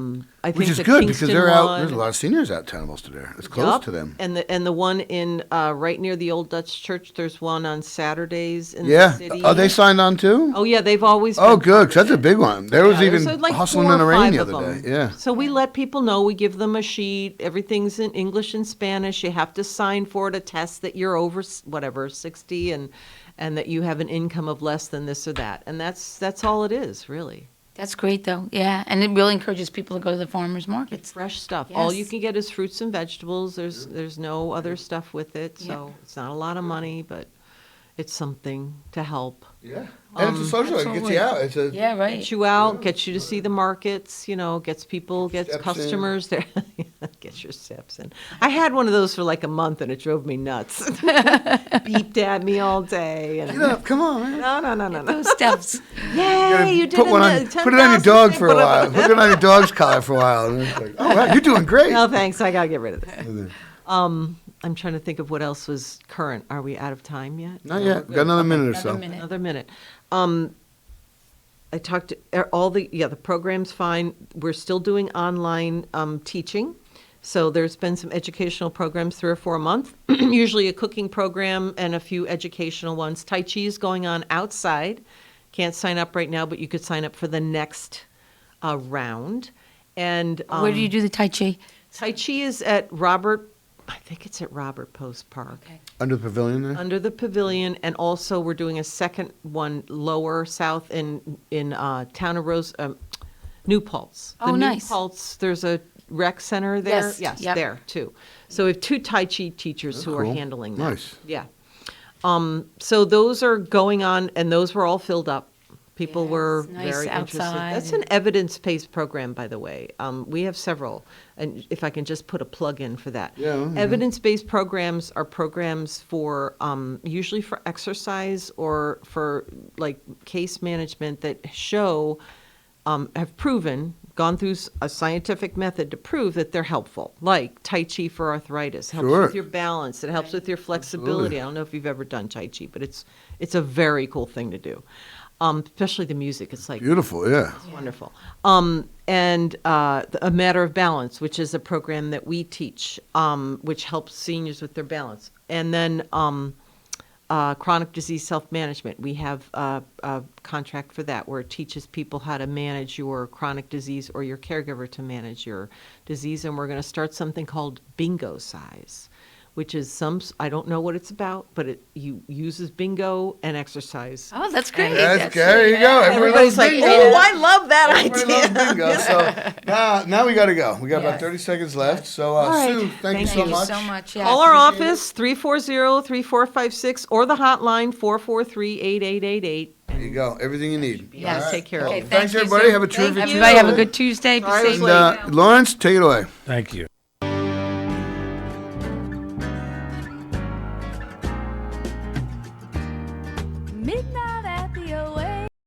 think Which is the good because Kingston they're out. one- There's a lot of seniors out town of Ulster there. It's close Yup. to them. And the one in right near the Old Dutch Church. There's one on Saturdays in the Yeah. city. Are they signed on too? Oh yeah, they've always. Oh, been good, part of 'cause that's a it. big one. There was Yeah, even there's, like, hustling 4 in the or rain the 5 other of them. day. Yeah. So we let people know. We give them a sheet. Everything's in English and Spanish. You have to sign for it, a test that you're over whatever 60 and that you have an income of less than this or that. And that's all it is, really. That's great, though. Yeah, and it really encourages people to go to the farmers markets. Fresh stuff. All you Yes. can get is fruits and vegetables. There's no other stuff with it, so it's not a lot of money, but it's something to help. Yeah. And it's a social. It gets absolutely. you out. It's a Yeah, right. Gets you out, gets you to see the markets, gets people, gets Steps customers there. Gets your steps in. I had one of those for like a month and it drove me nuts. Beeped at me all day. And Get up, come on, man. No. Those steps. Yay, you did put one on, put it on your dog for a while. Put it on your dog's collar for a while. And it's like, oh, wow, you're doing great. No, thanks. I got to get rid of this. I'm trying to think of what else was current. Are we out of time yet? Not No, yet. we're good. Got another Okay. minute or so. Another minute. I talked to all the program's fine. We're still doing online teaching. So there's been some educational programs, 3 or 4 a month, usually a cooking program and a few educational ones. Tai Chi is going on outside. Can't sign up right now, but you could sign up for the next round. And Where do you do the Tai Chi? Tai Chi is at Robert Post Park. Okay. Under the pavilion there? Under the pavilion, and also we're doing a second one lower south in town of New Paltz. Oh, nice. New Paltz, there's a rec center there. Yes, yep. There too. So we have 2 Tai Chi teachers who are cool. handling that. Nice. Yeah. So those are going on, and those were all filled up. People were nice very interested. outside That's and- an evidence-based program, by the way. We have several, and if I can just put a plug in for that. Yeah, mhm. Evidence-based programs are programs for, usually for exercise or for like case management that show, have proven, gone through a scientific method to prove that they're helpful. Like Tai Chi for arthritis, helps Sure. with your balance, it helps with your flexibility. Absolutely. I don't know if you've ever done Tai Chi, but it's a very cool thing to do. especially the music. It's like beautiful, yeah. It's wonderful. And A Matter of Balance, which is a program that we teach, which helps seniors with their balance. And then chronic disease self-management. We have a contract for that where it teaches people how to manage your chronic disease or your caregiver to manage your disease. And we're going to start something called Bingo Size, which is I don't know what it's about, but it uses bingo and exercise. Oh, that's great. There you go. Everybody's like, bingo. oh, I love that Everybody idea. loves bingo. So now we got to go. We got about 30 seconds left. So, right. Sue, thank you so much. Yeah, Call our office, 340-3456, or the hotline, 443-8888. There you go. Everything you need. Yes, All right. take care. Okay, Thanks, everybody. Have a terrific Everybody have a good Tuesday. Be safe. And, Lawrence, take it away. Thank you.